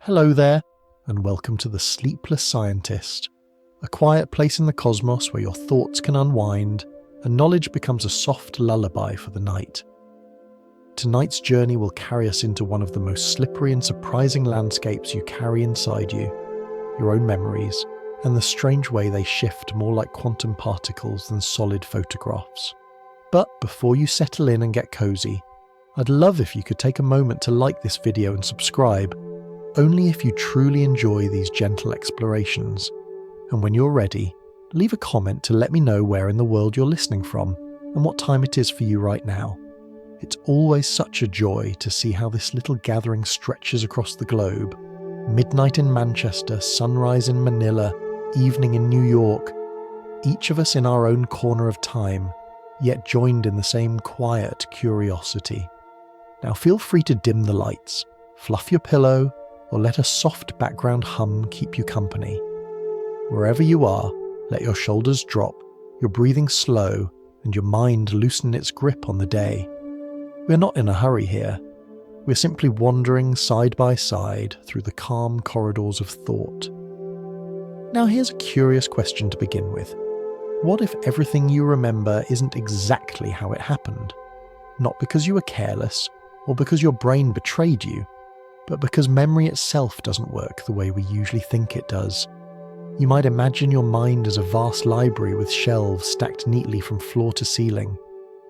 Hello there, and welcome to the Sleepless Scientist, a quiet place in the cosmos where your thoughts can unwind and knowledge becomes a soft lullaby for the night. Tonight's journey will carry us into one of the most slippery and surprising landscapes you carry inside you, your own memories, and the strange way they shift more like quantum particles than solid photographs. But before you settle in and get cozy, I'd love if you could take a moment to like this video and subscribe, only if you truly enjoy these gentle explorations. And when you're ready, leave a comment to let me know where in the world you're listening from and what time it is for you right now. It's always such a joy to see how this little gathering stretches across the globe. Midnight in Manchester, sunrise in Manila, evening in New York, each of us in our own corner of time, yet joined in the same quiet curiosity. Now feel free to dim the lights, fluff your pillow, or let a soft background hum keep you company. Wherever you are, let your shoulders drop, your breathing slow, and your mind loosen its grip on the day. We're not in a hurry here. We're simply wandering side by side through the calm corridors of thought. Now here's a curious question to begin with. What if everything you remember isn't exactly how it happened? Not because you were careless, or because your brain betrayed you, but because memory itself doesn't work the way we usually think it does. You might imagine your mind as a vast library with shelves stacked neatly from floor to ceiling,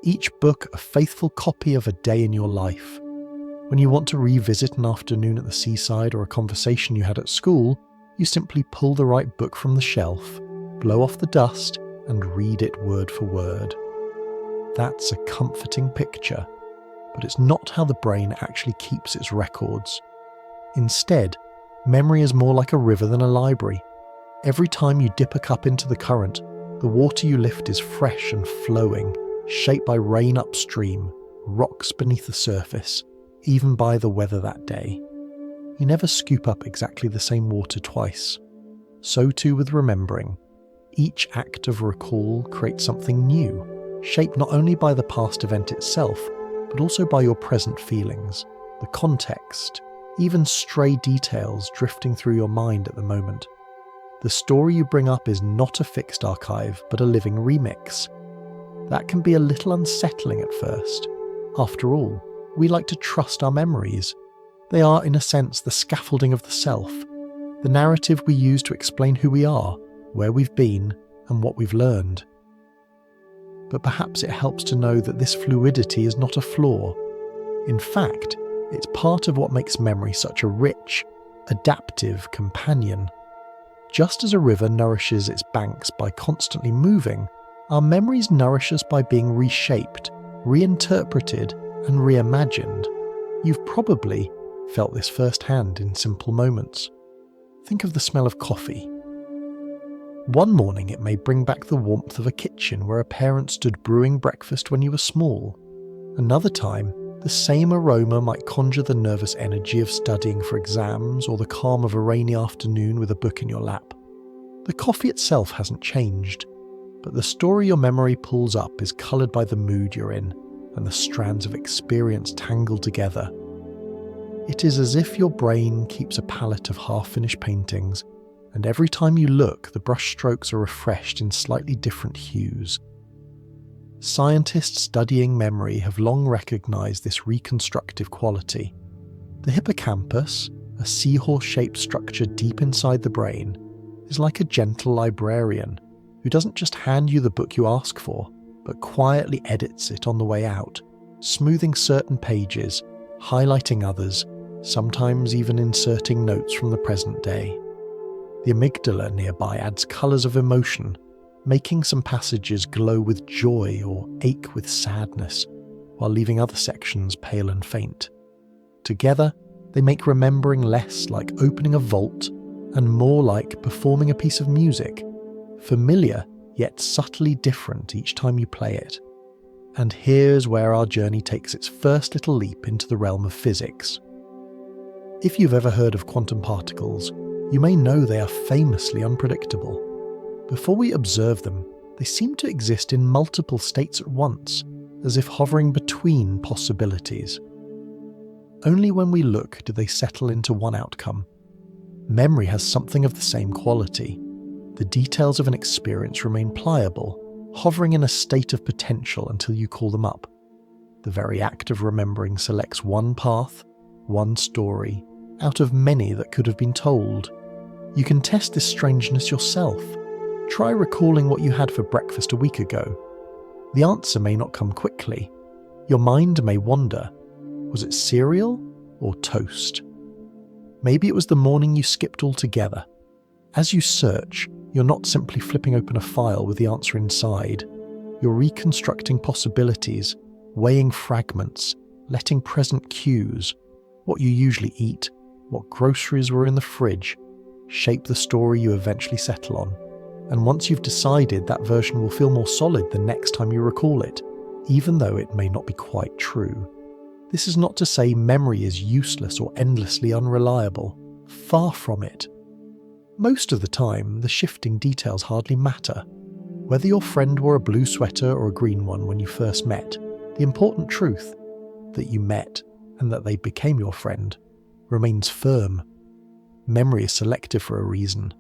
each book a faithful copy of a day in your life. When you want to revisit an afternoon at the seaside or a conversation you had at school, you simply pull the right book from the shelf, blow off the dust, and read it word for word. That's a comforting picture, but it's not how the brain actually keeps its records. Instead, memory is more like a river than a library. Every time you dip a cup into the current, the water you lift is fresh and flowing, shaped by rain upstream, rocks beneath the surface, even by the weather that day. You never scoop up exactly the same water twice. So too with remembering. Each act of recall creates something new, shaped not only by the past event itself, but also by your present feelings, the context, even stray details drifting through your mind at the moment. The story you bring up is not a fixed archive, but a living remix. That can be a little unsettling at first. After all, we like to trust our memories. They are, in a sense, the scaffolding of the self, the narrative we use to explain who we are, where we've been, and what we've learned. But perhaps it helps to know that this fluidity is not a flaw. In fact, it's part of what makes memory such a rich, adaptive companion. Just as a river nourishes its banks by constantly moving, our memories nourish us by being reshaped, reinterpreted, and reimagined. You've probably felt this firsthand in simple moments. Think of the smell of coffee. One morning it may bring back the warmth of a kitchen where a parent stood brewing breakfast when you were small. Another time, the same aroma might conjure the nervous energy of studying for exams or the calm of a rainy afternoon with a book in your lap. The coffee itself hasn't changed, but the story your memory pulls up is coloured by the mood you're in and the strands of experience tangled together. It is as if your brain keeps a palette of half-finished paintings, and every time you look, the brushstrokes are refreshed in slightly different hues. Scientists studying memory have long recognised this reconstructive quality. The hippocampus, a seahorse-shaped structure deep inside the brain, is like a gentle librarian who doesn't just hand you the book you ask for, but quietly edits it on the way out, smoothing certain pages, highlighting others, sometimes even inserting notes from the present day. The amygdala nearby adds colours of emotion, making some passages glow with joy or ache with sadness, while leaving other sections pale and faint. Together, they make remembering less like opening a vault and more like performing a piece of music, familiar yet subtly different each time you play it. And here's where our journey takes its first little leap into the realm of physics. If you've ever heard of quantum particles, you may know they are famously unpredictable. Before we observe them, they seem to exist in multiple states at once, as if hovering between possibilities. Only when we look do they settle into one outcome, Memory has something of the same quality. The details of an experience remain pliable, hovering in a state of potential until you call them up. The very act of remembering selects one path, one story, out of many that could have been told. You can test this strangeness yourself. Try recalling what you had for breakfast a week ago. The answer may not come quickly. Your mind may wander. Was it cereal or toast? Maybe it was the morning you skipped altogether. As you search, you're not simply flipping open a file with the answer inside. You're reconstructing possibilities, weighing fragments, letting present cues, what you usually eat, what groceries were in the fridge, shape the story you eventually settle on. And once you've decided, that version will feel more solid the next time you recall it, even though it may not be quite true. This is not to say memory is useless or endlessly unreliable. Far from it. Most of the time, the shifting details hardly matter. Whether your friend wore a blue sweater or a green one when you first met, the important truth, that you met and that they became your friend, remains firm. Memory is selective for a reason.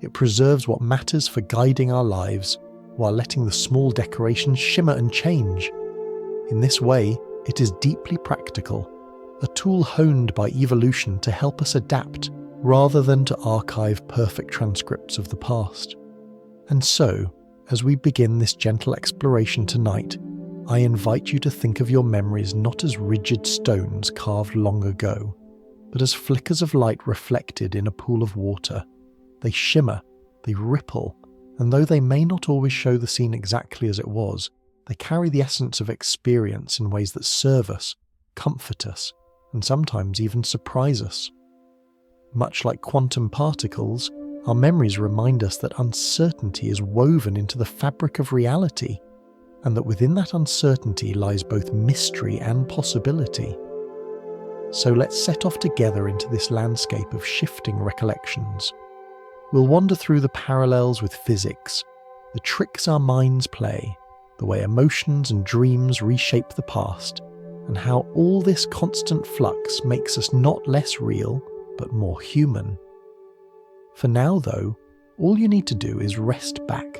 It preserves what matters for guiding our lives, while letting the small decorations shimmer and change. In this way, it is deeply practical, a tool honed by evolution to help us adapt, rather than to archive perfect transcripts of the past. And so, as we begin this gentle exploration tonight, I invite you to think of your memories not as rigid stones carved long ago, but as flickers of light reflected in a pool of water. They shimmer, they ripple, and though they may not always show the scene exactly as it was, they carry the essence of experience in ways that serve us, comfort us, and sometimes even surprise us. Much like quantum particles, our memories remind us that uncertainty is woven into the fabric of reality, and that within that uncertainty lies both mystery and possibility. So let's set off together into this landscape of shifting recollections. We'll wander through the parallels with physics, the tricks our minds play, the way emotions and dreams reshape the past, and how all this constant flux makes us not less real, but more human. For now, though, all you need to do is rest back,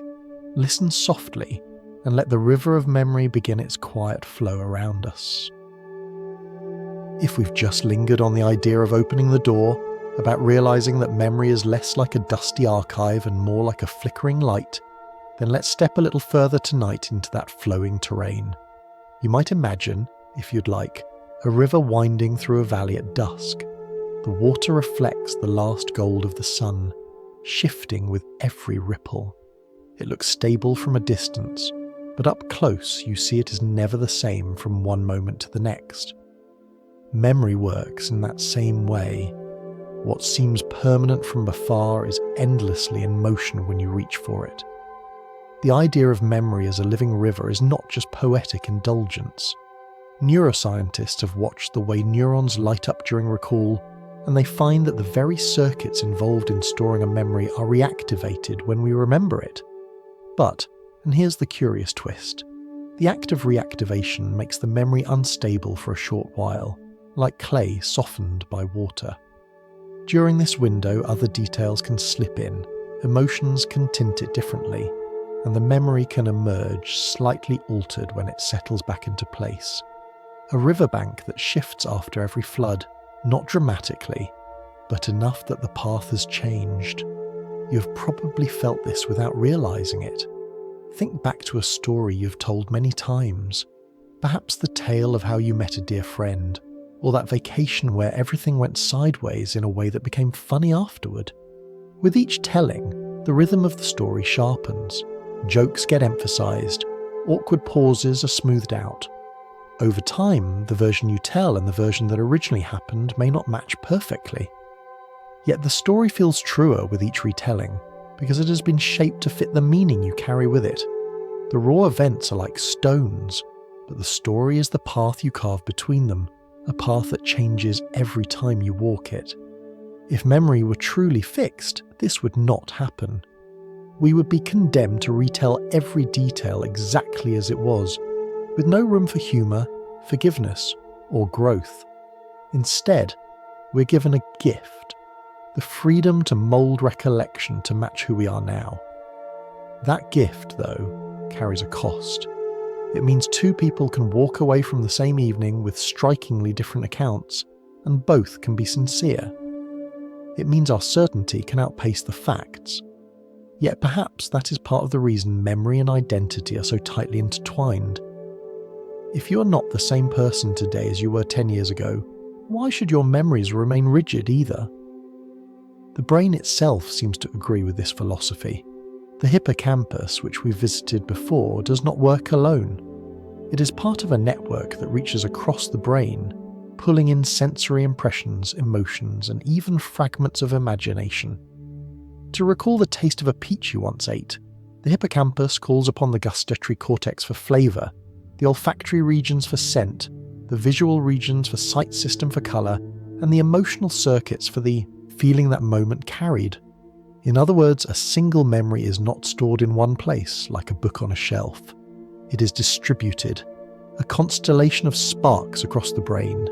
listen softly, and let the river of memory begin its quiet flow around us. If we've just lingered on the idea of opening the door, about realizing that memory is less like a dusty archive and more like a flickering light, then let's step a little further tonight into that flowing terrain. You might imagine, if you'd like, a river winding through a valley at dusk. The water reflects the last gold of the sun, shifting with every ripple. It looks stable from a distance, but up close you see it is never the same from one moment to the next. Memory works in that same way. What seems permanent from afar is endlessly in motion when you reach for it. The idea of memory as a living river is not just poetic indulgence. Neuroscientists have watched the way neurons light up during recall, and they find that the very circuits involved in storing a memory are reactivated when we remember it. But, and here's the curious twist, the act of reactivation makes the memory unstable for a short while, like clay softened by water. During this window, other details can slip in, emotions can tint it differently, and the memory can emerge slightly altered when it settles back into place. A riverbank that shifts after every flood, not dramatically, but enough that the path has changed. You've probably felt this without realizing it. Think back to a story you've told many times, perhaps the tale of how you met a dear friend, or that vacation where everything went sideways in a way that became funny afterward. With each telling, the rhythm of the story sharpens. Jokes get emphasized, awkward pauses are smoothed out. Over time, the version you tell and the version that originally happened may not match perfectly. Yet the story feels truer with each retelling, because it has been shaped to fit the meaning you carry with it. The raw events are like stones, but the story is the path you carve between them, a path that changes every time you walk it. If memory were truly fixed, this would not happen. We would be condemned to retell every detail exactly as it was, with no room for humour, forgiveness, or growth. Instead, we're given a gift the freedom to mould recollection to match who we are now. That gift, though, carries a cost. It means two people can walk away from the same evening with strikingly different accounts, and both can be sincere. It means our certainty can outpace the facts. Yet perhaps that is part of the reason memory and identity are so tightly intertwined. If you are not the same person today as you were 10 years ago, why should your memories remain rigid either? The brain itself seems to agree with this philosophy. The hippocampus, which we've visited before, does not work alone. It is part of a network that reaches across the brain, pulling in sensory impressions, emotions, and even fragments of imagination. To recall the taste of a peach you once ate, the hippocampus calls upon the gustatory cortex for flavour, the olfactory regions for scent, the visual regions for sight system for colour, and the emotional circuits for the feeling that moment carried. In other words, a single memory is not stored in one place, like a book on a shelf. It is distributed, a constellation of sparks across the brain.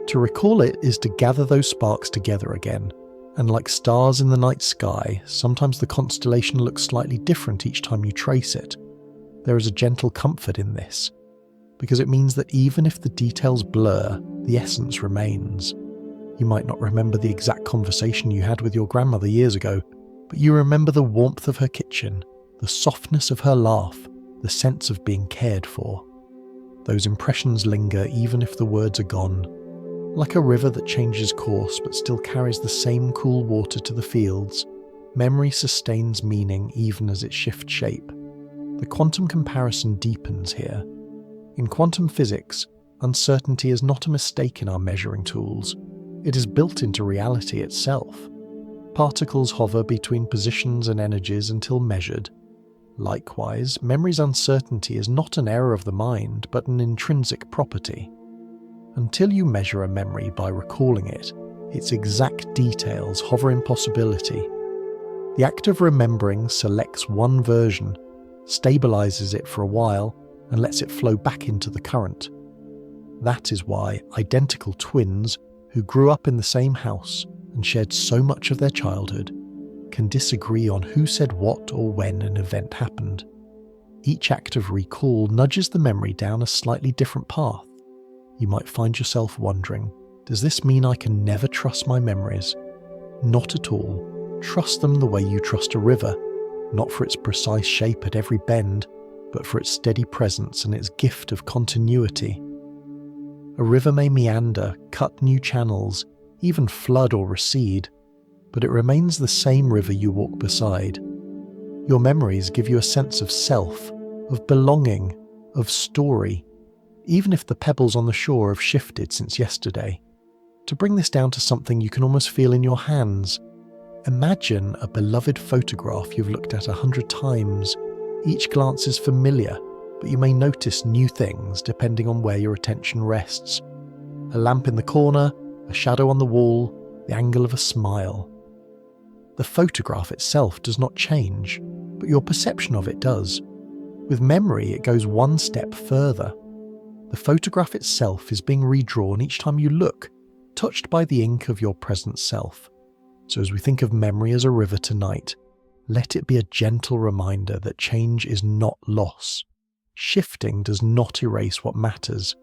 To recall it is to gather those sparks together again, and like stars in the night sky, sometimes the constellation looks slightly different each time you trace it. There is a gentle comfort in this, because it means that even if the details blur, the essence remains. You might not remember the exact conversation you had with your grandmother years ago, but you remember the warmth of her kitchen, the softness of her laugh, the sense of being cared for. Those impressions linger even if the words are gone. Like a river that changes course but still carries the same cool water to the fields, memory sustains meaning even as it shifts shape. The quantum comparison deepens here. In quantum physics, uncertainty is not a mistake in our measuring tools. It is built into reality itself. Particles hover between positions and energies until measured. Likewise, memory's uncertainty is not an error of the mind, but an intrinsic property. Until you measure a memory by recalling it, its exact details hover in possibility. The act of remembering selects one version, stabilizes it for a while, and lets it flow back into the current. That is why identical twins who grew up in the same house and shared so much of their childhood can disagree on who said what or when an event happened. Each act of recall nudges the memory down a slightly different path. You might find yourself wondering, does this mean I can never trust my memories? Not at all. Trust them the way you trust a river, not for its precise shape at every bend, but for its steady presence and its gift of continuity. A river may meander, cut new channels, even flood or recede, but it remains the same river you walk beside. Your memories give you a sense of self, of belonging, of story, even if the pebbles on the shore have shifted since yesterday. To bring this down to something you can almost feel in your hands, imagine a beloved photograph you've looked at 100 times. Each glance is familiar, but you may notice new things depending on where your attention rests. A lamp in the corner, a shadow on the wall, the angle of a smile. The photograph itself does not change, but your perception of it does. With memory, it goes one step further. The photograph itself is being redrawn each time you look, touched by the ink of your present self. So as we think of memory as a river tonight, let it be a gentle reminder that change is not loss. Shifting does not erase what matters.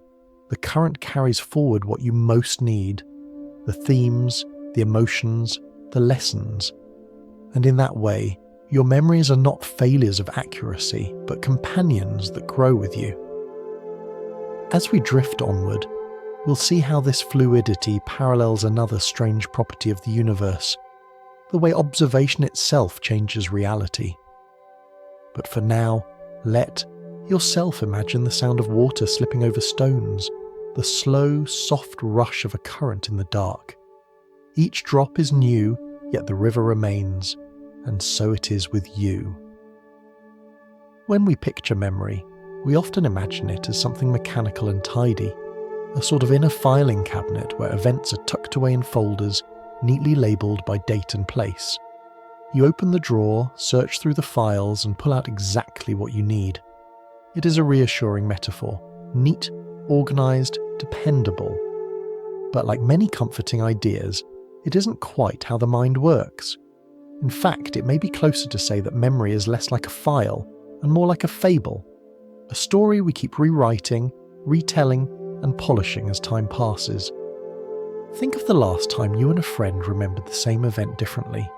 The current carries forward what you most need, the themes, the emotions, the lessons. And in that way, your memories are not failures of accuracy, but companions that grow with you. As we drift onward, we'll see how this fluidity parallels another strange property of the universe, the way observation itself changes reality. But for now, let yourself imagine the sound of water slipping over stones, the slow, soft rush of a current in the dark. Each drop is new, yet the river remains, and so it is with you. When we picture memory, we often imagine it as something mechanical and tidy, a sort of inner filing cabinet where events are tucked away in folders, neatly labelled by date and place. You open the drawer, search through the files, and pull out exactly what you need. It is a reassuring metaphor, neat, organised, dependable. But like many comforting ideas, it isn't quite how the mind works. In fact, it may be closer to say that memory is less like a file and more like a fable, a story we keep rewriting, retelling, and polishing as time passes. Think of the last time you and a friend remembered the same event differently.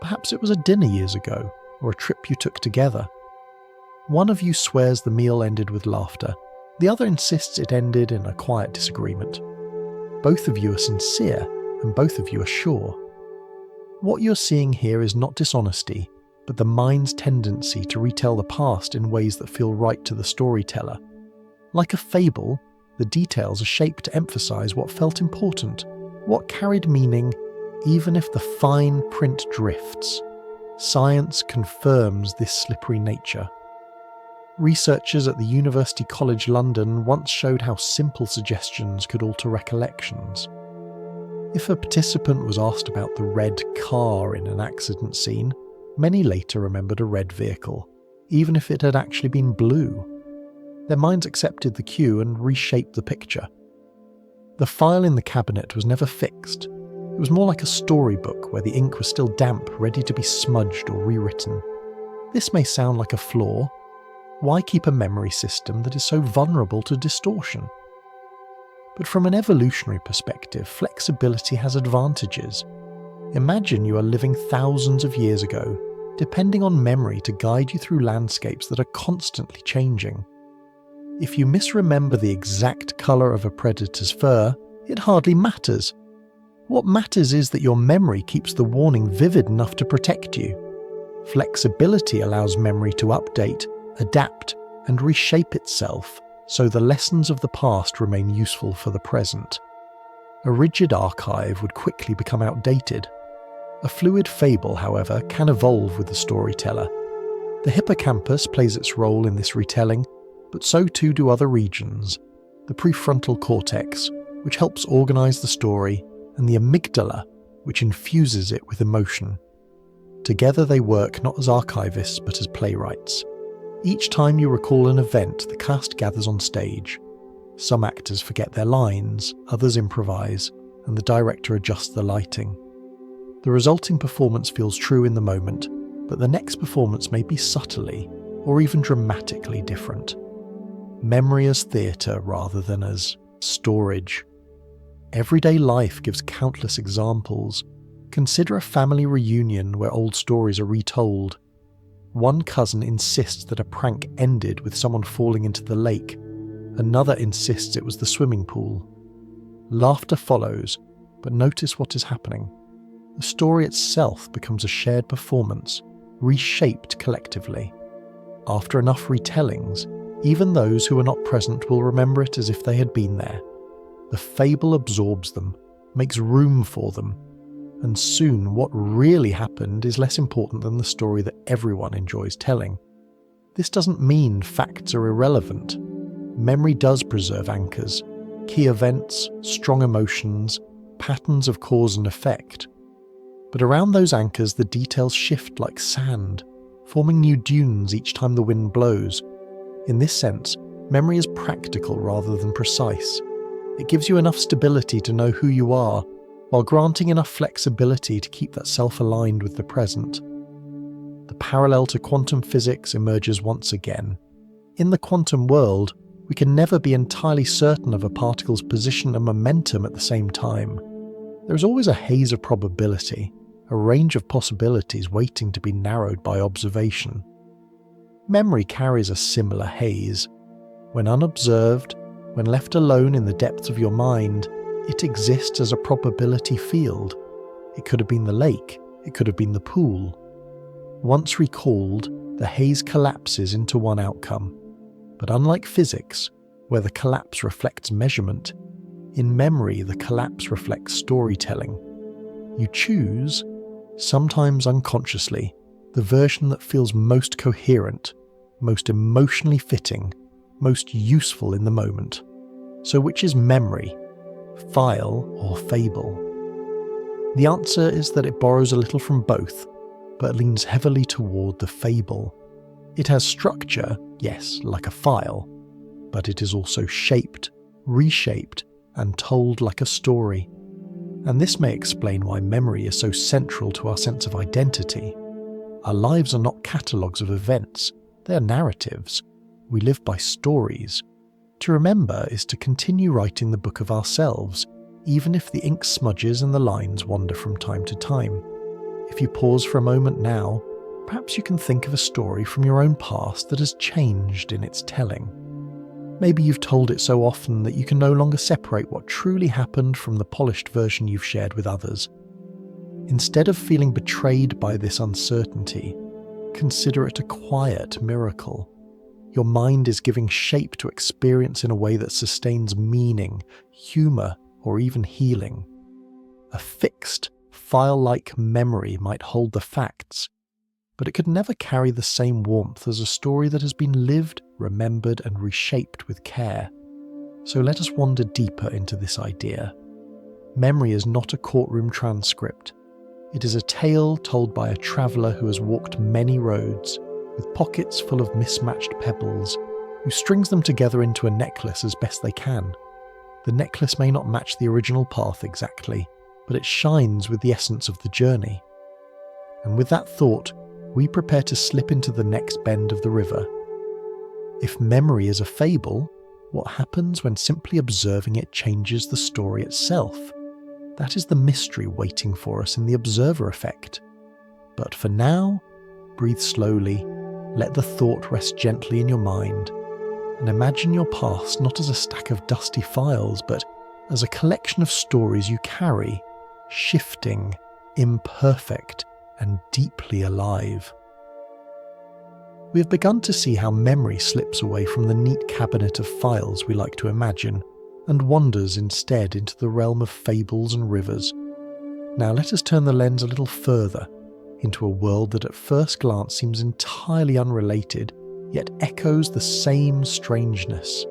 Perhaps it was a dinner years ago, or a trip you took together. One of you swears the meal ended with laughter, the other insists it ended in a quiet disagreement. Both of you are sincere, and both of you are sure. What you're seeing here is not dishonesty, but the mind's tendency to retell the past in ways that feel right to the storyteller. Like a fable, the details are shaped to emphasize what felt important, what carried meaning, even if the fine print drifts. Science confirms this slippery nature. Researchers at the University College London once showed how simple suggestions could alter recollections. If a participant was asked about the red car in an accident scene, many later remembered a red vehicle, even if it had actually been blue. Their minds accepted the cue and reshaped the picture. The file in the cabinet was never fixed. It was more like a storybook where the ink was still damp, ready to be smudged or rewritten. This may sound like a flaw. Why keep a memory system that is so vulnerable to distortion? But from an evolutionary perspective, flexibility has advantages. Imagine you are living thousands of years ago, depending on memory to guide you through landscapes that are constantly changing. If you misremember the exact colour of a predator's fur, it hardly matters. What matters is that your memory keeps the warning vivid enough to protect you. Flexibility allows memory to update, adapt, and reshape itself so the lessons of the past remain useful for the present. A rigid archive would quickly become outdated. A fluid fable, however, can evolve with the storyteller. The hippocampus plays its role in this retelling, but so too do other regions, the prefrontal cortex, which helps organise the story, and the amygdala, which infuses it with emotion. Together they work not as archivists but as playwrights. Each time you recall an event, the cast gathers on stage. Some actors forget their lines, others improvise, and the director adjusts the lighting. The resulting performance feels true in the moment, but the next performance may be subtly, or even dramatically different. Memory as theatre rather than as storage. Everyday life gives countless examples. Consider a family reunion where old stories are retold. One cousin insists that a prank ended with someone falling into the lake. Another insists it was the swimming pool. Laughter follows, but notice what is happening. The story itself becomes a shared performance, reshaped collectively. After enough retellings, even those who were not present will remember it as if they had been there. The fable absorbs them, makes room for them, and soon what really happened is less important than the story that everyone enjoys telling. This doesn't mean facts are irrelevant. Memory does preserve anchors, key events, strong emotions, patterns of cause and effect. But around those anchors the details shift like sand, forming new dunes each time the wind blows. In this sense, memory is practical rather than precise. It gives you enough stability to know who you are, while granting enough flexibility to keep that self aligned with the present. The parallel to quantum physics emerges once again. In the quantum world, we can never be entirely certain of a particle's position and momentum at the same time. There is always a haze of probability, a range of possibilities waiting to be narrowed by observation. Memory carries a similar haze. When unobserved, when left alone in the depths of your mind, it exists as a probability field. It could have been the lake, it could have been the pool. Once recalled, the haze collapses into one outcome. But unlike physics, where the collapse reflects measurement, in memory the collapse reflects storytelling. You choose, sometimes unconsciously, the version that feels most coherent, most emotionally fitting, most useful in the moment. So which is memory, file or fable? The answer is that it borrows a little from both, but leans heavily toward the fable. It has structure, yes, like a file, but it is also shaped, reshaped, and told like a story. And this may explain why memory is so central to our sense of identity. Our lives are not catalogues of events, they are narratives. We live by stories. To remember is to continue writing the book of ourselves, even if the ink smudges and the lines wander from time to time. If you pause for a moment now, perhaps you can think of a story from your own past that has changed in its telling. Maybe you've told it so often that you can no longer separate what truly happened from the polished version you've shared with others. Instead of feeling betrayed by this uncertainty, consider it a quiet miracle. Your mind is giving shape to experience in a way that sustains meaning, humour, or even healing. A fixed, file-like memory might hold the facts, but it could never carry the same warmth as a story that has been lived, remembered, and reshaped with care. So let us wander deeper into this idea. Memory is not a courtroom transcript. It is a tale told by a traveller who has walked many roads, with pockets full of mismatched pebbles, who strings them together into a necklace as best they can. The necklace may not match the original path exactly, but it shines with the essence of the journey. And with that thought, we prepare to slip into the next bend of the river. If memory is a fable, what happens when simply observing it changes the story itself? That is the mystery waiting for us in the observer effect. But for now, breathe slowly, let the thought rest gently in your mind, and imagine your past not as a stack of dusty files, but as a collection of stories you carry, shifting, imperfect, and deeply alive. We have begun to see how memory slips away from the neat cabinet of files we like to imagine, and wanders instead into the realm of fables and rivers. Now let us turn the lens a little further, into a world that at first glance seems entirely unrelated, yet echoes the same strangeness,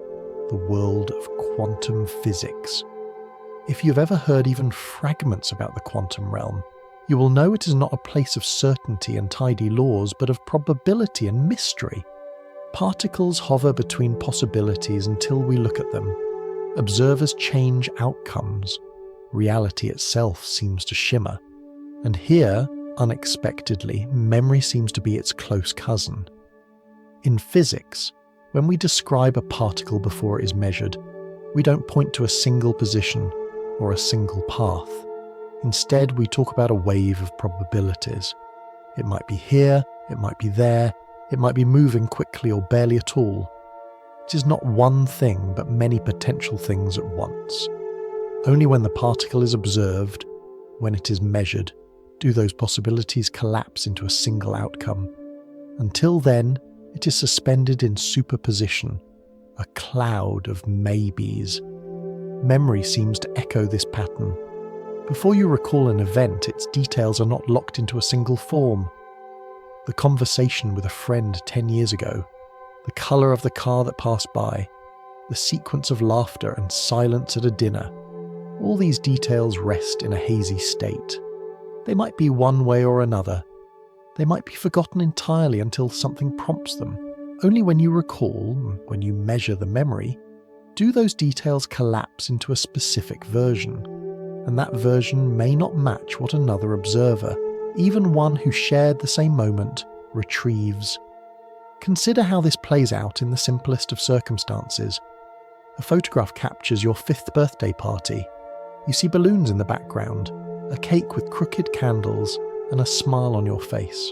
the world of quantum physics. If you've ever heard even fragments about the quantum realm, you will know it is not a place of certainty and tidy laws, but of probability and mystery. Particles hover between possibilities until we look at them. Observers change outcomes. Reality itself seems to shimmer. And here, unexpectedly, memory seems to be its close cousin. In physics, when we describe a particle before it is measured, we don't point to a single position or a single path. Instead, we talk about a wave of probabilities. It might be here, it might be there, it might be moving quickly or barely at all. It is not one thing, but many potential things at once. Only when the particle is observed, when it is measured, do those possibilities collapse into a single outcome. Until then, it is suspended in superposition, a cloud of maybes. Memory seems to echo this pattern. Before you recall an event, its details are not locked into a single form. The conversation with a friend 10 years ago, the colour of the car that passed by, the sequence of laughter and silence at a dinner, all these details rest in a hazy state. They might be one way or another. They might be forgotten entirely until something prompts them. Only when you recall, when you measure the memory, do those details collapse into a specific version. And that version may not match what another observer, even one who shared the same moment, retrieves. Consider how this plays out in the simplest of circumstances. A photograph captures your 5th birthday party. You see balloons in the background, a cake with crooked candles, and a smile on your face.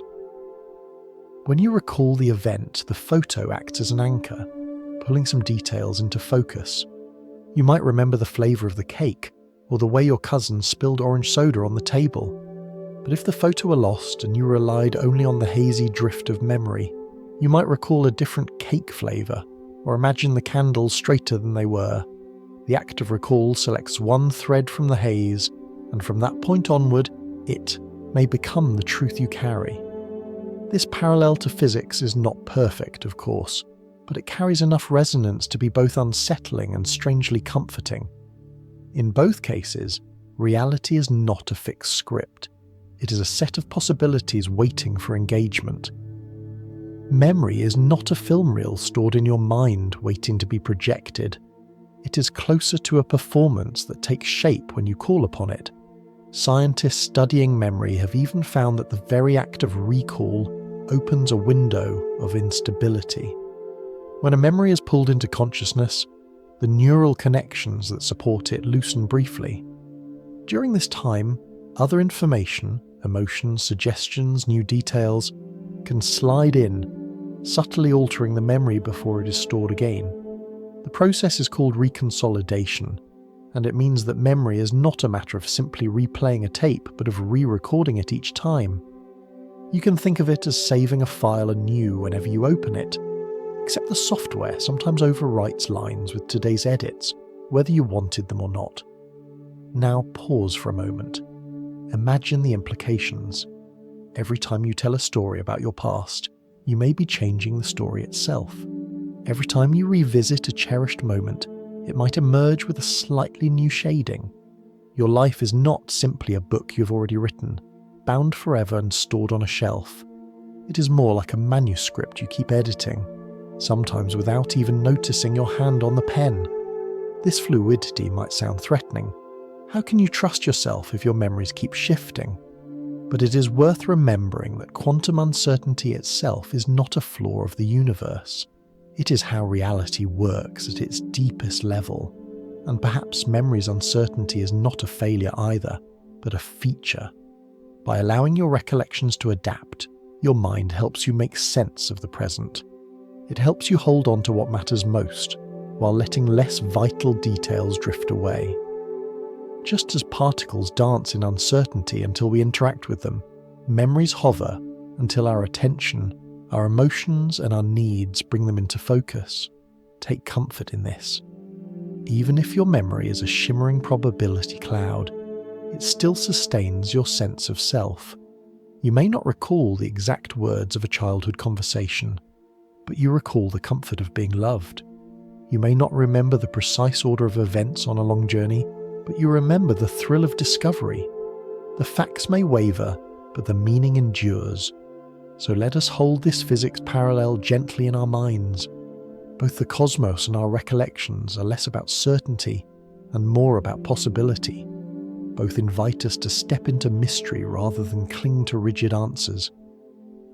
When you recall the event, the photo acts as an anchor, pulling some details into focus. You might remember the flavour of the cake, or the way your cousin spilled orange soda on the table. But if the photo were lost and you relied only on the hazy drift of memory, you might recall a different cake flavour, or imagine the candles straighter than they were. The act of recall selects one thread from the haze, and from that point onward, it may become the truth you carry. This parallel to physics is not perfect, of course, but it carries enough resonance to be both unsettling and strangely comforting. In both cases, reality is not a fixed script. It is a set of possibilities waiting for engagement. Memory is not a film reel stored in your mind waiting to be projected. It is closer to a performance that takes shape when you call upon it, Scientists studying memory have even found that the very act of recall opens a window of instability. When a memory is pulled into consciousness, the neural connections that support it loosen briefly. During this time, other information, emotions, suggestions, new details, can slide in, subtly altering the memory before it is stored again. The process is called reconsolidation, and it means that memory is not a matter of simply replaying a tape, but of re-recording it each time. You can think of it as saving a file anew whenever you open it, except the software sometimes overwrites lines with today's edits, whether you wanted them or not. Now pause for a moment. Imagine the implications. Every time you tell a story about your past, you may be changing the story itself. Every time you revisit a cherished moment, it might emerge with a slightly new shading. Your life is not simply a book you've already written, bound forever and stored on a shelf. It is more like a manuscript you keep editing, sometimes without even noticing your hand on the pen. This fluidity might sound threatening. How can you trust yourself if your memories keep shifting? But it is worth remembering that quantum uncertainty itself is not a flaw of the universe. It is how reality works at its deepest level. And perhaps memory's uncertainty is not a failure either, but a feature. By allowing your recollections to adapt, your mind helps you make sense of the present. It helps you hold on to what matters most, while letting less vital details drift away. Just as particles dance in uncertainty until we interact with them, memories hover until our attention, our emotions and our needs bring them into focus. Take comfort in this. Even if your memory is a shimmering probability cloud, it still sustains your sense of self. You may not recall the exact words of a childhood conversation, but you recall the comfort of being loved. You may not remember the precise order of events on a long journey, but you remember the thrill of discovery. The facts may waver, but the meaning endures. So let us hold this physics parallel gently in our minds. Both the cosmos and our recollections are less about certainty and more about possibility. Both invite us to step into mystery rather than cling to rigid answers.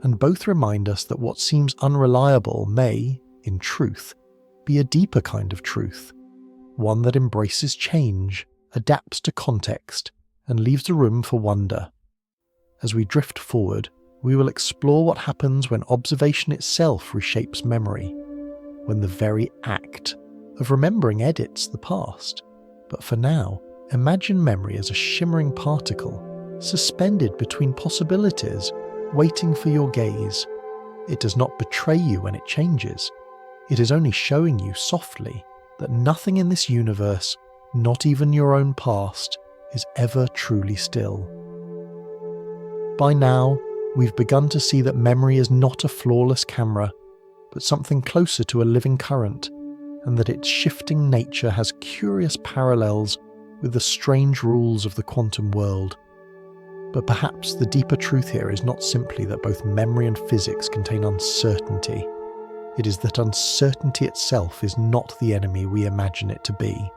And both remind us that what seems unreliable may, in truth, be a deeper kind of truth, one that embraces change, adapts to context, and leaves the room for wonder. As we drift forward, we will explore what happens when observation itself reshapes memory, when the very act of remembering edits the past. But for now, imagine memory as a shimmering particle, suspended between possibilities, waiting for your gaze. It does not betray you when it changes. It is only showing you softly that nothing in this universe, not even your own past, is ever truly still. By now, we've begun to see that memory is not a flawless camera, but something closer to a living current, and that its shifting nature has curious parallels with the strange rules of the quantum world. But perhaps the deeper truth here is not simply that both memory and physics contain uncertainty. It is that uncertainty itself is not the enemy we imagine it to be.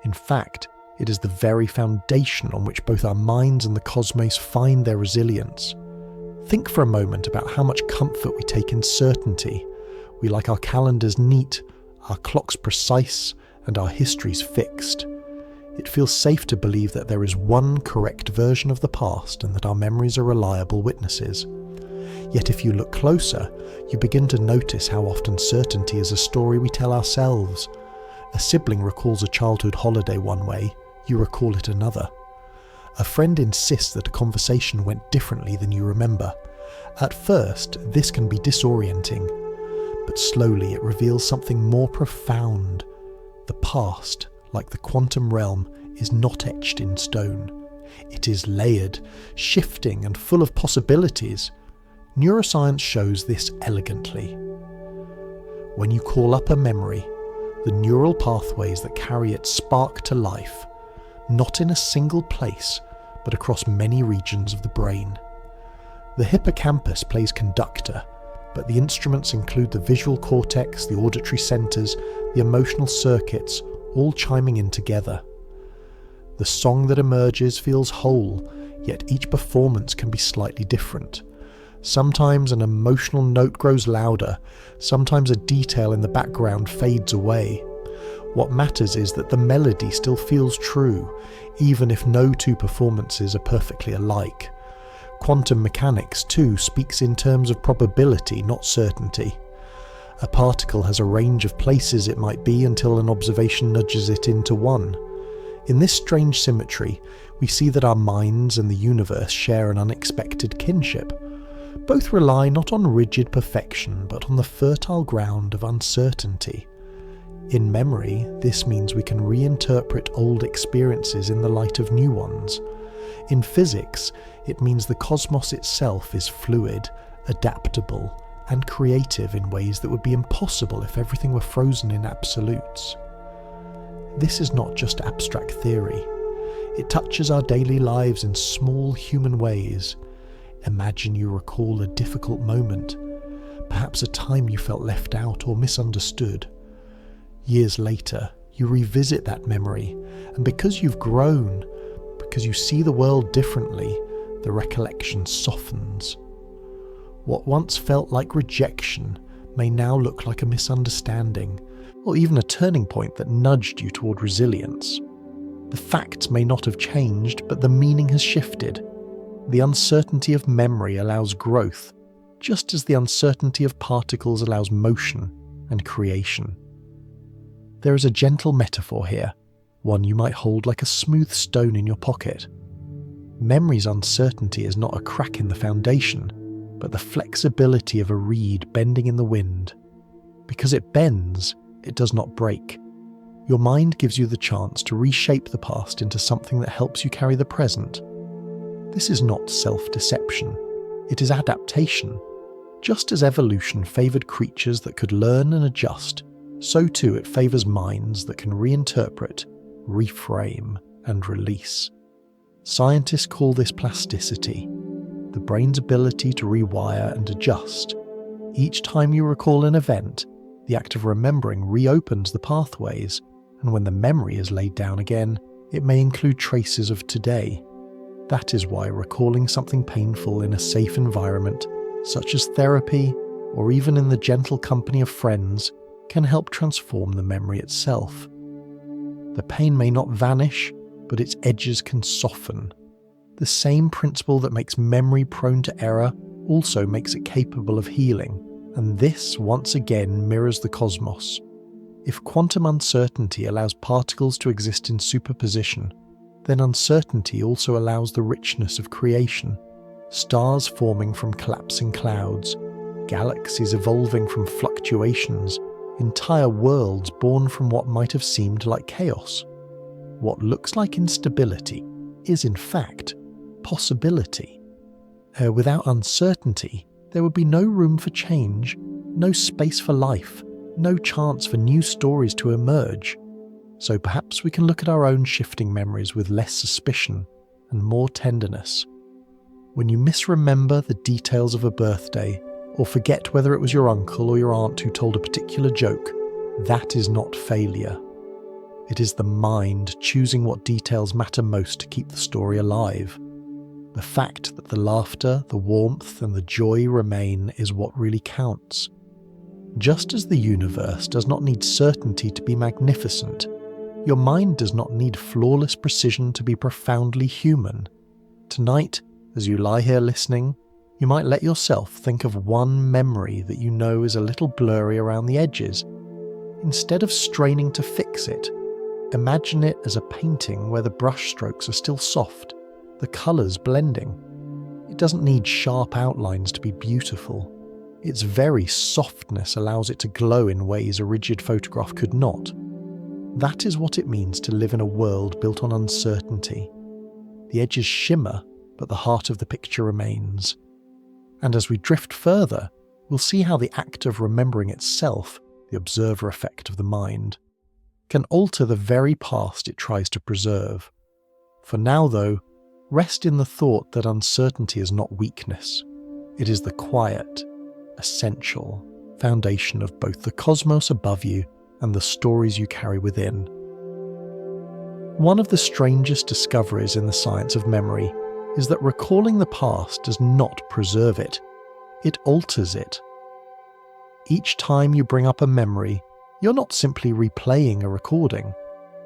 In fact, it is the very foundation on which both our minds and the cosmos find their resilience. Think for a moment about how much comfort we take in certainty. We like our calendars neat, our clocks precise, and our histories fixed. It feels safe to believe that there is one correct version of the past and that our memories are reliable witnesses. Yet if you look closer, you begin to notice how often certainty is a story we tell ourselves. A sibling recalls a childhood holiday one way, you recall it another. A friend insists that a conversation went differently than you remember. At first, this can be disorienting, but slowly it reveals something more profound. The past, like the quantum realm, is not etched in stone. It is layered, shifting, and full of possibilities. Neuroscience shows this elegantly. When you call up a memory, the neural pathways that carry it spark to life, not in a single place, but across many regions of the brain. The hippocampus plays conductor, but the instruments include the visual cortex, the auditory centres, the emotional circuits, all chiming in together. The song that emerges feels whole, yet each performance can be slightly different. Sometimes an emotional note grows louder, sometimes a detail in the background fades away. What matters is that the melody still feels true, even if no two performances are perfectly alike. Quantum mechanics, too, speaks in terms of probability, not certainty. A particle has a range of places it might be until an observation nudges it into one. In this strange symmetry, we see that our minds and the universe share an unexpected kinship. Both rely not on rigid perfection, but on the fertile ground of uncertainty. In memory, this means we can reinterpret old experiences in the light of new ones. In physics, it means the cosmos itself is fluid, adaptable, and creative in ways that would be impossible if everything were frozen in absolutes. This is not just abstract theory. It touches our daily lives in small human ways. Imagine you recall a difficult moment, perhaps a time you felt left out or misunderstood. Years later, you revisit that memory, and because you've grown, because you see the world differently, the recollection softens. What once felt like rejection may now look like a misunderstanding, or even a turning point that nudged you toward resilience. The facts may not have changed, but the meaning has shifted. The uncertainty of memory allows growth, just as the uncertainty of particles allows motion and creation. There is a gentle metaphor here, one you might hold like a smooth stone in your pocket. Memory's uncertainty is not a crack in the foundation, but the flexibility of a reed bending in the wind. Because it bends, it does not break. Your mind gives you the chance to reshape the past into something that helps you carry the present. This is not self-deception, it is adaptation. Just as evolution favoured creatures that could learn and adjust, so too it favours minds that can reinterpret, reframe, and release. Scientists call this plasticity, the brain's ability to rewire and adjust. Each time you recall an event, the act of remembering reopens the pathways, and when the memory is laid down again, it may include traces of today. That is why recalling something painful in a safe environment, such as therapy, or even in the gentle company of friends, can help transform the memory itself. The pain may not vanish, but its edges can soften. The same principle that makes memory prone to error also makes it capable of healing, and this once again mirrors the cosmos. If quantum uncertainty allows particles to exist in superposition, then uncertainty also allows the richness of creation. Stars forming from collapsing clouds, galaxies evolving from fluctuations, entire worlds born from what might have seemed like chaos. What looks like instability is in fact possibility. Without uncertainty, there would be no room for change, no space for life, no chance for new stories to emerge. So perhaps we can look at our own shifting memories with less suspicion and more tenderness. When you misremember the details of a birthday, or forget whether it was your uncle or your aunt who told a particular joke, that is not failure. It is the mind choosing what details matter most to keep the story alive. The fact that the laughter, the warmth, and the joy remain is what really counts. Just as the universe does not need certainty to be magnificent, your mind does not need flawless precision to be profoundly human. Tonight, as you lie here listening, you might let yourself think of one memory that you know is a little blurry around the edges. Instead of straining to fix it, imagine it as a painting where the brushstrokes are still soft, the colours blending. It doesn't need sharp outlines to be beautiful. Its very softness allows it to glow in ways a rigid photograph could not. That is what it means to live in a world built on uncertainty. The edges shimmer, but the heart of the picture remains. And as we drift further, we'll see how the act of remembering itself, the observer effect of the mind, can alter the very past it tries to preserve. For now, though, rest in the thought that uncertainty is not weakness. It is the quiet, essential foundation of both the cosmos above you and the stories you carry within. One of the strangest discoveries in the science of memory is that recalling the past does not preserve it. It alters it. Each time you bring up a memory, you're not simply replaying a recording.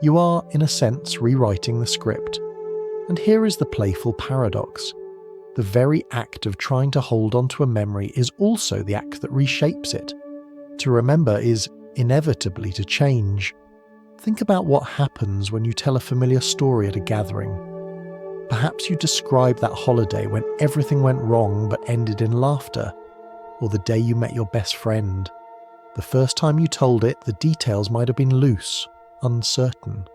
You are, in a sense, rewriting the script. And here is the playful paradox. The very act of trying to hold on to a memory is also the act that reshapes it. To remember is inevitably to change. Think about what happens when you tell a familiar story at a gathering. Perhaps you describe that holiday when everything went wrong but ended in laughter, or the day you met your best friend. The first time you told it, the details might have been loose, uncertain.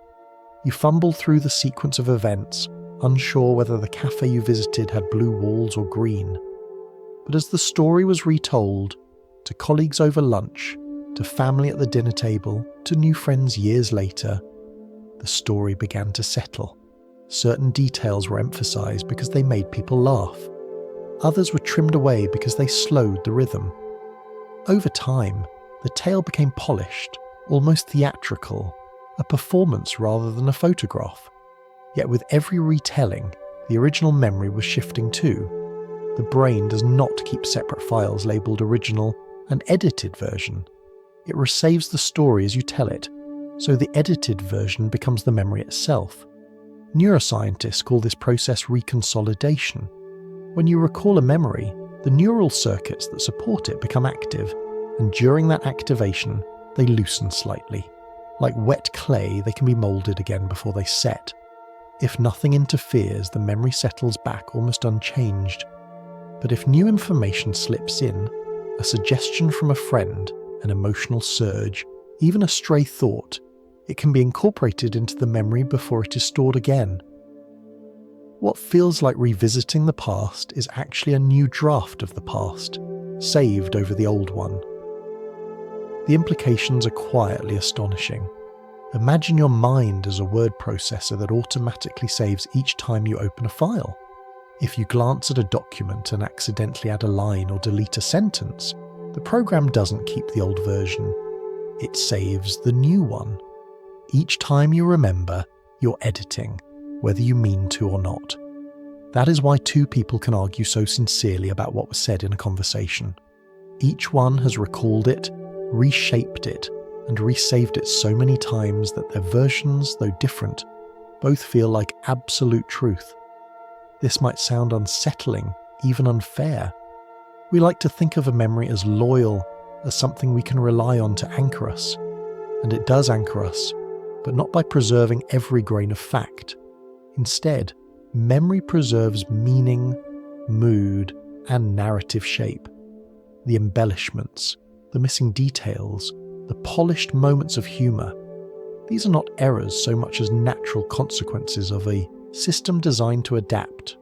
You fumbled through the sequence of events, unsure whether the cafe you visited had blue walls or green. But as the story was retold, to colleagues over lunch, to family at the dinner table, to new friends years later, the story began to settle. Certain details were emphasized because they made people laugh. Others were trimmed away because they slowed the rhythm. Over time, the tale became polished, almost theatrical, a performance rather than a photograph. Yet with every retelling, the original memory was shifting too. The brain does not keep separate files labelled original and edited version. It resaves the story as you tell it, so the edited version becomes the memory itself. Neuroscientists call this process reconsolidation. When you recall a memory, the neural circuits that support it become active, and during that activation, they loosen slightly. Like wet clay, they can be moulded again before they set. If nothing interferes, the memory settles back almost unchanged. But if new information slips in, a suggestion from a friend, an emotional surge, even a stray thought, it can be incorporated into the memory before it is stored again. What feels like revisiting the past is actually a new draft of the past, saved over the old one. The implications are quietly astonishing. Imagine your mind as a word processor that automatically saves each time you open a file. If you glance at a document and accidentally add a line or delete a sentence, the program doesn't keep the old version. It saves the new one. Each time you remember, you're editing, whether you mean to or not. That is why two people can argue so sincerely about what was said in a conversation. Each one has recalled it, reshaped it, and resaved it so many times that their versions, though different, both feel like absolute truth. This might sound unsettling, even unfair. We like to think of a memory as loyal, as something we can rely on to anchor us. And it does anchor us, but not by preserving every grain of fact. Instead, memory preserves meaning, mood, and narrative shape. The embellishments, the missing details, the polished moments of humour. These are not errors so much as natural consequences of a system designed to adapt.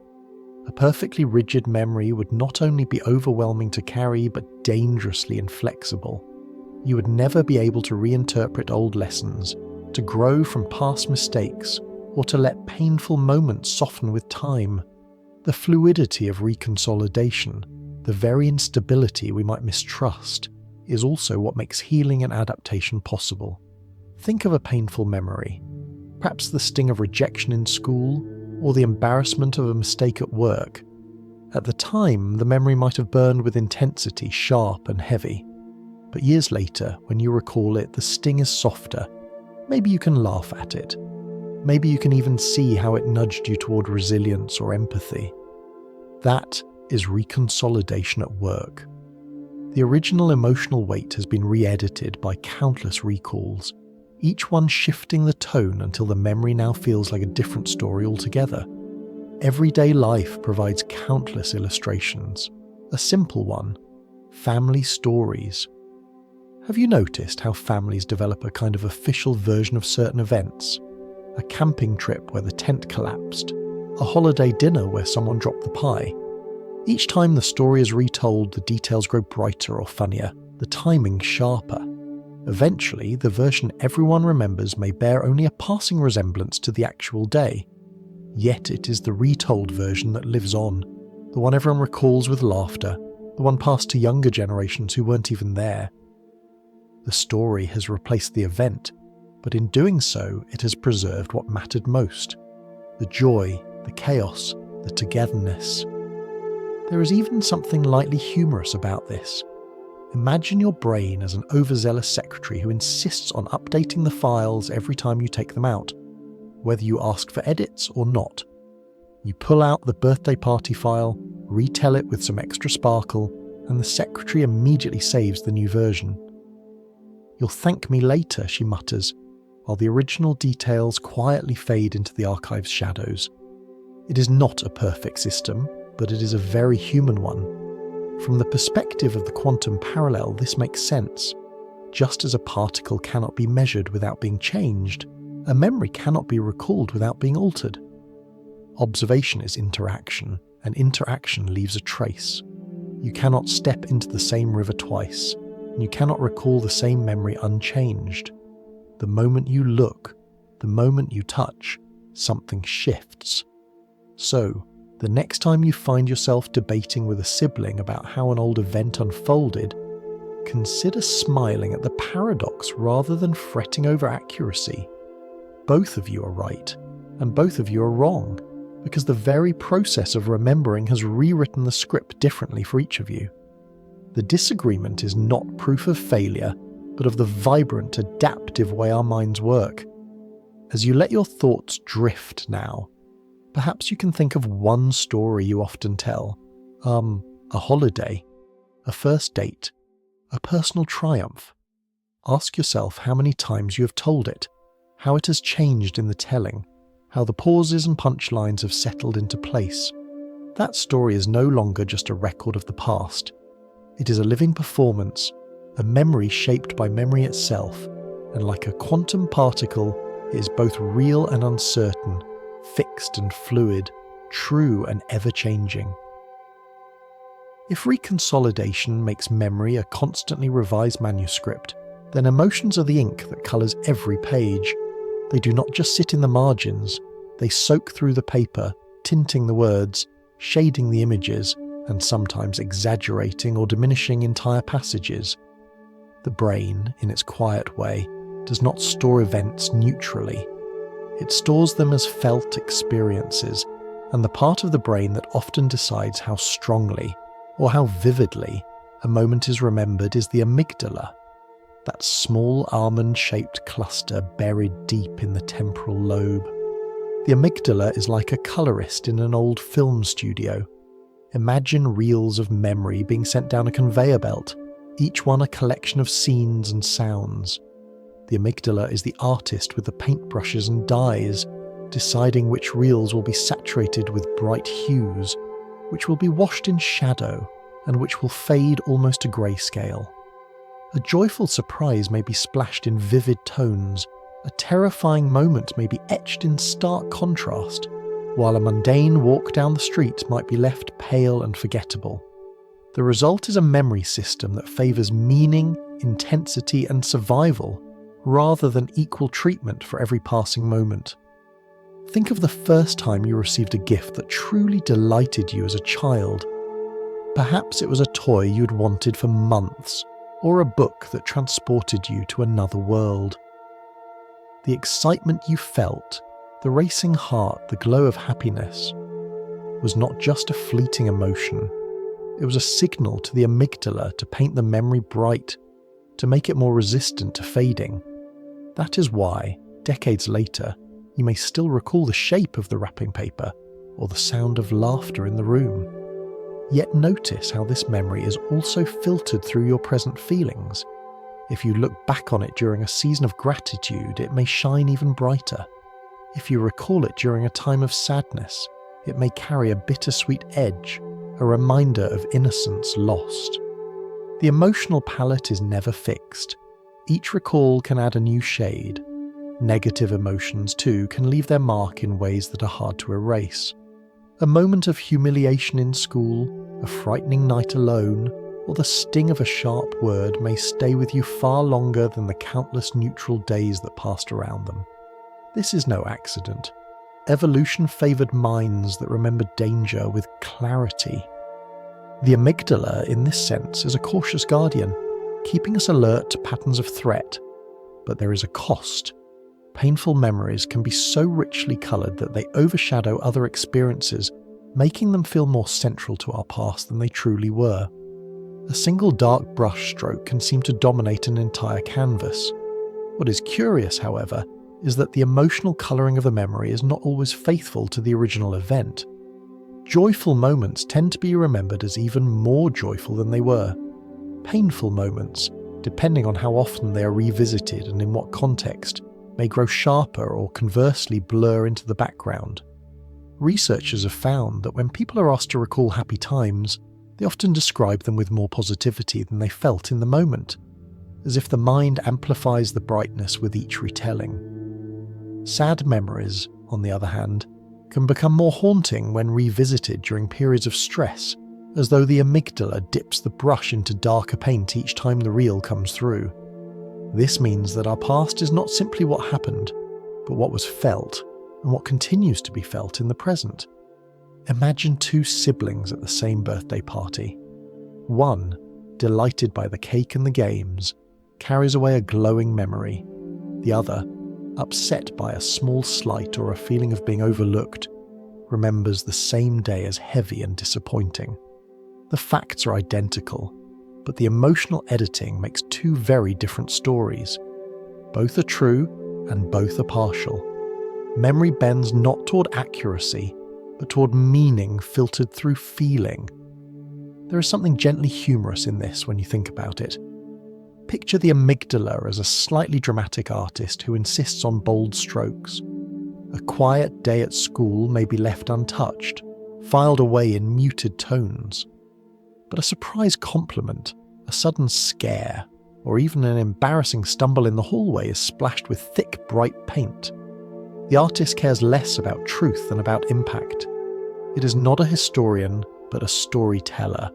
A perfectly rigid memory would not only be overwhelming to carry, but dangerously inflexible. You would never be able to reinterpret old lessons, to grow from past mistakes, or to let painful moments soften with time. The fluidity of reconsolidation, the very instability we might mistrust, is also what makes healing and adaptation possible. Think of a painful memory, perhaps the sting of rejection in school, or the embarrassment of a mistake at work. At the time, the memory might have burned with intensity, sharp and heavy. But years later, when you recall it, the sting is softer. Maybe you can laugh at it. Maybe you can even see how it nudged you toward resilience or empathy. That is reconsolidation at work. The original emotional weight has been re-edited by countless recalls, each one shifting the tone until the memory now feels like a different story altogether. Everyday life provides countless illustrations. A simple one: family stories. Have you noticed how families develop a kind of official version of certain events? A camping trip where the tent collapsed, a holiday dinner where someone dropped the pie. Each time the story is retold, the details grow brighter or funnier, the timing sharper. Eventually, the version everyone remembers may bear only a passing resemblance to the actual day. Yet it is the retold version that lives on, the one everyone recalls with laughter, the one passed to younger generations who weren't even there. The story has replaced the event, but in doing so it has preserved what mattered most: the joy, the chaos, the togetherness. There is even something lightly humorous about this. Imagine your brain as an overzealous secretary who insists on updating the files every time you take them out, whether you ask for edits or not. You pull out the birthday party file, retell it with some extra sparkle, and the secretary immediately saves the new version. "You'll thank me later," she mutters, while the original details quietly fade into the archive's shadows. It is not a perfect system, but it is a very human one. From the perspective of the quantum parallel, this makes sense. Just as a particle cannot be measured without being changed, a memory cannot be recalled without being altered. Observation is interaction, and interaction leaves a trace. You cannot step into the same river twice, and you cannot recall the same memory unchanged. The moment you look, the moment you touch, something shifts. So, the next time you find yourself debating with a sibling about how an old event unfolded, consider smiling at the paradox rather than fretting over accuracy. Both of you are right, and both of you are wrong, because the very process of remembering has rewritten the script differently for each of you. The disagreement is not proof of failure, but of the vibrant, adaptive way our minds work. As you let your thoughts drift now, perhaps you can think of one story you often tell. A holiday, a first date, a personal triumph. Ask yourself how many times you have told it, how it has changed in the telling, how the pauses and punchlines have settled into place. That story is no longer just a record of the past. It is a living performance, a memory shaped by memory itself, and like a quantum particle, it is both real and uncertain, fixed and fluid, true and ever-changing. If reconsolidation makes memory a constantly revised manuscript, then emotions are the ink that colours every page. They do not just sit in the margins, they soak through the paper, tinting the words, shading the images, and sometimes exaggerating or diminishing entire passages. The brain, in its quiet way, does not store events neutrally. It stores them as felt experiences, and the part of the brain that often decides how strongly, or how vividly, a moment is remembered is the amygdala, that small almond-shaped cluster buried deep in the temporal lobe. The amygdala is like a colorist in an old film studio. Imagine reels of memory being sent down a conveyor belt, each one a collection of scenes and sounds. The amygdala is the artist with the paintbrushes and dyes, deciding which reels will be saturated with bright hues, which will be washed in shadow, and which will fade almost to grayscale. A joyful surprise may be splashed in vivid tones, a terrifying moment may be etched in stark contrast, while a mundane walk down the street might be left pale and forgettable. The result is a memory system that favours meaning, intensity, and survival, rather than equal treatment for every passing moment. Think of the first time you received a gift that truly delighted you as a child. Perhaps it was a toy you'd wanted for months, or a book that transported you to another world. The excitement you felt, the racing heart, the glow of happiness, was not just a fleeting emotion. It was a signal to the amygdala to paint the memory bright, to make it more resistant to fading. That is why, decades later, you may still recall the shape of the wrapping paper or the sound of laughter in the room. Yet notice how this memory is also filtered through your present feelings. If you look back on it during a season of gratitude, it may shine even brighter. If you recall it during a time of sadness, it may carry a bittersweet edge, a reminder of innocence lost. The emotional palette is never fixed. Each recall can add a new shade. Negative emotions, too, can leave their mark in ways that are hard to erase. A moment of humiliation in school, a frightening night alone, or the sting of a sharp word may stay with you far longer than the countless neutral days that passed around them. This is no accident. Evolution favoured minds that remember danger with clarity. The amygdala, in this sense, is a cautious guardian, keeping us alert to patterns of threat. But there is a cost. painful memories can be so richly coloured that they overshadow other experiences, making them feel more central to our past than they truly were. A single dark brush stroke can seem to dominate an entire canvas. What is curious, however, is that the emotional colouring of a memory is not always faithful to the original event. Joyful moments tend to be remembered as even more joyful than they were. Painful moments, depending on how often they are revisited and in what context, may grow sharper or conversely blur into the background. Researchers have found that when people are asked to recall happy times, they often describe them with more positivity than they felt in the moment, as if the mind amplifies the brightness with each retelling. Sad memories, on the other hand, can become more haunting when revisited during periods of stress, as though the amygdala dips the brush into darker paint each time the reel comes through. This means that our past is not simply what happened, but what was felt, and what continues to be felt in the present. Imagine two siblings at the same birthday party. One, delighted by the cake and the games, carries away a glowing memory. The other, upset by a small slight or a feeling of being overlooked, remembers the same day as heavy and disappointing. The facts are identical, but the emotional editing makes two very different stories. Both are true and both are partial. Memory bends not toward accuracy, but toward meaning filtered through feeling. There is something gently humorous in this when you think about it. Picture the amygdala as a slightly dramatic artist who insists on bold strokes. A quiet day at school may be left untouched, filed away in muted tones. But a surprise compliment, a sudden scare, or even an embarrassing stumble in the hallway is splashed with thick, bright paint. The artist cares less about truth than about impact. It is not a historian, but a storyteller,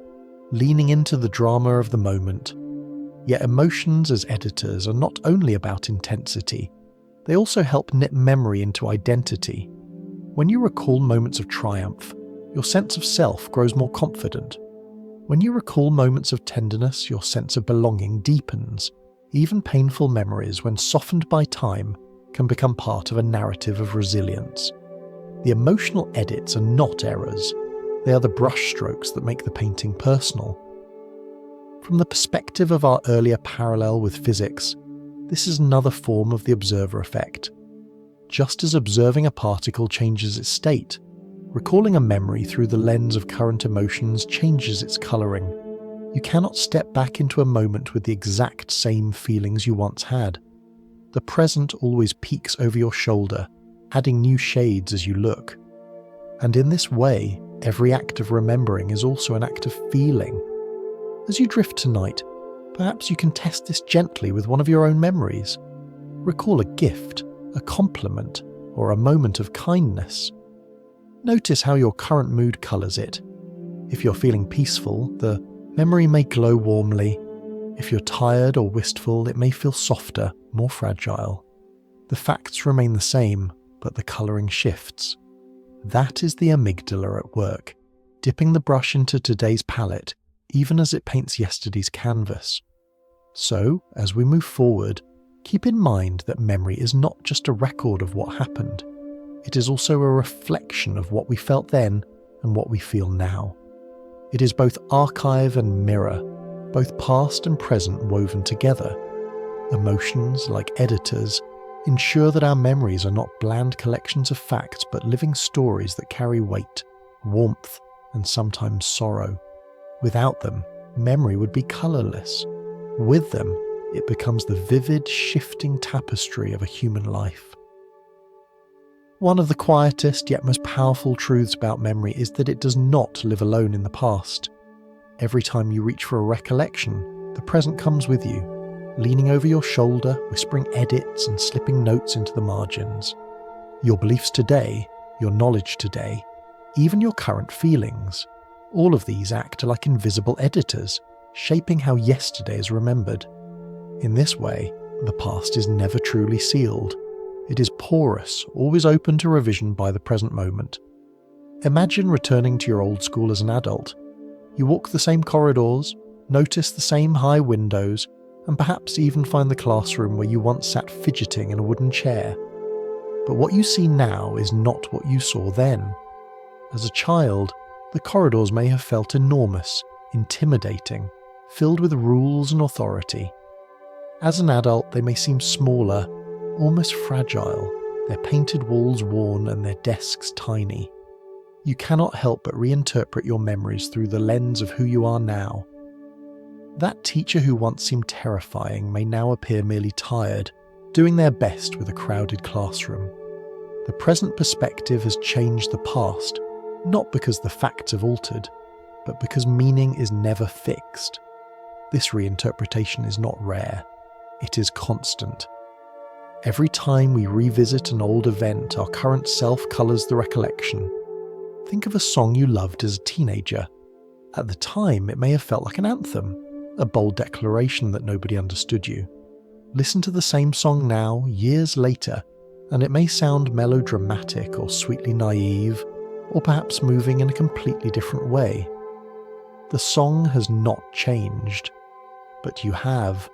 leaning into the drama of the moment. Yet emotions as editors are not only about intensity, they also help knit memory into identity. When you recall moments of triumph, your sense of self grows more confident. When you recall moments of tenderness, your sense of belonging deepens. Even painful memories, when softened by time, can become part of a narrative of resilience. The emotional edits are not errors. They are the brushstrokes that make the painting personal. From the perspective of our earlier parallel with physics, this is another form of the observer effect. Just as observing a particle changes its state, recalling a memory through the lens of current emotions changes its colouring. You cannot step back into a moment with the exact same feelings you once had. The present always peeks over your shoulder, adding new shades as you look. And in this way, every act of remembering is also an act of feeling. As you drift tonight, perhaps you can test this gently with one of your own memories. Recall a gift, a compliment, or a moment of kindness. Notice how your current mood colours it. If you're feeling peaceful, the memory may glow warmly. If you're tired or wistful, it may feel softer, more fragile. The facts remain the same, but the colouring shifts. That is the amygdala at work, dipping the brush into today's palette, even as it paints yesterday's canvas. So, as we move forward, keep in mind that memory is not just a record of what happened. It is also a reflection of what we felt then and what we feel now. It is both archive and mirror, both past and present woven together. Emotions, like editors, ensure that our memories are not bland collections of facts but living stories that carry weight, warmth, and sometimes sorrow. Without them, memory would be colourless. With them, it becomes the vivid, shifting tapestry of a human life. One of the quietest yet most powerful truths about memory is that it does not live alone in the past. Every time you reach for a recollection, the present comes with you, leaning over your shoulder, whispering edits and slipping notes into the margins. Your beliefs today, your knowledge today, even your current feelings, all of these act like invisible editors, shaping how yesterday is remembered. In this way, the past is never truly sealed. It is porous, always open to revision by the present moment. Imagine returning to your old school as an adult. You walk the same corridors, notice the same high windows, and perhaps even find the classroom where you once sat fidgeting in a wooden chair. But what you see now is not what you saw then. As a child, the corridors may have felt enormous, intimidating, filled with rules and authority. As an adult, they may seem smaller, almost fragile, their painted walls worn and their desks tiny. You cannot help but reinterpret your memories through the lens of who you are now. That teacher who once seemed terrifying may now appear merely tired, doing their best with a crowded classroom. The present perspective has changed the past, not because the facts have altered, but because meaning is never fixed. This reinterpretation is not rare, it is constant. Every time we revisit an old event, our current self colours the recollection. Think of a song you loved as a teenager. At the time, it may have felt like an anthem, a bold declaration that nobody understood you. Listen to the same song now, years later, and it may sound melodramatic or sweetly naive, or perhaps moving in a completely different way. The song has not changed, but you have,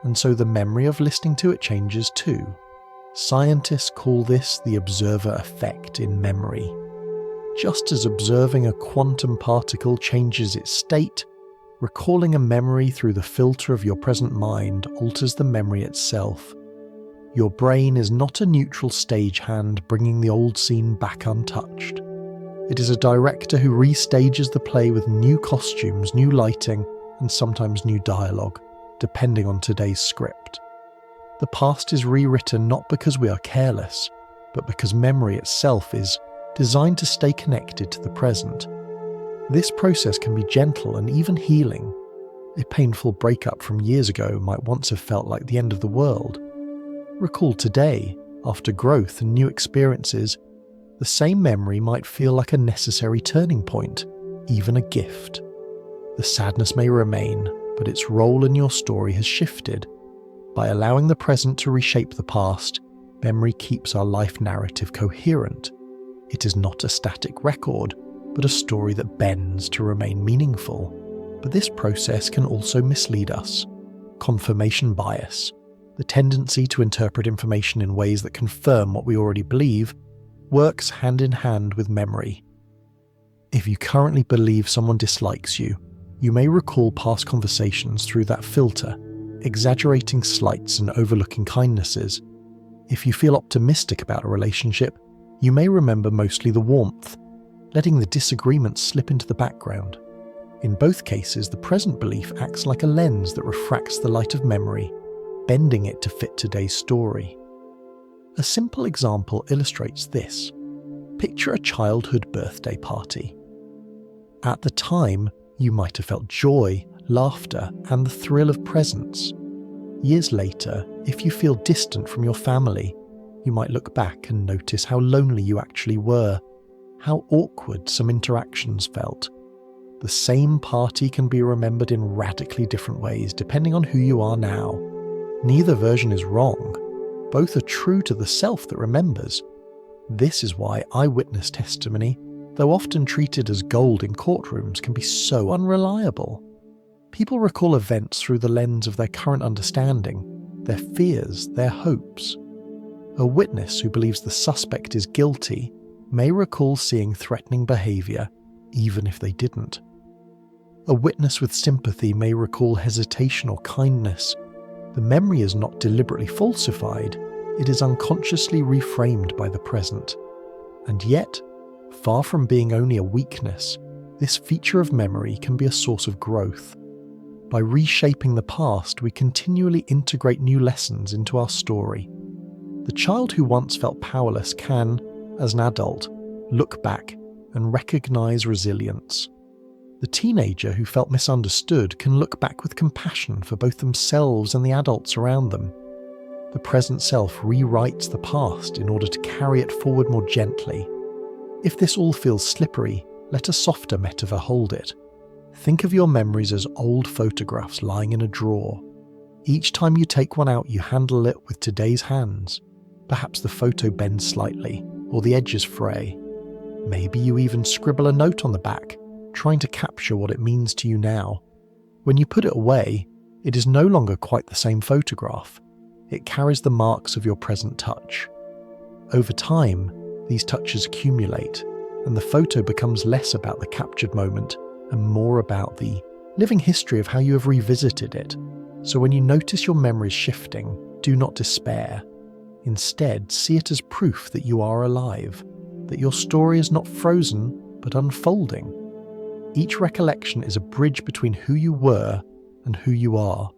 and so the memory of listening to it changes too. Scientists call this the observer effect in memory. Just as observing a quantum particle changes its state, recalling a memory through the filter of your present mind alters the memory itself. Your brain is not a neutral stagehand bringing the old scene back untouched. It is a director who restages the play with new costumes, new lighting, and sometimes new dialogue, depending on today's script. The past is rewritten not because we are careless, but because memory itself is designed to stay connected to the present. This process can be gentle and even healing. A painful breakup from years ago might once have felt like the end of the world. Recall today, after growth and new experiences, the same memory might feel like a necessary turning point, even a gift. The sadness may remain, but its role in your story has shifted. By allowing the present to reshape the past, memory keeps our life narrative coherent. It is not a static record, but a story that bends to remain meaningful. But this process can also mislead us. Confirmation bias, the tendency to interpret information in ways that confirm what we already believe, works hand in hand with memory. If you currently believe someone dislikes you, you may recall past conversations through that filter, exaggerating slights and overlooking kindnesses. If you feel optimistic about a relationship, you may remember mostly the warmth, letting the disagreements slip into the background. In both cases, the present belief acts like a lens that refracts the light of memory, bending it to fit today's story. A simple example illustrates this. Picture a childhood birthday party. At the time, you might have felt joy, laughter, and the thrill of presents. Years later, if you feel distant from your family, you might look back and notice how lonely you actually were, how awkward some interactions felt. The same party can be remembered in radically different ways depending on who you are now. Neither version is wrong. Both are true to the self that remembers. This is why eyewitness testimony, though often treated as gold in courtrooms, can be so unreliable. People recall events through the lens of their current understanding, their fears, their hopes. A witness who believes the suspect is guilty may recall seeing threatening behaviour, even if they didn't. A witness with sympathy may recall hesitation or kindness. The memory is not deliberately falsified, it is unconsciously reframed by the present. And yet, far from being only a weakness, this feature of memory can be a source of growth. By reshaping the past, we continually integrate new lessons into our story. The child who once felt powerless can, as an adult, look back and recognise resilience. The teenager who felt misunderstood can look back with compassion for both themselves and the adults around them. The present self rewrites the past in order to carry it forward more gently. If this all feels slippery, let a softer metaphor hold it. Think of your memories as old photographs lying in a drawer. Each time you take one out, you handle it with today's hands. Perhaps the photo bends slightly, or the edges fray. Maybe you even scribble a note on the back, trying to capture what it means to you now. When you put it away, it is no longer quite the same photograph. It carries the marks of your present touch. Over time, these touches accumulate, and the photo becomes less about the captured moment and more about the living history of how you have revisited it. So when you notice your memories shifting, do not despair. Instead, see it as proof that you are alive, that your story is not frozen, but unfolding. Each recollection is a bridge between who you were and who you are.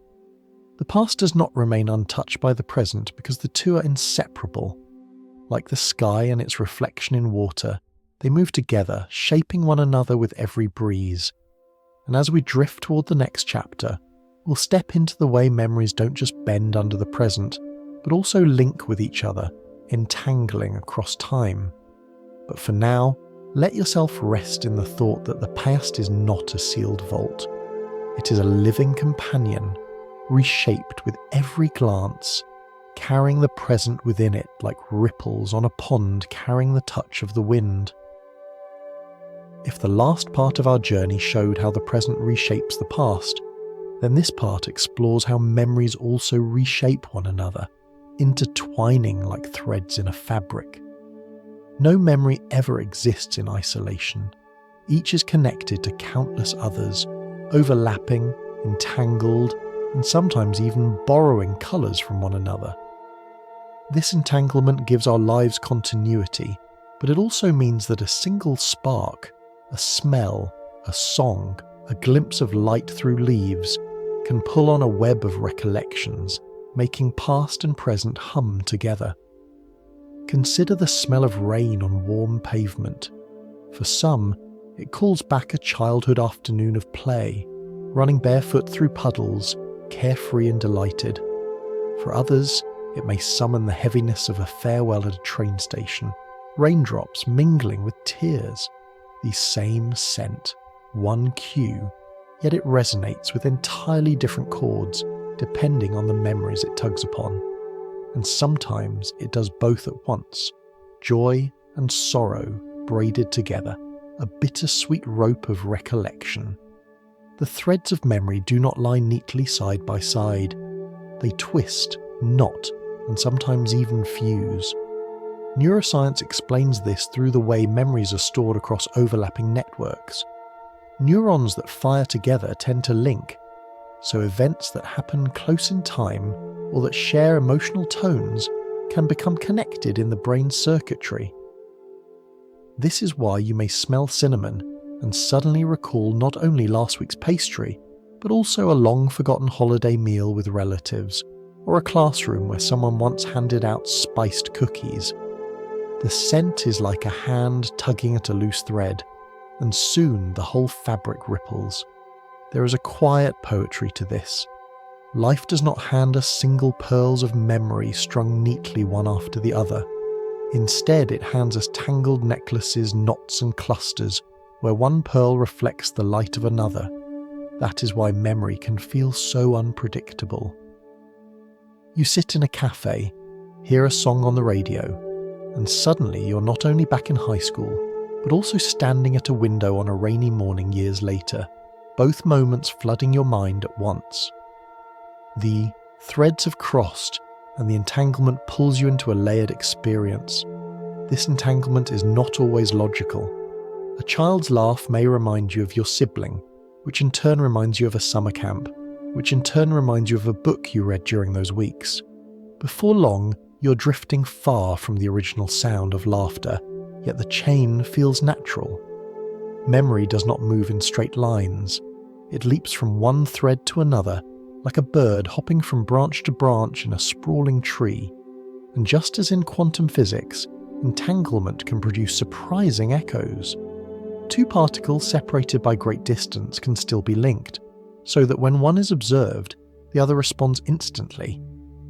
The past does not remain untouched by the present because the two are inseparable. Like the sky and its reflection in water, they move together, shaping one another with every breeze. And as we drift toward the next chapter, we'll step into the way memories don't just bend under the present, but also link with each other, entangling across time. But for now, let yourself rest in the thought that the past is not a sealed vault. It is a living companion, reshaped with every glance, carrying the present within it like ripples on a pond carrying the touch of the wind. If the last part of our journey showed how the present reshapes the past, then this part explores how memories also reshape one another, intertwining like threads in a fabric. No memory ever exists in isolation. Each is connected to countless others, overlapping, entangled, and sometimes even borrowing colours from one another. This entanglement gives our lives continuity, but it also means that a single spark, a smell, a song, a glimpse of light through leaves, can pull on a web of recollections, making past and present hum together. Consider the smell of rain on warm pavement. For some, it calls back a childhood afternoon of play, running barefoot through puddles, carefree and delighted. For others, it may summon the heaviness of a farewell at a train station, raindrops mingling with tears. The same scent, one cue, yet it resonates with entirely different chords depending on the memories it tugs upon. And sometimes it does both at once, joy and sorrow braided together, a bittersweet rope of recollection. The threads of memory do not lie neatly side by side. They twist, knot, and sometimes even fuse. Neuroscience explains this through the way memories are stored across overlapping networks. Neurons that fire together tend to link, so events that happen close in time or that share emotional tones can become connected in the brain's circuitry. This is why you may smell cinnamon and suddenly recall not only last week's pastry, but also a long-forgotten holiday meal with relatives, or a classroom where someone once handed out spiced cookies. The scent is like a hand tugging at a loose thread, and soon the whole fabric ripples. There is a quiet poetry to this. Life does not hand us single pearls of memory strung neatly one after the other. Instead, it hands us tangled necklaces, knots and clusters, where one pearl reflects the light of another. That is why memory can feel so unpredictable. You sit in a cafe, hear a song on the radio, and suddenly you're not only back in high school, but also standing at a window on a rainy morning years later, both moments flooding your mind at once. The threads have crossed, and the entanglement pulls you into a layered experience. This entanglement is not always logical. A child's laugh may remind you of your sibling, which in turn reminds you of a summer camp, which in turn reminds you of a book you read during those weeks. Before long, you're drifting far from the original sound of laughter, yet the chain feels natural. Memory does not move in straight lines. It leaps from one thread to another, like a bird hopping from branch to branch in a sprawling tree. And just as in quantum physics, entanglement can produce surprising echoes. Two particles separated by great distance can still be linked, so that when one is observed, the other responds instantly.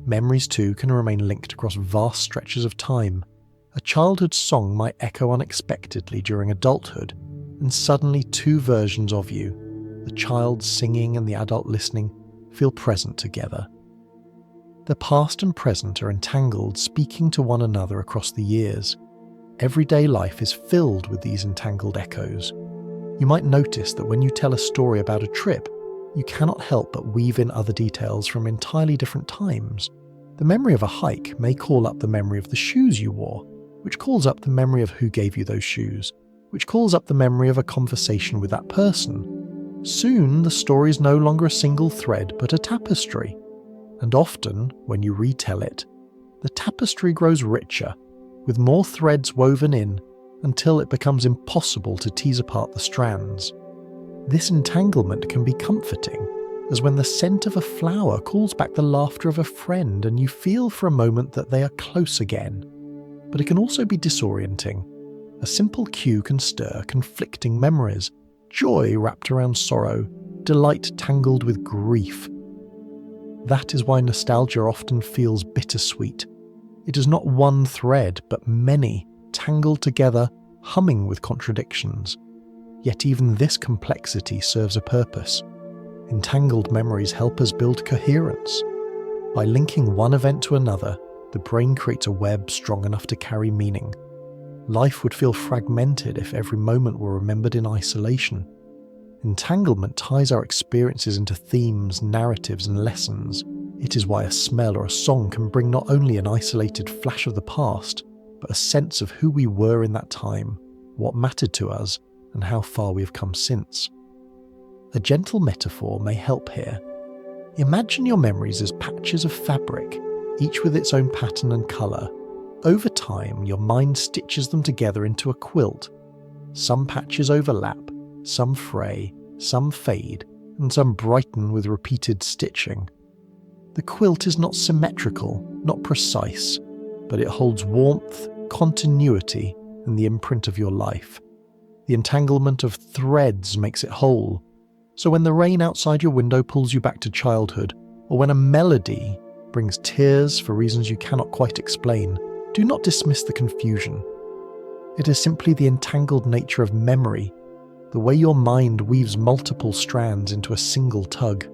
Memories too can remain linked across vast stretches of time. A childhood song might echo unexpectedly during adulthood, and suddenly two versions of you, the child singing and the adult listening, feel present together. The past and present are entangled, speaking to one another across the years. Everyday life is filled with these entangled echoes. You might notice that when you tell a story about a trip, you cannot help but weave in other details from entirely different times. The memory of a hike may call up the memory of the shoes you wore, which calls up the memory of who gave you those shoes, which calls up the memory of a conversation with that person. Soon, the story is no longer a single thread, but a tapestry. And often, when you retell it, the tapestry grows richer, with more threads woven in, until it becomes impossible to tease apart the strands. This entanglement can be comforting, as when the scent of a flower calls back the laughter of a friend and you feel for a moment that they are close again. But it can also be disorienting. A simple cue can stir conflicting memories, joy wrapped around sorrow, delight tangled with grief. That is why nostalgia often feels bittersweet. It is not one thread, but many, tangled together, humming with contradictions. Yet even this complexity serves a purpose. Entangled memories help us build coherence. By linking one event to another, the brain creates a web strong enough to carry meaning. Life would feel fragmented if every moment were remembered in isolation. Entanglement ties our experiences into themes, narratives, and lessons. It is why a smell or a song can bring not only an isolated flash of the past, but a sense of who we were in that time, what mattered to us, and how far we have come since. A gentle metaphor may help here. Imagine your memories as patches of fabric, each with its own pattern and colour. Over time, your mind stitches them together into a quilt. Some patches overlap, some fray, some fade, and some brighten with repeated stitching. The quilt is not symmetrical, not precise, but it holds warmth, continuity, and the imprint of your life. The entanglement of threads makes it whole. So when the rain outside your window pulls you back to childhood, or when a melody brings tears for reasons you cannot quite explain, do not dismiss the confusion. It is simply the entangled nature of memory, the way your mind weaves multiple strands into a single tug.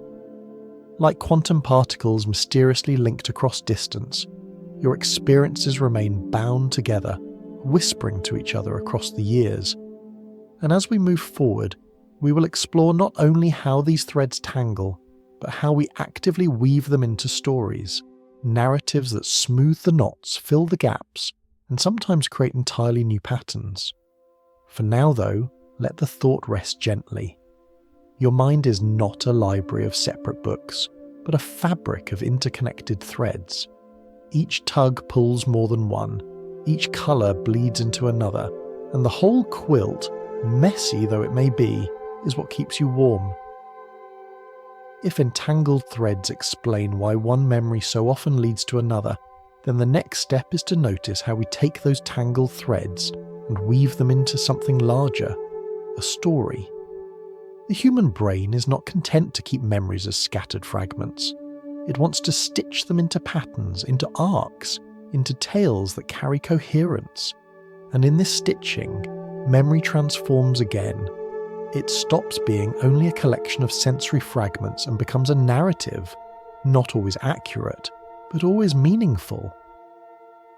Like quantum particles mysteriously linked across distance, your experiences remain bound together, whispering to each other across the years. And as we move forward, we will explore not only how these threads tangle, but how we actively weave them into stories, narratives that smooth the knots, fill the gaps, and sometimes create entirely new patterns. For now, though, let the thought rest gently. Your mind is not a library of separate books, but a fabric of interconnected threads. Each tug pulls more than one, each colour bleeds into another, and the whole quilt, messy though it may be, is what keeps you warm. If entangled threads explain why one memory so often leads to another, then the next step is to notice how we take those tangled threads and weave them into something larger, a story. The human brain is not content to keep memories as scattered fragments. It wants to stitch them into patterns, into arcs, into tales that carry coherence. And in this stitching, memory transforms again. It stops being only a collection of sensory fragments and becomes a narrative, not always accurate, but always meaningful.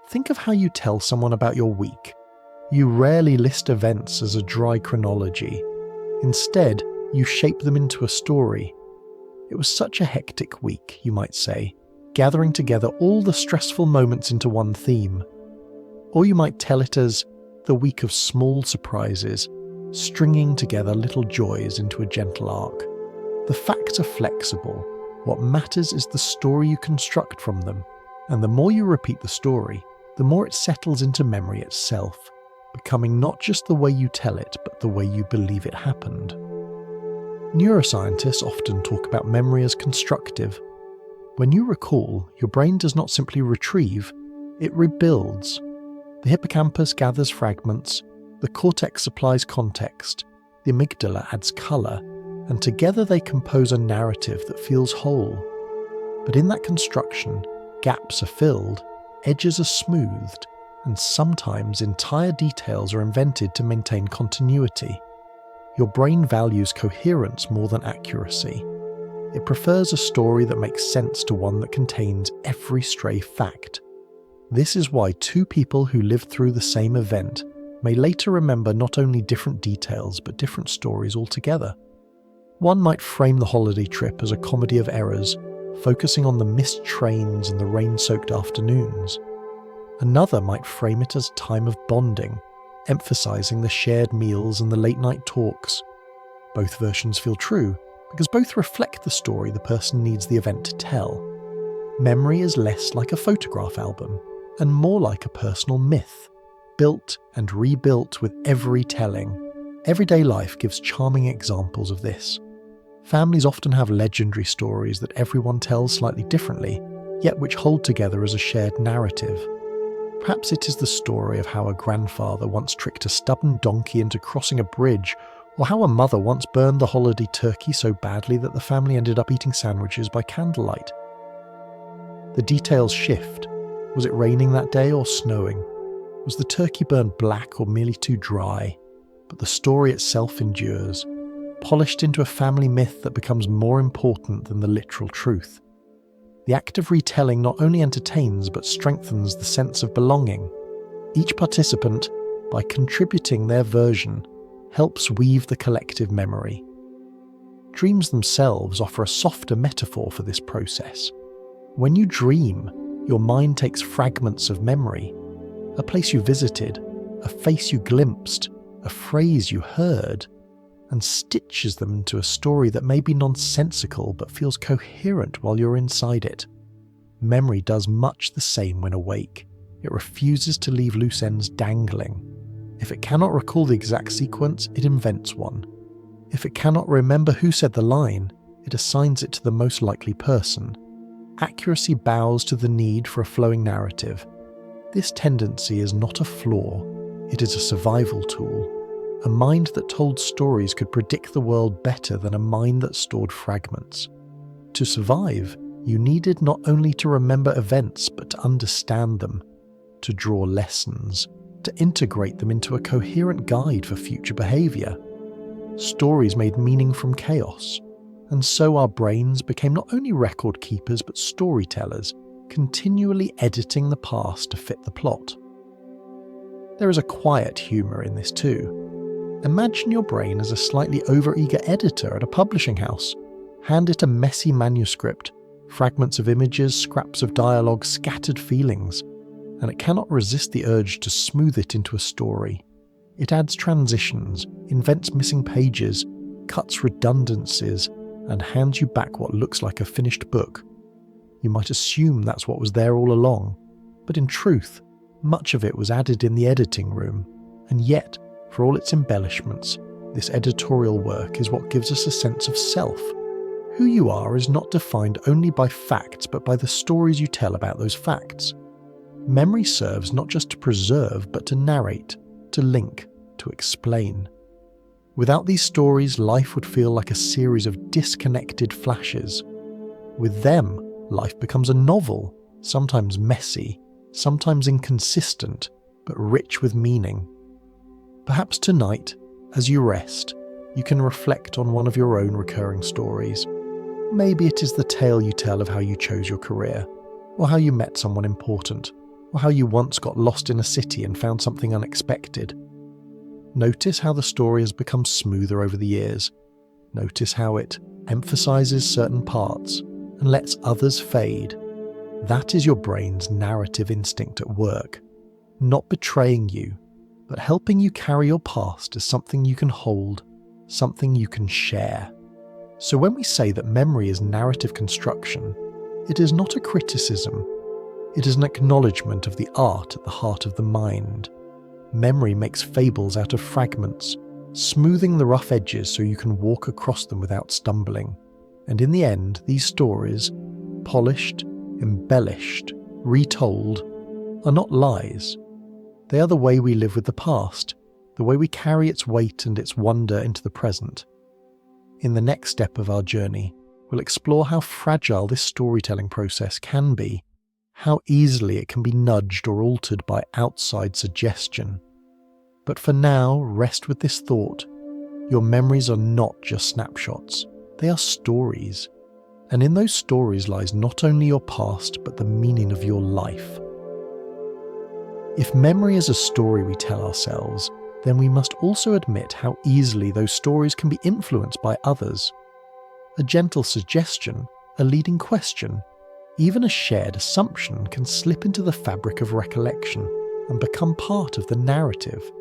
Think of how you tell someone about your week. You rarely list events as a dry chronology. Instead, you shape them into a story. It was such a hectic week, you might say, gathering together all the stressful moments into one theme. Or you might tell it as the week of small surprises, stringing together little joys into a gentle arc. The facts are flexible. What matters is the story you construct from them, and the more you repeat the story, the more it settles into memory itself, becoming not just the way you tell it, but the way you believe it happened. Neuroscientists often talk about memory as constructive. When you recall, your brain does not simply retrieve, it rebuilds. The hippocampus gathers fragments, the cortex supplies context, the amygdala adds colour, and together they compose a narrative that feels whole. But in that construction, gaps are filled, edges are smoothed, and sometimes entire details are invented to maintain continuity. Your brain values coherence more than accuracy. It prefers a story that makes sense to one that contains every stray fact. This is why two people who lived through the same event may later remember not only different details but different stories altogether. One might frame the holiday trip as a comedy of errors, focusing on the missed trains and the rain-soaked afternoons. Another might frame it as a time of bonding, emphasizing the shared meals and the late-night talks. Both versions feel true, because both reflect the story the person needs the event to tell. Memory is less like a photograph album, and more like a personal myth, built and rebuilt with every telling. Everyday life gives charming examples of this. Families often have legendary stories that everyone tells slightly differently, yet which hold together as a shared narrative. Perhaps it is the story of how a grandfather once tricked a stubborn donkey into crossing a bridge, or how a mother once burned the holiday turkey so badly that the family ended up eating sandwiches by candlelight. The details shift. Was it raining that day or snowing? Was the turkey burned black or merely too dry? But the story itself endures, polished into a family myth that becomes more important than the literal truth. The act of retelling not only entertains but strengthens the sense of belonging. Each participant, by contributing their version, helps weave the collective memory. Dreams themselves offer a softer metaphor for this process. When you dream, your mind takes fragments of memory, a place you visited, a face you glimpsed, a phrase you heard, and stitches them into a story that may be nonsensical but feels coherent while you're inside it. Memory does much the same when awake. It refuses to leave loose ends dangling. If it cannot recall the exact sequence, it invents one. If it cannot remember who said the line, it assigns it to the most likely person. Accuracy bows to the need for a flowing narrative. This tendency is not a flaw, it is a survival tool. A mind that told stories could predict the world better than a mind that stored fragments. To survive, you needed not only to remember events but to understand them, to draw lessons, to integrate them into a coherent guide for future behaviour. Stories made meaning from chaos, and so our brains became not only record keepers but storytellers, continually editing the past to fit the plot. There is a quiet humour in this too. Imagine your brain as a slightly overeager editor at a publishing house. Hand it a messy manuscript, fragments of images, scraps of dialogue, scattered feelings, and it cannot resist the urge to smooth it into a story. It adds transitions, invents missing pages, cuts redundancies, and hands you back what looks like a finished book. You might assume that's what was there all along, but in truth, much of it was added in the editing room, and yet, for all its embellishments, this editorial work is what gives us a sense of self. Who you are is not defined only by facts but by the stories you tell about those facts. Memory serves not just to preserve but to narrate, to link, to explain. Without these stories, life would feel like a series of disconnected flashes. With them, life becomes a novel, sometimes messy, sometimes inconsistent, but rich with meaning. Perhaps tonight, as you rest, you can reflect on one of your own recurring stories. Maybe it is the tale you tell of how you chose your career, or how you met someone important, or how you once got lost in a city and found something unexpected. Notice how the story has become smoother over the years. Notice how it emphasizes certain parts and lets others fade. That is your brain's narrative instinct at work, not betraying you, but helping you carry your past as something you can hold, something you can share. So when we say that memory is narrative construction, it is not a criticism. It is an acknowledgement of the art at the heart of the mind. Memory makes fables out of fragments, smoothing the rough edges so you can walk across them without stumbling. And in the end, these stories, polished, embellished, retold, are not lies. They are the way we live with the past, the way we carry its weight and its wonder into the present. In the next step of our journey, we'll explore how fragile this storytelling process can be, how easily it can be nudged or altered by outside suggestion. But for now, rest with this thought. Your memories are not just snapshots, they are stories. And in those stories lies not only your past, but the meaning of your life. If memory is a story we tell ourselves, then we must also admit how easily those stories can be influenced by others. A gentle suggestion, a leading question, Even a shared assumption can slip into the fabric of recollection and become part of the narrative.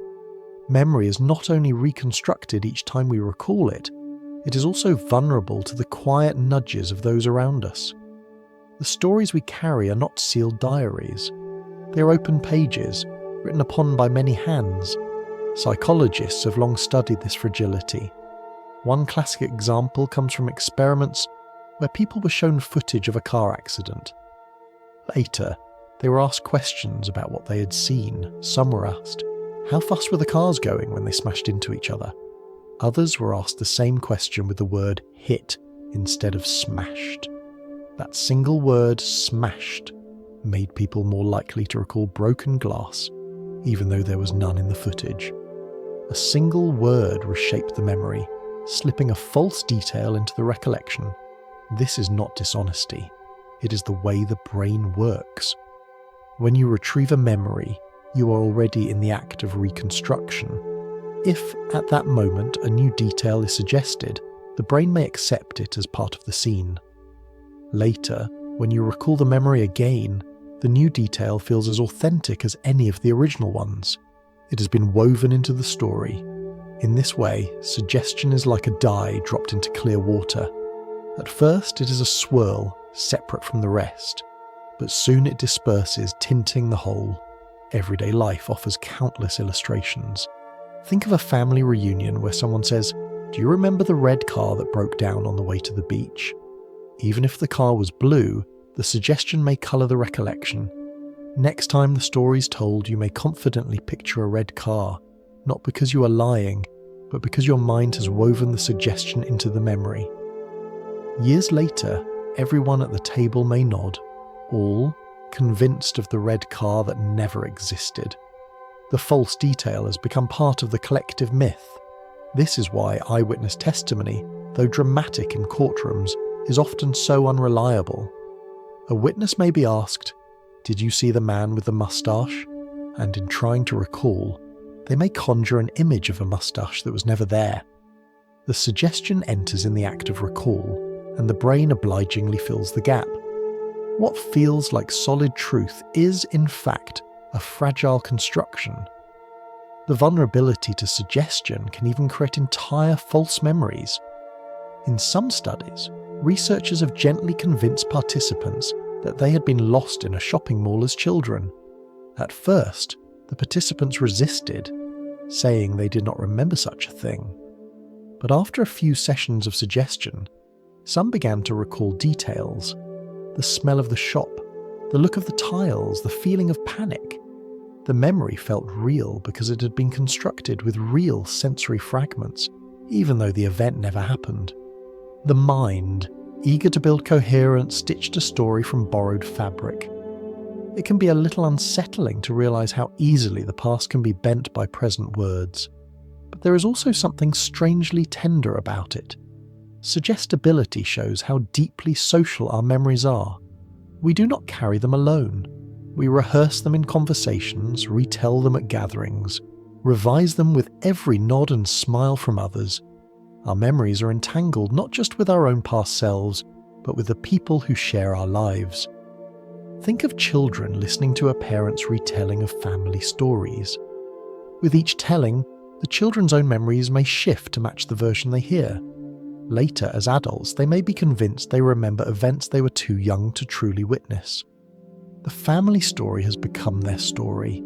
Memory is not only reconstructed each time we recall it, it is also vulnerable to the quiet nudges of those around us. The stories we carry are not sealed diaries. They are open pages, written upon by many hands. Psychologists have long studied this fragility. One classic example comes from experiments where people were shown footage of a car accident. Later, they were asked questions about what they had seen. Some were asked, how fast were the cars going when they smashed into each other? Others were asked the same question with the word hit instead of smashed. That single word, smashed, made people more likely to recall broken glass, even though there was none in the footage. A single word reshaped the memory, slipping a false detail into the recollection. This is not dishonesty. It is the way the brain works. When you retrieve a memory, you are already in the act of reconstruction. If, at that moment, a new detail is suggested, the brain may accept it as part of the scene. Later, when you recall the memory again, the new detail feels as authentic as any of the original ones. It has been woven into the story. In this way, suggestion is like a dye dropped into clear water. At first, it is a swirl, separate from the rest, but soon it disperses, tinting the whole. Everyday life offers countless illustrations. Think of a family reunion where someone says, "Do you remember the red car that broke down on the way to the beach?" Even if the car was blue, the suggestion may colour the recollection. Next time the story is told, you may confidently picture a red car, not because you are lying, but because your mind has woven the suggestion into the memory. Years later, everyone at the table may nod, all convinced of the red car that never existed. The false detail has become part of the collective myth. This is why eyewitness testimony, though dramatic in courtrooms, is often so unreliable. A witness may be asked, "Did you see the man with the moustache?" And in trying to recall, they may conjure an image of a moustache that was never there. The suggestion enters in the act of recall, and the brain obligingly fills the gap. What feels like solid truth is, in fact, a fragile construction. The vulnerability to suggestion can even create entire false memories. In some studies, researchers have gently convinced participants that they had been lost in a shopping mall as children. At first, the participants resisted, saying they did not remember such a thing. But after a few sessions of suggestion, some began to recall details: the smell of the shop, the look of the tiles, the feeling of panic. The memory felt real because it had been constructed with real sensory fragments, even though the event never happened. The mind, eager to build coherence, stitched a story from borrowed fabric. It can be a little unsettling to realize how easily the past can be bent by present words. But there is also something strangely tender about it. Suggestibility shows how deeply social our memories are. We do not carry them alone. We rehearse them in conversations, retell them at gatherings, revise them with every nod and smile from others. Our memories are entangled not just with our own past selves, but with the people who share our lives. Think of children listening to a parent's retelling of family stories. With each telling, the children's own memories may shift to match the version they hear. Later, as adults, they may be convinced they remember events they were too young to truly witness. The family story has become their story.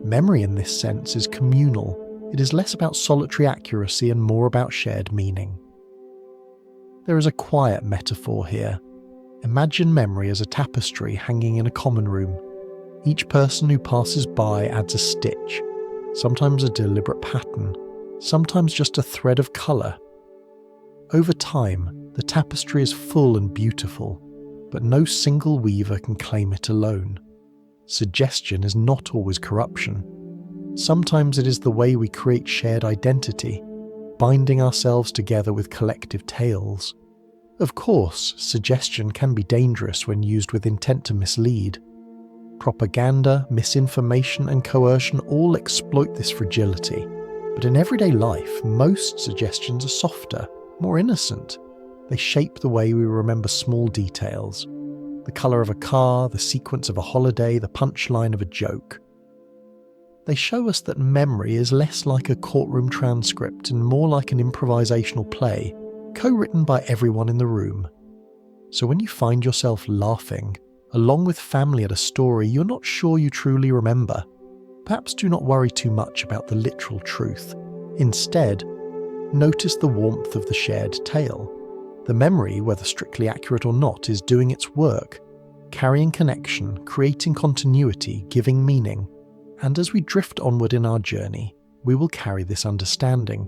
Memory in this sense is communal. It is less about solitary accuracy and more about shared meaning. There is a quiet metaphor here. Imagine memory as a tapestry hanging in a common room. Each person who passes by adds a stitch, sometimes a deliberate pattern, sometimes just a thread of colour. Over time, the tapestry is full and beautiful, but no single weaver can claim it alone. Suggestion is not always corruption. Sometimes it is the way we create shared identity, binding ourselves together with collective tales. Of course, suggestion can be dangerous when used with intent to mislead. Propaganda, misinformation, and coercion all exploit this fragility. But in everyday life, most suggestions are softer, more innocent. They shape the way we remember small details. the colour of a car, the sequence of a holiday, the punchline of a joke. They show us that memory is less like a courtroom transcript and more like an improvisational play, co-written by everyone in the room. So when you find yourself laughing, along with family at a story you're not sure you truly remember, perhaps do not worry too much about the literal truth. Instead, notice the warmth of the shared tale. The memory, whether strictly accurate or not, is doing its work, carrying connection, creating continuity, giving meaning. And as we drift onward in our journey, we will carry this understanding.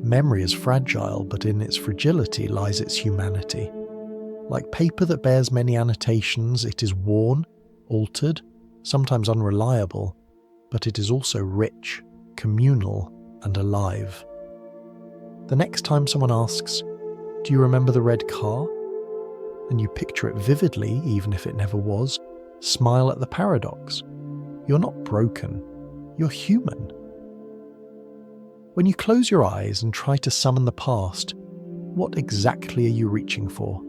Memory is fragile, but in its fragility lies its humanity. Like paper that bears many annotations, it is worn, altered, sometimes unreliable, but it is also rich, communal, and alive. The next time someone asks, "Do you remember the red car?" and you picture it vividly, even if it never was, smile at the paradox. You're not broken, you're human. When you close your eyes and try to summon the past, what exactly are you reaching for?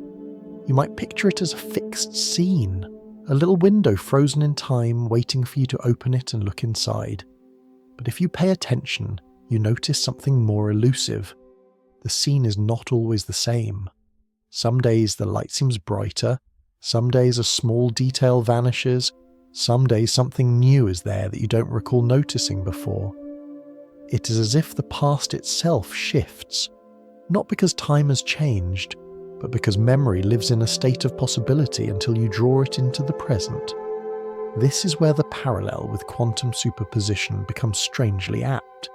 You might picture it as a fixed scene, a little window frozen in time waiting for you to open it and look inside. But if you pay attention, you notice something more elusive. The scene is not always the same. Some days the light seems brighter, some days a small detail vanishes, some days something new is there that you don't recall noticing before. It is as if the past itself shifts, not because time has changed, but because memory lives in a state of possibility until you draw it into the present. This is where the parallel with quantum superposition becomes strangely apt.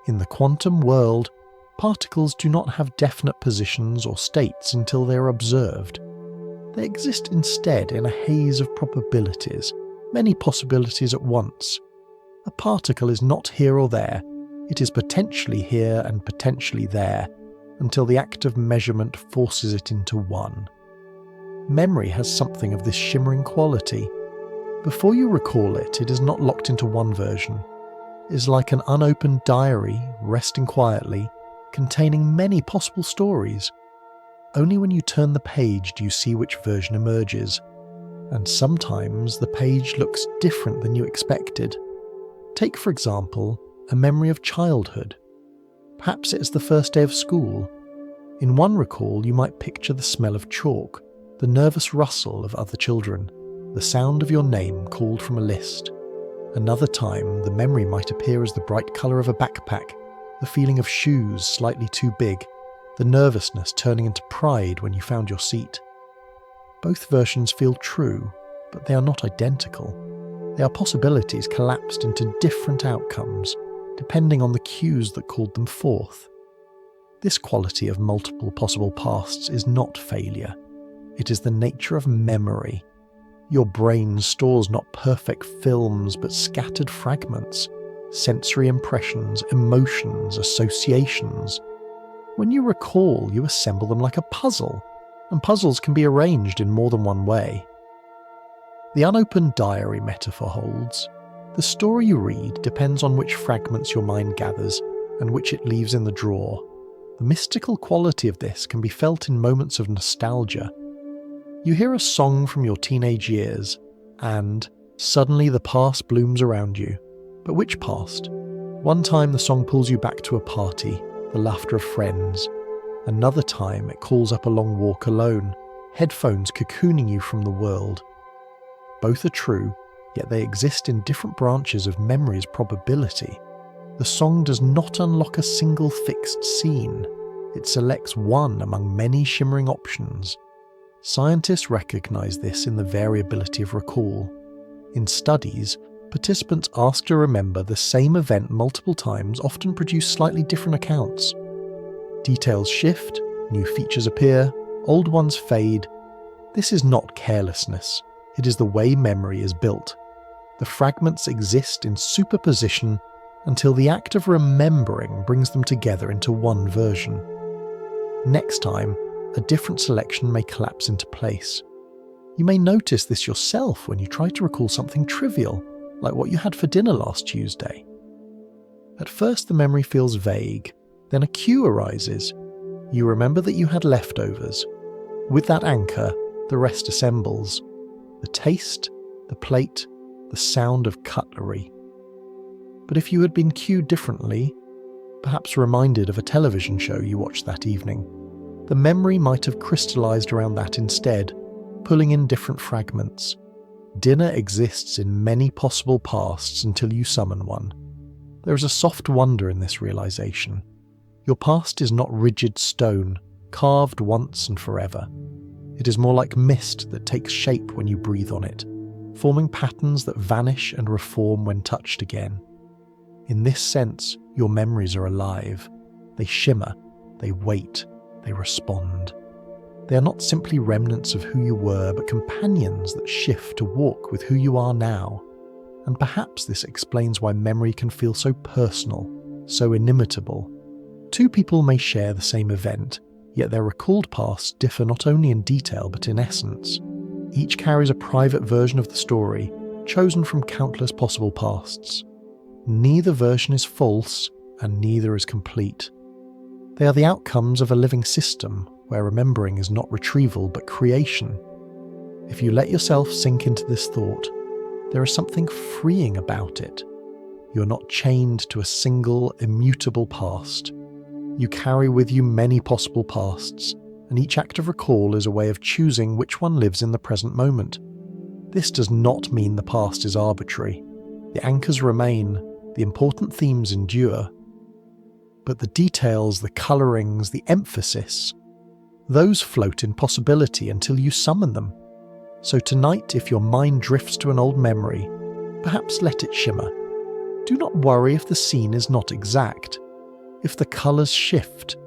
In the quantum world, particles do not have definite positions or states until they are observed. They exist instead in a haze of probabilities, many possibilities at once. A particle is not here or there, it is potentially here and potentially there, until the act of measurement forces it into one. Memory has something of this shimmering quality. Before you recall it, it is not locked into one version. It is like an unopened diary, resting quietly, containing many possible stories. Only when you turn the page do you see which version emerges, and sometimes the page looks different than you expected. Take, for example, a memory of childhood. Perhaps it is the first day of school. In one recall, you might picture the smell of chalk, the nervous rustle of other children, the sound of your name called from a list. Another time, the memory might appear as the bright colour of a backpack, the feeling of shoes slightly too big, the nervousness turning into pride when you found your seat. Both versions feel true, but they are not identical. They are possibilities collapsed into different outcomes, depending on the cues that called them forth. This quality of multiple possible pasts is not failure. It is the nature of memory. Your brain stores not perfect films, but scattered fragments, sensory impressions, emotions, associations. When you recall, you assemble them like a puzzle, and puzzles can be arranged in more than one way. The unopened diary metaphor holds. The story you read depends on which fragments your mind gathers and which it leaves in the drawer. The mystical quality of this can be felt in moments of nostalgia. You hear a song from your teenage years, and suddenly the past blooms around you. But which past? One time the song pulls you back to a party, the laughter of friends. Another time it calls up a long walk alone, headphones cocooning you from the world. Both are true, yet they exist in different branches of memory's probability. The song does not unlock a single fixed scene. It selects one among many shimmering options. Scientists recognize this in the variability of recall. In studies, participants asked to remember the same event multiple times often produce slightly different accounts. Details shift, new features appear, old ones fade. This is not carelessness. It is the way memory is built. The fragments exist in superposition until the act of remembering brings them together into one version. Next time, a different selection may collapse into place. You may notice this yourself when you try to recall something trivial, like what you had for dinner last Tuesday. At first the memory feels vague, then a cue arises. You remember that you had leftovers. With that anchor, the rest assembles. The taste, the plate, the sound of cutlery. But if you had been cued differently, perhaps reminded of a television show you watched that evening, the memory might have crystallized around that instead, pulling in different fragments. Dinner exists in many possible pasts until you summon one. There is a soft wonder in this realization. Your past is not rigid stone, carved once and forever. It is more like mist that takes shape when you breathe on it, forming patterns that vanish and reform when touched again. In this sense, your memories are alive. They shimmer, they wait, they respond. They are not simply remnants of who you were, but companions that shift to walk with who you are now. And perhaps this explains why memory can feel so personal, so inimitable. Two people may share the same event, yet their recalled pasts differ not only in detail but in essence. Each carries a private version of the story, chosen from countless possible pasts. Neither version is false, and neither is complete. They are the outcomes of a living system, where remembering is not retrieval but creation. If you let yourself sink into this thought, there is something freeing about it. You're not chained to a single, immutable past. You carry with you many possible pasts, and each act of recall is a way of choosing which one lives in the present moment. This does not mean the past is arbitrary. The anchors remain, the important themes endure. But the details, the colourings, the emphasis, those float in possibility until you summon them. So tonight, if your mind drifts to an old memory, perhaps let it shimmer. Do not worry if the scene is not exact, if the colours shift,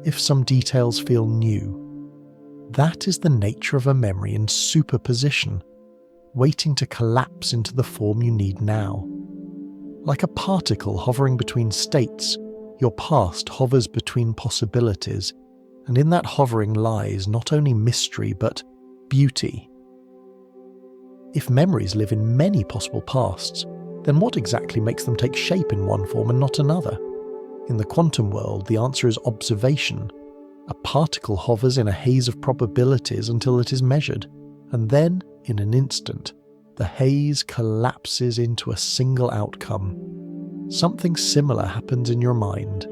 if some details feel new. That is the nature of a memory in superposition, waiting to collapse into the form you need now. Like a particle hovering between states, your past hovers between possibilities, and in that hovering lies not only mystery but beauty. If memories live in many possible pasts, then what exactly makes them take shape in one form and not another? In the quantum world, the answer is observation. A particle hovers in a haze of probabilities until it is measured, and then, in an instant, the haze collapses into a single outcome. Something similar happens in your mind.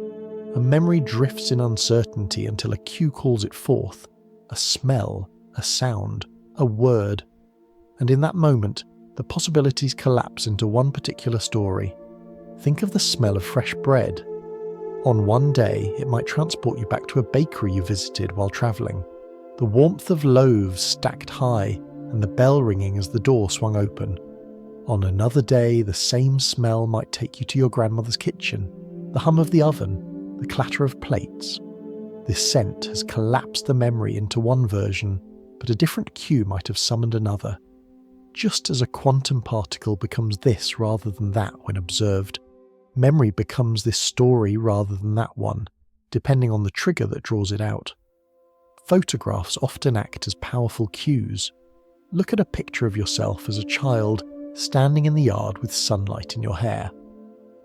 A memory drifts in uncertainty until a cue calls it forth, a smell, a sound, a word. And in that moment, the possibilities collapse into one particular story. Think of the smell of fresh bread. On one day, it might transport you back to a bakery you visited while travelling. The warmth of loaves stacked high, and the bell ringing as the door swung open. On another day, the same smell might take you to your grandmother's kitchen, the hum of the oven, the clatter of plates. This scent has collapsed the memory into one version, but a different cue might have summoned another. Just as a quantum particle becomes this rather than that when observed, memory becomes this story rather than that one, depending on the trigger that draws it out. Photographs often act as powerful cues. Look at a picture of yourself as a child standing in the yard with sunlight in your hair.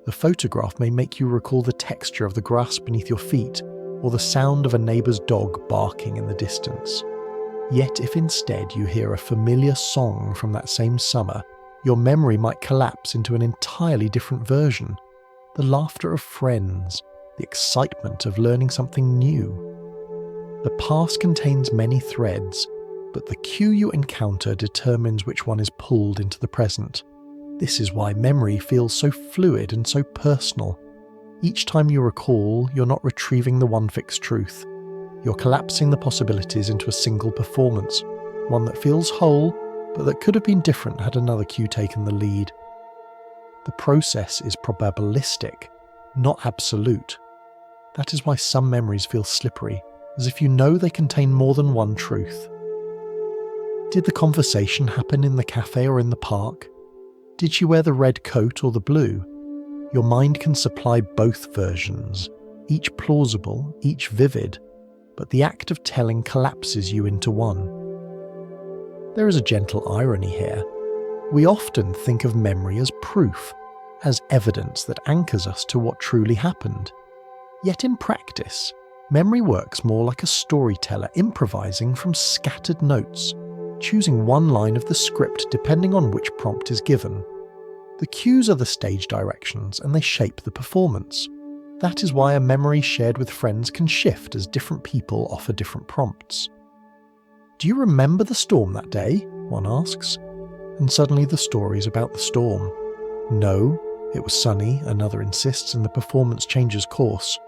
The photograph may make you recall the texture of the grass beneath your feet or the sound of a neighbour's dog barking in the distance. Yet if instead you hear a familiar song from that same summer, your memory might collapse into an entirely different version. The laughter of friends, the excitement of learning something new. The past contains many threads, but the cue you encounter determines which one is pulled into the present. This is why memory feels so fluid and so personal. Each time you recall, you're not retrieving the one fixed truth. You're collapsing the possibilities into a single performance, one that feels whole, but that could have been different had another cue taken the lead. The process is probabilistic, not absolute. That is why some memories feel slippery, as if you know they contain more than one truth. Did the conversation happen in the cafe or in the park? Did she wear the red coat or the blue? Your mind can supply both versions, each plausible, each vivid, but the act of telling collapses you into one. There is a gentle irony here. We often think of memory as proof, as evidence that anchors us to what truly happened. Yet in practice, memory works more like a storyteller improvising from scattered notes. choosing one line of the script depending on which prompt is given. The cues are the stage directions and they shape the performance. That is why a memory shared with friends can shift as different people offer different prompts. "Do you remember the storm that day?" one asks, and suddenly the story is about the storm. "No, it was sunny," another insists, and the performance changes course.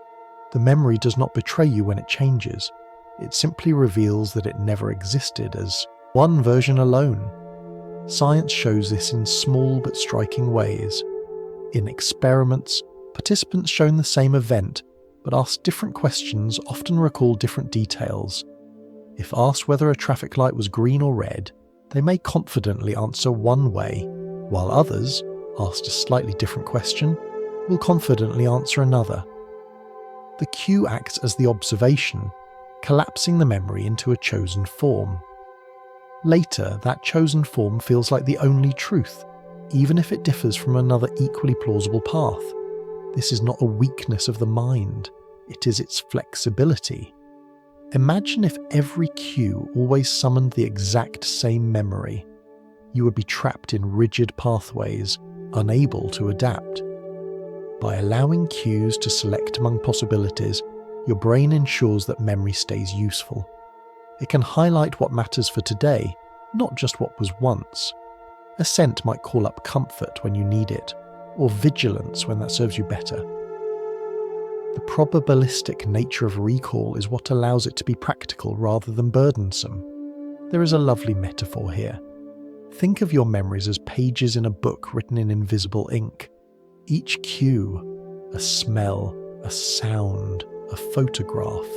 The memory does not betray you when it changes. It simply reveals that it never existed as one version alone. Science shows this in small but striking ways. In experiments, participants shown the same event but asked different questions often recall different details. If asked whether a traffic light was green or red, they may confidently answer one way, while others, asked a slightly different question, will confidently answer another. The cue acts as the observation, collapsing the memory into a chosen form. Later, that chosen form feels like the only truth, even if it differs from another equally plausible path. This is not a weakness of the mind, it is its flexibility. Imagine if every cue always summoned the exact same memory. You would be trapped in rigid pathways, unable to adapt. By allowing cues to select among possibilities, your brain ensures that memory stays useful. It can highlight what matters for today, not just what was once. A scent might call up comfort when you need it, or vigilance when that serves you better. The probabilistic nature of recall is what allows it to be practical rather than burdensome. There is a lovely metaphor here. Think of your memories as pages in a book written in invisible ink. Each cue, a smell, a sound, a photograph,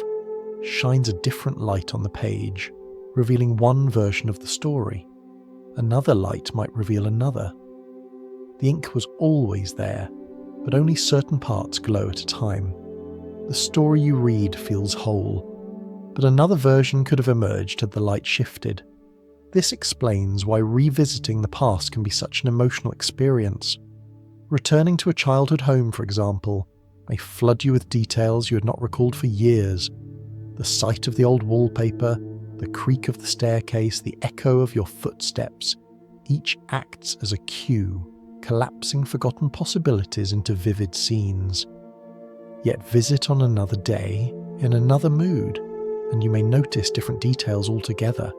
shines a different light on the page, revealing one version of the story. Another light might reveal another. The ink was always there, but only certain parts glow at a time. The story you read feels whole, but another version could have emerged had the light shifted. This explains why revisiting the past can be such an emotional experience. Returning to a childhood home, for example, may flood you with details you had not recalled for years. The sight of the old wallpaper, the creak of the staircase, the echo of your footsteps, each acts as a cue, collapsing forgotten possibilities into vivid scenes. Yet visit on another day, in another mood, and you may notice different details altogether.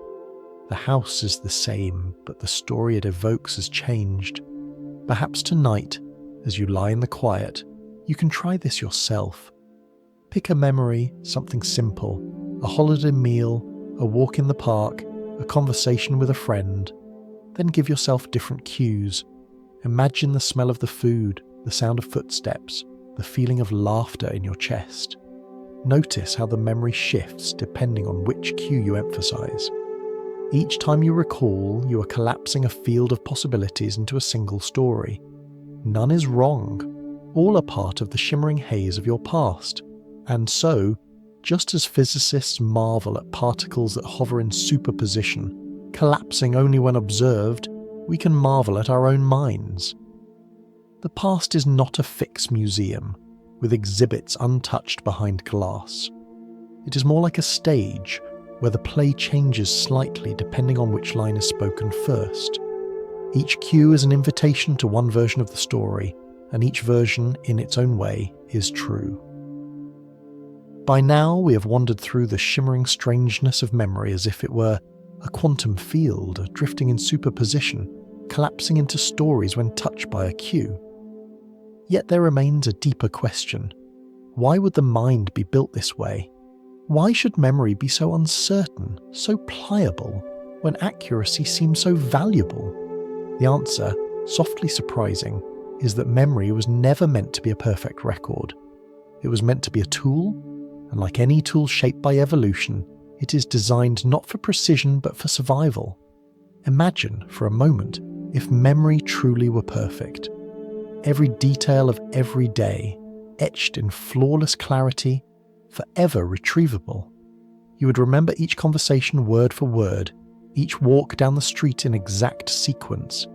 The house is the same, but the story it evokes has changed. Perhaps tonight, as you lie in the quiet, you can try this yourself. Pick a memory, something simple, a holiday meal, a walk in the park, a conversation with a friend. Then give yourself different cues. Imagine the smell of the food, the sound of footsteps, the feeling of laughter in your chest. Notice how the memory shifts depending on which cue you emphasize. Each time you recall, you are collapsing a field of possibilities into a single story. None is wrong. All are part of the shimmering haze of your past. And so, just as physicists marvel at particles that hover in superposition, collapsing only when observed, we can marvel at our own minds. The past is not a fixed museum, with exhibits untouched behind glass. It is more like a stage, where the play changes slightly depending on which line is spoken first. Each cue is an invitation to one version of the story, and each version, in its own way, is true. By now, we have wandered through the shimmering strangeness of memory as if it were a quantum field drifting in superposition, collapsing into stories when touched by a cue. Yet there remains a deeper question. Why would the mind be built this way? Why should memory be so uncertain, so pliable, when accuracy seems so valuable? The answer, softly surprising, is that memory was never meant to be a perfect record. It was meant to be a tool, and like any tool shaped by evolution, it is designed not for precision but for survival. Imagine, for a moment, if memory truly were perfect. Every detail of every day, etched in flawless clarity, forever retrievable. You would remember each conversation word for word, each walk down the street in exact sequence,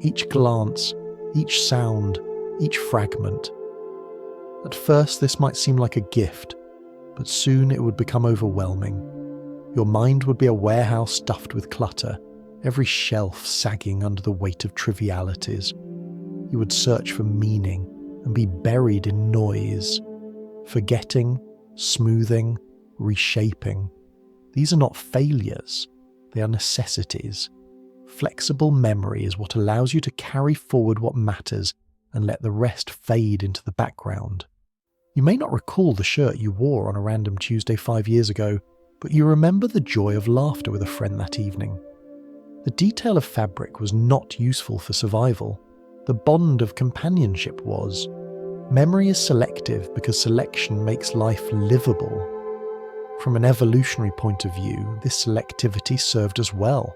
each glance, each sound, each fragment. At first this might seem like a gift, but soon it would become overwhelming. Your mind would be a warehouse stuffed with clutter, every shelf sagging under the weight of trivialities. You would search for meaning and be buried in noise, forgetting, smoothing, reshaping. These are not failures, they are necessities. Flexible memory is what allows you to carry forward what matters and let the rest fade into the background. You may not recall the shirt you wore on a random Tuesday 5 years ago, but you remember the joy of laughter with a friend that evening. The detail of fabric was not useful for survival. The bond of companionship was. Memory is selective because selection makes life livable. From an evolutionary point of view, this selectivity served us well.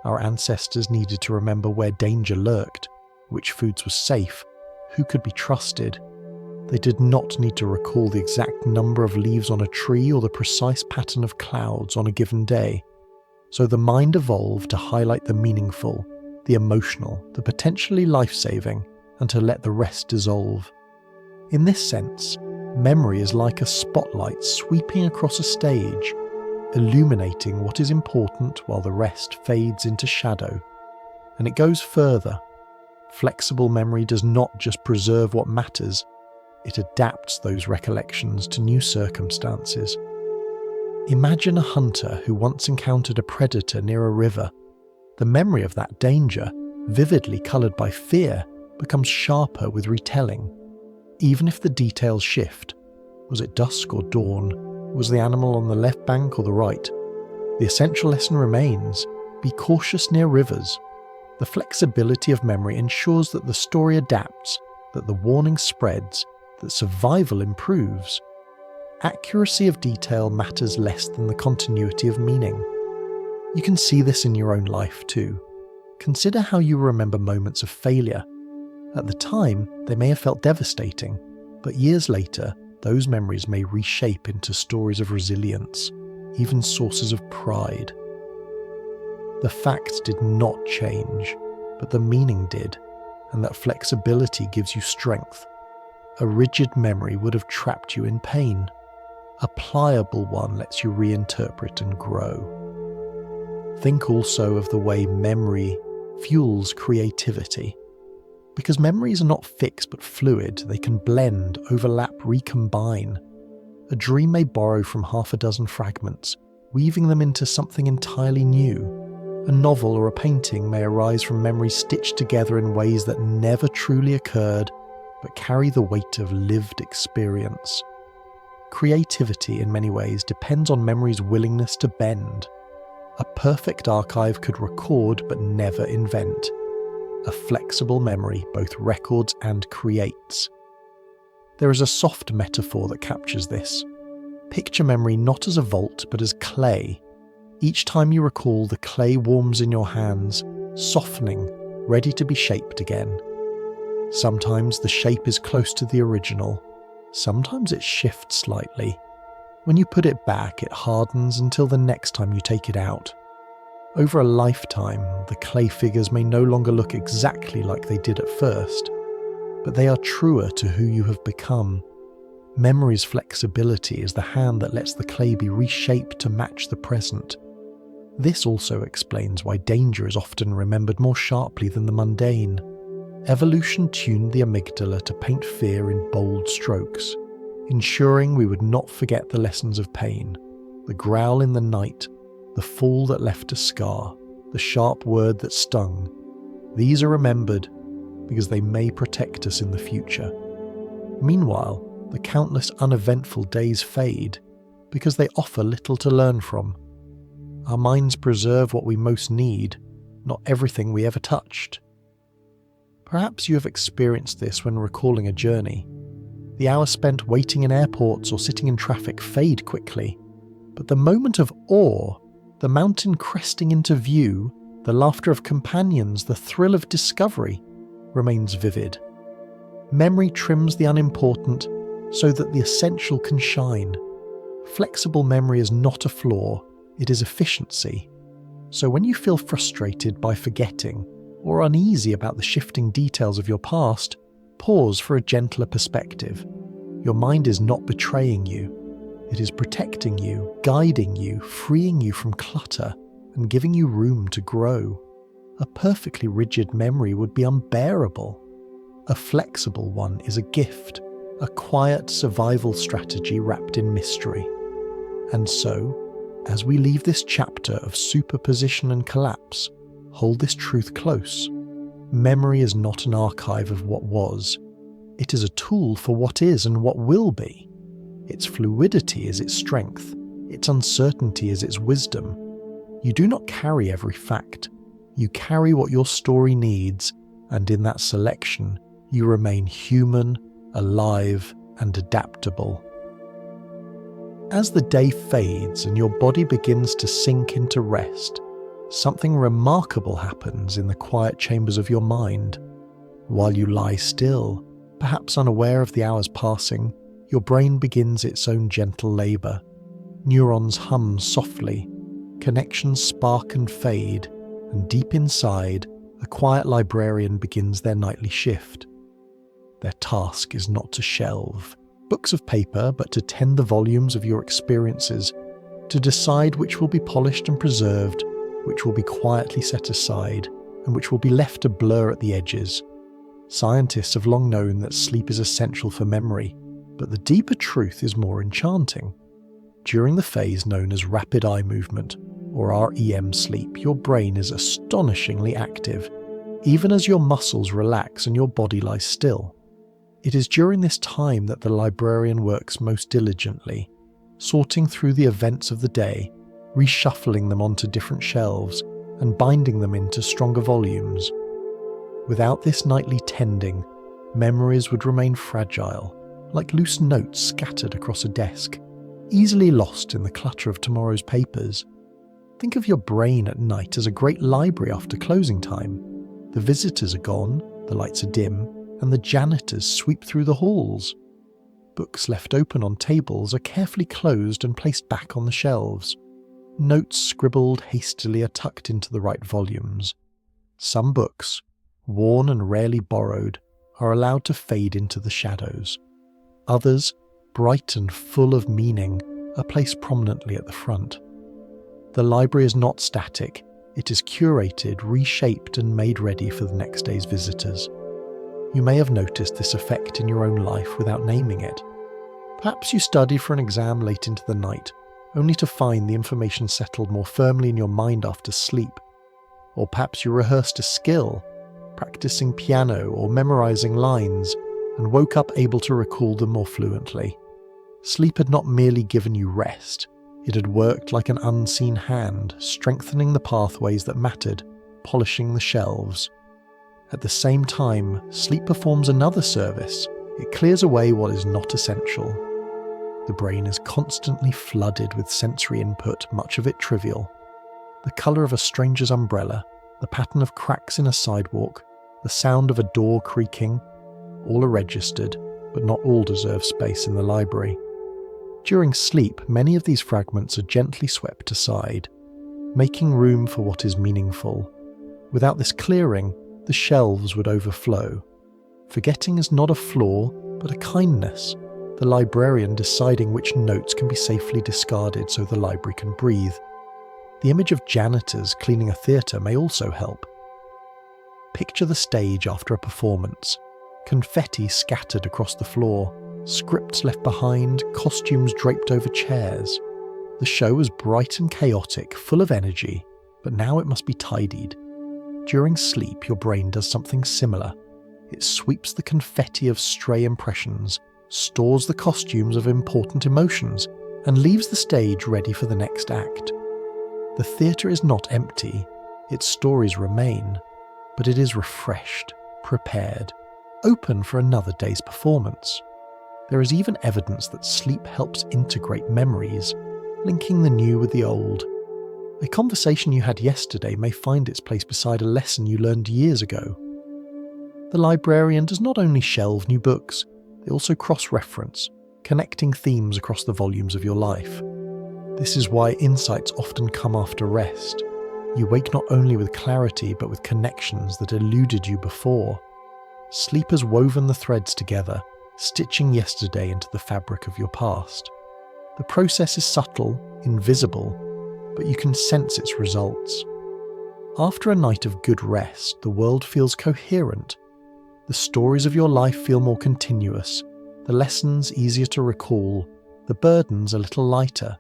Our ancestors needed to remember where danger lurked, which foods were safe, who could be trusted. They did not need to recall the exact number of leaves on a tree or the precise pattern of clouds on a given day. So the mind evolved to highlight the meaningful, the emotional, the potentially life-saving, and to let the rest dissolve. In this sense, memory is like a spotlight sweeping across a stage, illuminating what is important while the rest fades into shadow. And it goes further. Flexible memory does not just preserve what matters, it adapts those recollections to new circumstances. Imagine a hunter who once encountered a predator near a river. The memory of that danger, vividly coloured by fear, becomes sharper with retelling. Even if the details shift, was it dusk or dawn? Was the animal on the left bank or the right? The essential lesson remains: be cautious near rivers. The flexibility of memory ensures that the story adapts, that the warning spreads, that survival improves. Accuracy of detail matters less than the continuity of meaning. You can see this in your own life too. Consider how you remember moments of failure. At the time, they may have felt devastating, but years later, those memories may reshape into stories of resilience, even sources of pride. The facts did not change, but the meaning did, and that flexibility gives you strength. A rigid memory would have trapped you in pain. A pliable one lets you reinterpret and grow. Think also of the way memory fuels creativity. Because memories are not fixed but fluid, they can blend, overlap, recombine. A dream may borrow from half a dozen fragments, weaving them into something entirely new. A novel or a painting may arise from memories stitched together in ways that never truly occurred, but carry the weight of lived experience. Creativity, in many ways, depends on memory's willingness to bend. A perfect archive could record but never invent. A flexible memory both records and creates. There is a soft metaphor that captures this. Picture memory not as a vault but as clay. Each time you recall, the clay warms in your hands, softening, ready to be shaped again. Sometimes the shape is close to the original. Sometimes it shifts slightly. When you put it back, it hardens until the next time you take it out. Over a lifetime, the clay figures may no longer look exactly like they did at first, but they are truer to who you have become. Memory's flexibility is the hand that lets the clay be reshaped to match the present. This also explains why danger is often remembered more sharply than the mundane. Evolution tuned the amygdala to paint fear in bold strokes, ensuring we would not forget the lessons of pain, the growl in the night, the fall that left a scar, the sharp word that stung. These are remembered because they may protect us in the future. Meanwhile, the countless uneventful days fade because they offer little to learn from. Our minds preserve what we most need, not everything we ever touched. Perhaps you have experienced this when recalling a journey. The hours spent waiting in airports or sitting in traffic fade quickly, but the moment of awe, the mountain cresting into view, the laughter of companions, the thrill of discovery, remains vivid. Memory trims the unimportant so that the essential can shine. Flexible memory is not a flaw, it is efficiency. So when you feel frustrated by forgetting or uneasy about the shifting details of your past, pause for a gentler perspective. Your mind is not betraying you. It is protecting you, guiding you, freeing you from clutter, and giving you room to grow. A perfectly rigid memory would be unbearable. A flexible one is a gift, a quiet survival strategy wrapped in mystery. And so, as we leave this chapter of superposition and collapse, hold this truth close. Memory is not an archive of what was. It is a tool for what is and what will be. Its fluidity is its strength. Its uncertainty is its wisdom. You do not carry every fact. You carry what your story needs, and in that selection, you remain human, alive, and adaptable. As the day fades and your body begins to sink into rest, something remarkable happens in the quiet chambers of your mind. While you lie still, perhaps unaware of the hours passing, your brain begins its own gentle labour. Neurons hum softly, connections spark and fade, and deep inside, a quiet librarian begins their nightly shift. Their task is not to shelve books of paper, but to tend the volumes of your experiences, to decide which will be polished and preserved, which will be quietly set aside, and which will be left to blur at the edges. Scientists have long known that sleep is essential for memory, but the deeper truth is more enchanting. During the phase known as rapid eye movement, or REM sleep, your brain is astonishingly active, even as your muscles relax and your body lies still. It is during this time that the librarian works most diligently, sorting through the events of the day, reshuffling them onto different shelves, and binding them into stronger volumes. Without this nightly tending, memories would remain fragile, like loose notes scattered across a desk, easily lost in the clutter of tomorrow's papers. Think of your brain at night as a great library after closing time. The visitors are gone, the lights are dim, and the janitors sweep through the halls. Books left open on tables are carefully closed and placed back on the shelves. Notes scribbled hastily are tucked into the right volumes. Some books, worn and rarely borrowed, are allowed to fade into the shadows. Others, bright and full of meaning, are placed prominently at the front. The library is not static. It is curated, reshaped, and made ready for the next day's visitors. You may have noticed this effect in your own life without naming it. Perhaps you studied for an exam late into the night, only to find the information settled more firmly in your mind after sleep. Or perhaps you rehearsed a skill, practicing piano or memorizing lines, and woke up able to recall them more fluently. Sleep had not merely given you rest, it had worked like an unseen hand, strengthening the pathways that mattered, polishing the shelves. At the same time, sleep performs another service. It clears away what is not essential. The brain is constantly flooded with sensory input, much of it trivial. The colour of a stranger's umbrella, the pattern of cracks in a sidewalk, the sound of a door creaking, all are registered, but not all deserve space in the library. During sleep, many of these fragments are gently swept aside, making room for what is meaningful. Without this clearing, the shelves would overflow. Forgetting is not a flaw, but a kindness, the librarian deciding which notes can be safely discarded so the library can breathe. The image of janitors cleaning a theatre may also help. Picture the stage after a performance. Confetti scattered across the floor, scripts left behind, costumes draped over chairs. The show was bright and chaotic, full of energy, but now it must be tidied. During sleep, your brain does something similar. It sweeps the confetti of stray impressions, stores the costumes of important emotions, and leaves the stage ready for the next act. The theatre is not empty, its stories remain, but it is refreshed, prepared, open for another day's performance. There is even evidence that sleep helps integrate memories, linking the new with the old. A conversation you had yesterday may find its place beside a lesson you learned years ago. The librarian does not only shelve new books, they also cross-reference, connecting themes across the volumes of your life. This is why insights often come after rest. You wake not only with clarity, but with connections that eluded you before. Sleep has woven the threads together, stitching yesterday into the fabric of your past. The process is subtle, invisible, but you can sense its results. After a night of good rest, the world feels coherent. The stories of your life feel more continuous, the lessons easier to recall, the burdens a little lighter.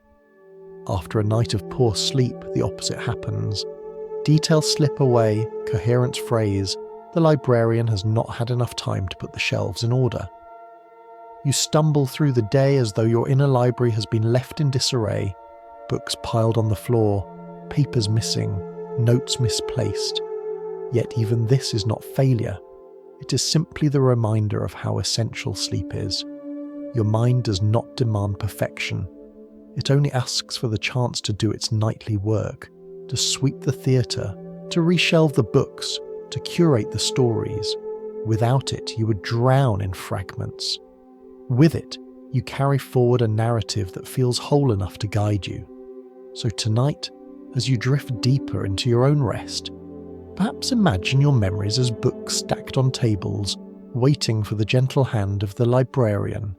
After a night of poor sleep, the opposite happens. Details slip away, coherence frays, the librarian has not had enough time to put the shelves in order. You stumble through the day as though your inner library has been left in disarray, books piled on the floor, papers missing, notes misplaced. Yet even this is not failure. It is simply the reminder of how essential sleep is. Your mind does not demand perfection. It only asks for the chance to do its nightly work, to sweep the theatre, to reshelve the books, to curate the stories. Without it, you would drown in fragments. With it, you carry forward a narrative that feels whole enough to guide you. So tonight, as you drift deeper into your own rest, perhaps imagine your memories as books stacked on tables, waiting for the gentle hand of the librarian.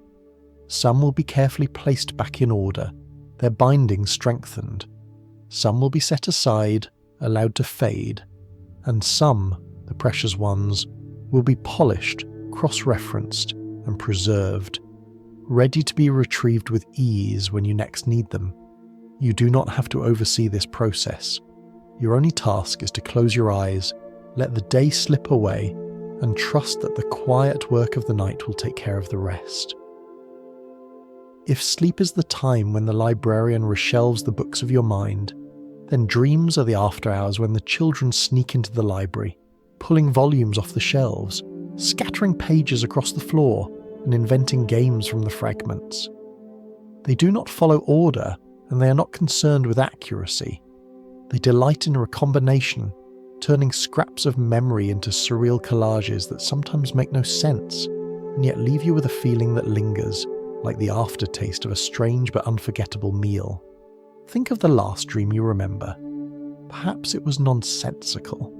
Some will be carefully placed back in order, their bindings strengthened. Some will be set aside, allowed to fade, and some, the precious ones, will be polished, cross-referenced, and preserved, ready to be retrieved with ease when you next need them. You do not have to oversee this process. Your only task is to close your eyes, let the day slip away, and trust that the quiet work of the night will take care of the rest. If sleep is the time when the librarian reshelves the books of your mind, then dreams are the after hours when the children sneak into the library, pulling volumes off the shelves, scattering pages across the floor, and inventing games from the fragments. They do not follow order, and they are not concerned with accuracy. They delight in recombination, turning scraps of memory into surreal collages that sometimes make no sense, and yet leave you with a feeling that lingers, like the aftertaste of a strange but unforgettable meal. Think of the last dream you remember. Perhaps it was nonsensical.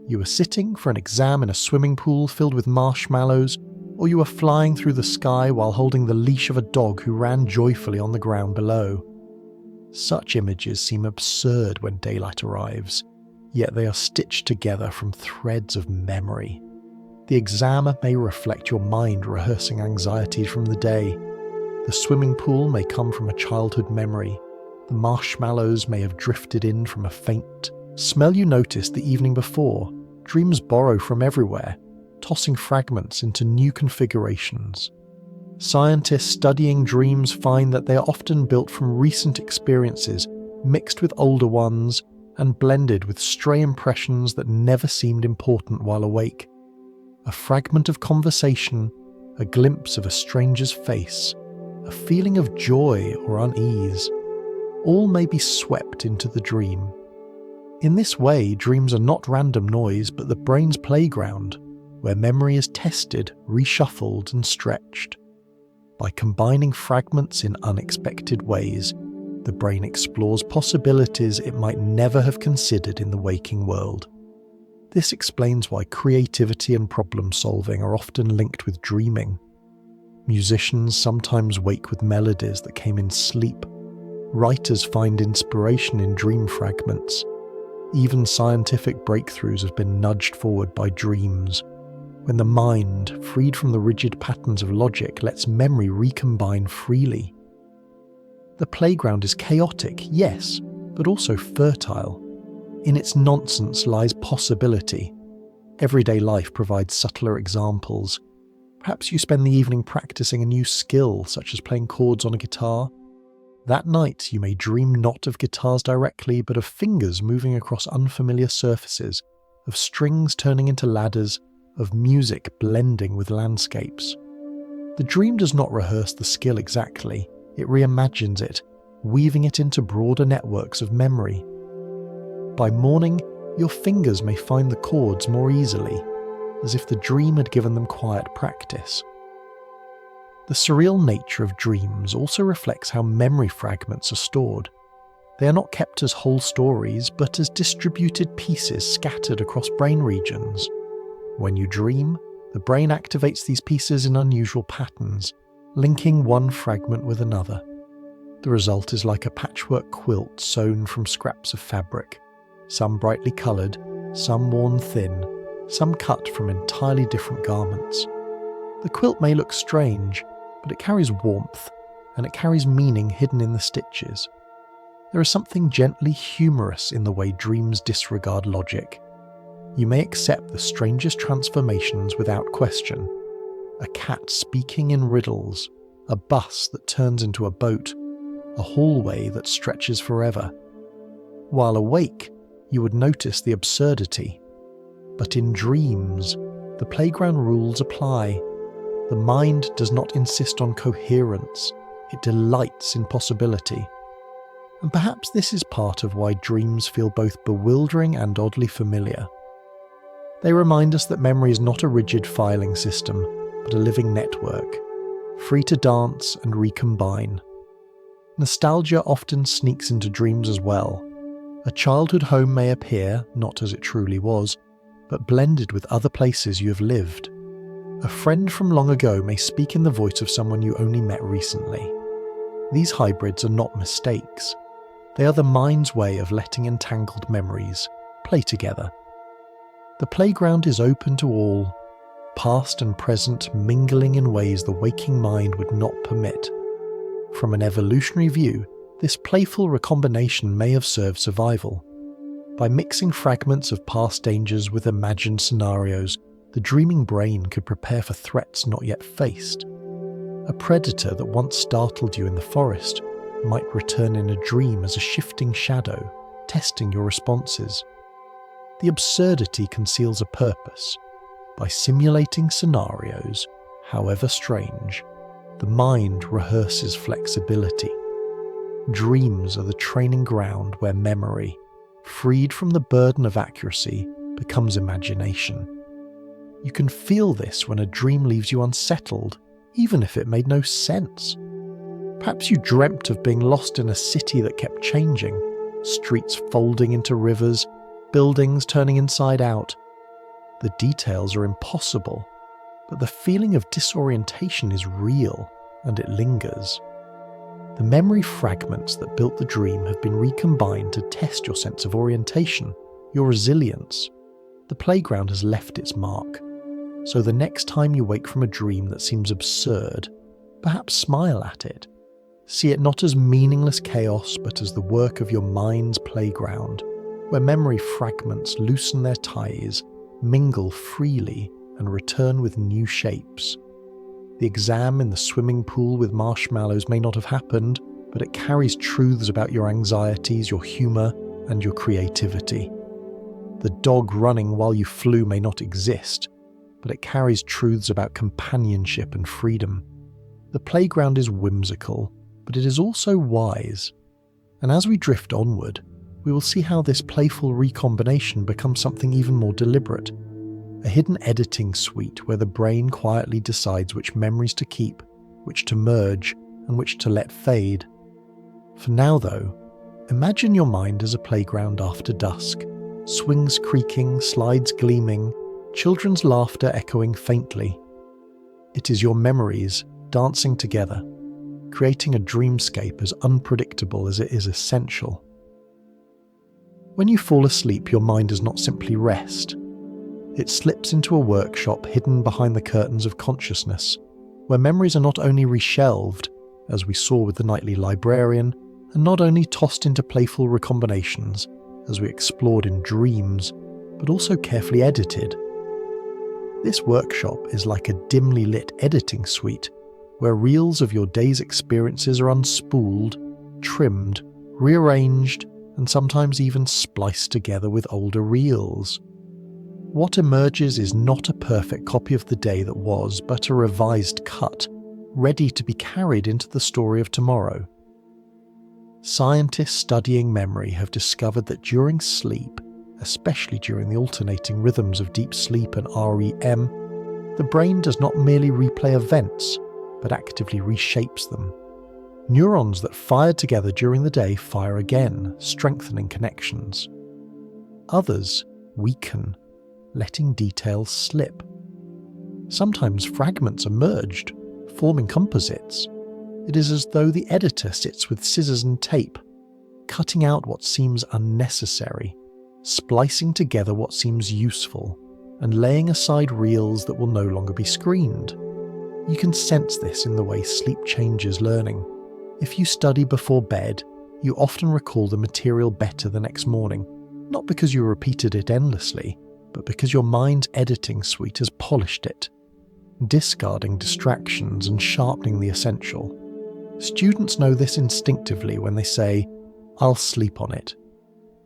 You were sitting for an exam in a swimming pool filled with marshmallows, or you were flying through the sky while holding the leash of a dog who ran joyfully on the ground below. Such images seem absurd when daylight arrives, yet they are stitched together from threads of memory. The exam may reflect your mind rehearsing anxieties from the day. The swimming pool may come from a childhood memory. The marshmallows may have drifted in from a faint smell you noticed the evening before. Dreams borrow from everywhere, tossing fragments into new configurations. Scientists studying dreams find that they are often built from recent experiences, mixed with older ones, and blended with stray impressions that never seemed important while awake. A fragment of conversation, a glimpse of a stranger's face, a feeling of joy or unease, all may be swept into the dream. In this way, dreams are not random noise but the brain's playground, where memory is tested, reshuffled, and stretched. By combining fragments in unexpected ways, the brain explores possibilities it might never have considered in the waking world. This explains why creativity and problem-solving are often linked with dreaming. Musicians sometimes wake with melodies that came in sleep. Writers find inspiration in dream fragments. Even scientific breakthroughs have been nudged forward by dreams. When the mind, freed from the rigid patterns of logic, lets memory recombine freely. The playground is chaotic, yes, but also fertile. In its nonsense lies possibility. Everyday life provides subtler examples. Perhaps you spend the evening practicing a new skill, such as playing chords on a guitar. That night you may dream not of guitars directly, but of fingers moving across unfamiliar surfaces, of strings turning into ladders, of music blending with landscapes. The dream does not rehearse the skill exactly, it reimagines it, weaving it into broader networks of memory. By morning, your fingers may find the chords more easily, as if the dream had given them quiet practice. The surreal nature of dreams also reflects how memory fragments are stored. They are not kept as whole stories, but as distributed pieces scattered across brain regions. When you dream, the brain activates these pieces in unusual patterns, linking one fragment with another. The result is like a patchwork quilt sewn from scraps of fabric, some brightly coloured, some worn thin, some cut from entirely different garments. The quilt may look strange, but it carries warmth, and it carries meaning hidden in the stitches. There is something gently humorous in the way dreams disregard logic. You may accept the strangest transformations without question. A cat speaking in riddles, a bus that turns into a boat, a hallway that stretches forever. While awake, you would notice the absurdity. But in dreams, the playground rules apply. The mind does not insist on coherence, it delights in possibility. And perhaps this is part of why dreams feel both bewildering and oddly familiar. They remind us that memory is not a rigid filing system, but a living network, free to dance and recombine. Nostalgia often sneaks into dreams as well. A childhood home may appear, not as it truly was, but blended with other places you have lived. A friend from long ago may speak in the voice of someone you only met recently. These hybrids are not mistakes. They are the mind's way of letting entangled memories play together. The playground is open to all, past and present mingling in ways the waking mind would not permit. From an evolutionary view, this playful recombination may have served survival. By mixing fragments of past dangers with imagined scenarios, the dreaming brain could prepare for threats not yet faced. A predator that once startled you in the forest might return in a dream as a shifting shadow, testing your responses. The absurdity conceals a purpose. By simulating scenarios, however strange, the mind rehearses flexibility. Dreams are the training ground where memory, freed from the burden of accuracy, becomes imagination. You can feel this when a dream leaves you unsettled, even if it made no sense. Perhaps you dreamt of being lost in a city that kept changing, streets folding into rivers, buildings turning inside out. The details are impossible, but the feeling of disorientation is real, and it lingers. The memory fragments that built the dream have been recombined to test your sense of orientation, your resilience. The playground has left its mark. So the next time you wake from a dream that seems absurd, perhaps smile at it. See it not as meaningless chaos, but as the work of your mind's playground, where memory fragments loosen their ties, mingle freely, and return with new shapes. The exam in the swimming pool with marshmallows may not have happened, but it carries truths about your anxieties, your humour, and your creativity. The dog running while you flew may not exist, but it carries truths about companionship and freedom. The playground is whimsical, but it is also wise. And as we drift onward, we will see how this playful recombination becomes something even more deliberate. A hidden editing suite where the brain quietly decides which memories to keep, which to merge, and which to let fade. For now though, imagine your mind as a playground after dusk, swings creaking, slides gleaming, children's laughter echoing faintly. It is your memories dancing together, creating a dreamscape as unpredictable as it is essential. When you fall asleep, your mind does not simply rest. It slips into a workshop hidden behind the curtains of consciousness, where memories are not only reshelved, as we saw with the nightly librarian, and not only tossed into playful recombinations, as we explored in dreams, but also carefully edited. This workshop is like a dimly lit editing suite, where reels of your day's experiences are unspooled, trimmed, rearranged, and sometimes even spliced together with older reels. What emerges is not a perfect copy of the day that was, but a revised cut, ready to be carried into the story of tomorrow. Scientists studying memory have discovered that during sleep, especially during the alternating rhythms of deep sleep and REM, the brain does not merely replay events, but actively reshapes them. Neurons that fired together during the day fire again, strengthening connections. Others weaken, letting details slip. Sometimes fragments are merged, forming composites. It is as though the editor sits with scissors and tape, cutting out what seems unnecessary, splicing together what seems useful, and laying aside reels that will no longer be screened. You can sense this in the way sleep changes learning. If you study before bed, you often recall the material better the next morning, not because you repeated it endlessly, but because your mind's editing suite has polished it, discarding distractions and sharpening the essential. Students know this instinctively when they say, "I'll sleep on it."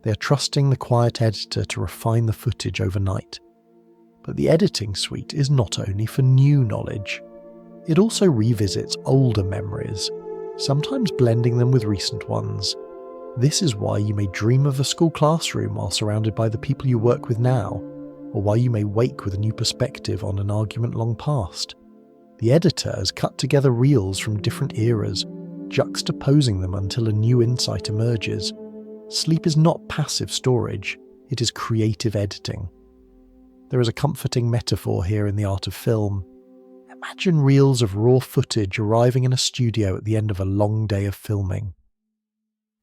They are trusting the quiet editor to refine the footage overnight. But the editing suite is not only for new knowledge. It also revisits older memories, sometimes blending them with recent ones. This is why you may dream of a school classroom while surrounded by the people you work with now, or why you may wake with a new perspective on an argument long past. The editor has cut together reels from different eras, juxtaposing them until a new insight emerges. Sleep is not passive storage, it is creative editing. There is a comforting metaphor here in the art of film. Imagine reels of raw footage arriving in a studio at the end of a long day of filming.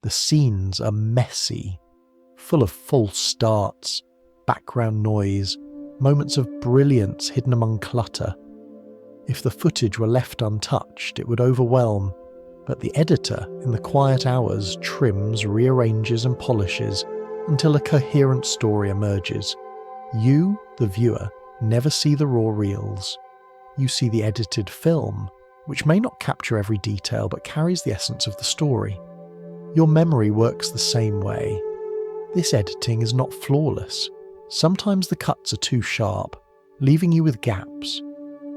The scenes are messy, full of false starts, background noise, moments of brilliance hidden among clutter. If the footage were left untouched, it would overwhelm, but the editor, in the quiet hours, trims, rearranges and polishes until a coherent story emerges. You, the viewer, never see the raw reels. You see the edited film, which may not capture every detail but carries the essence of the story. Your memory works the same way. This editing is not flawless. Sometimes the cuts are too sharp, leaving you with gaps.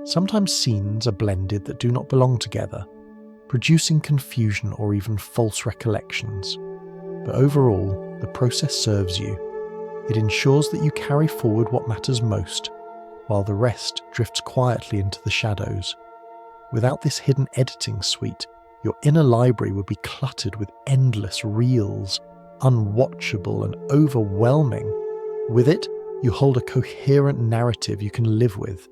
Sometimes scenes are blended that do not belong together, producing confusion or even false recollections. But overall, the process serves you. It ensures that you carry forward what matters most, while the rest drifts quietly into the shadows. Without this hidden editing suite, your inner library would be cluttered with endless reels, unwatchable and overwhelming. With it, you hold a coherent narrative you can live with.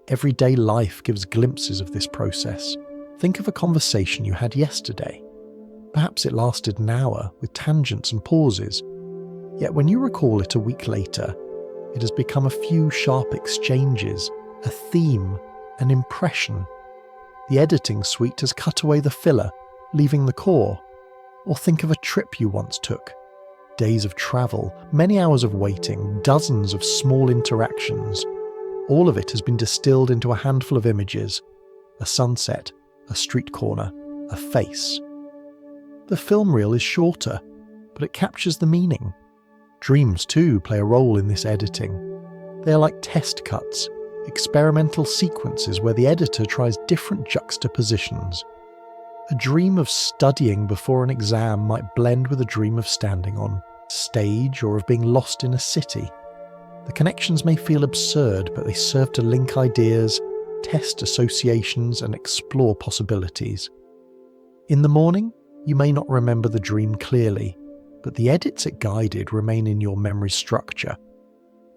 Everyday life gives glimpses of this process. Think of a conversation you had yesterday. Perhaps it lasted an hour with tangents and pauses. Yet when you recall it a week later, it has become a few sharp exchanges, a theme, an impression. The editing suite has cut away the filler, leaving the core. Or think of a trip you once took. Days of travel, many hours of waiting, dozens of small interactions. All of it has been distilled into a handful of images. A sunset, a street corner, a face. The film reel is shorter, but it captures the meaning. Dreams too play a role in this editing. They are like test cuts, experimental sequences where the editor tries different juxtapositions. A dream of studying before an exam might blend with a dream of standing on stage or of being lost in a city. The connections may feel absurd, but they serve to link ideas, test associations, and explore possibilities. In the morning, you may not remember the dream clearly, but the edits it guided remain in your memory structure.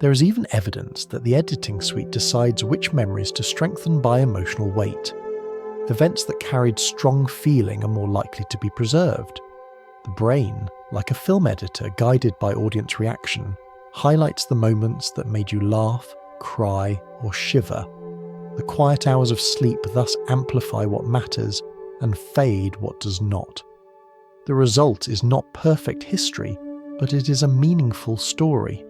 There is even evidence that the editing suite decides which memories to strengthen by emotional weight. Events that carried strong feeling are more likely to be preserved. The brain, like a film editor guided by audience reaction, highlights the moments that made you laugh, cry, or shiver. The quiet hours of sleep thus amplify what matters and fade what does not. The result is not perfect history, but it is a meaningful story.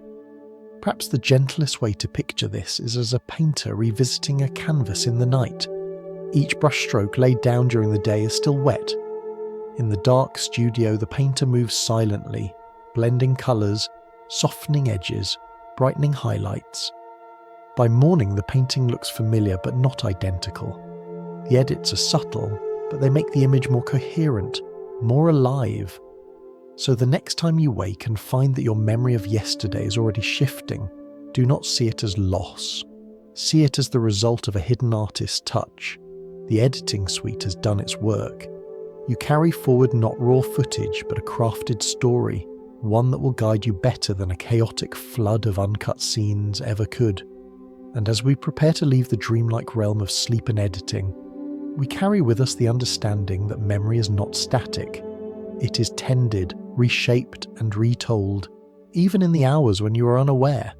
Perhaps the gentlest way to picture this is as a painter revisiting a canvas in the night. Each brushstroke laid down during the day is still wet. In the dark studio, the painter moves silently, blending colours, softening edges, brightening highlights. By morning, the painting looks familiar but not identical. The edits are subtle, but they make the image more coherent, more alive. So the next time you wake and find that your memory of yesterday is already shifting, do not see it as loss. See it as the result of a hidden artist's touch. The editing suite has done its work. You carry forward not raw footage, but a crafted story, one that will guide you better than a chaotic flood of uncut scenes ever could. And as we prepare to leave the dreamlike realm of sleep and editing, We carry with us the understanding that memory is not static. It is tended, reshaped, and retold, even in the hours when you are unaware.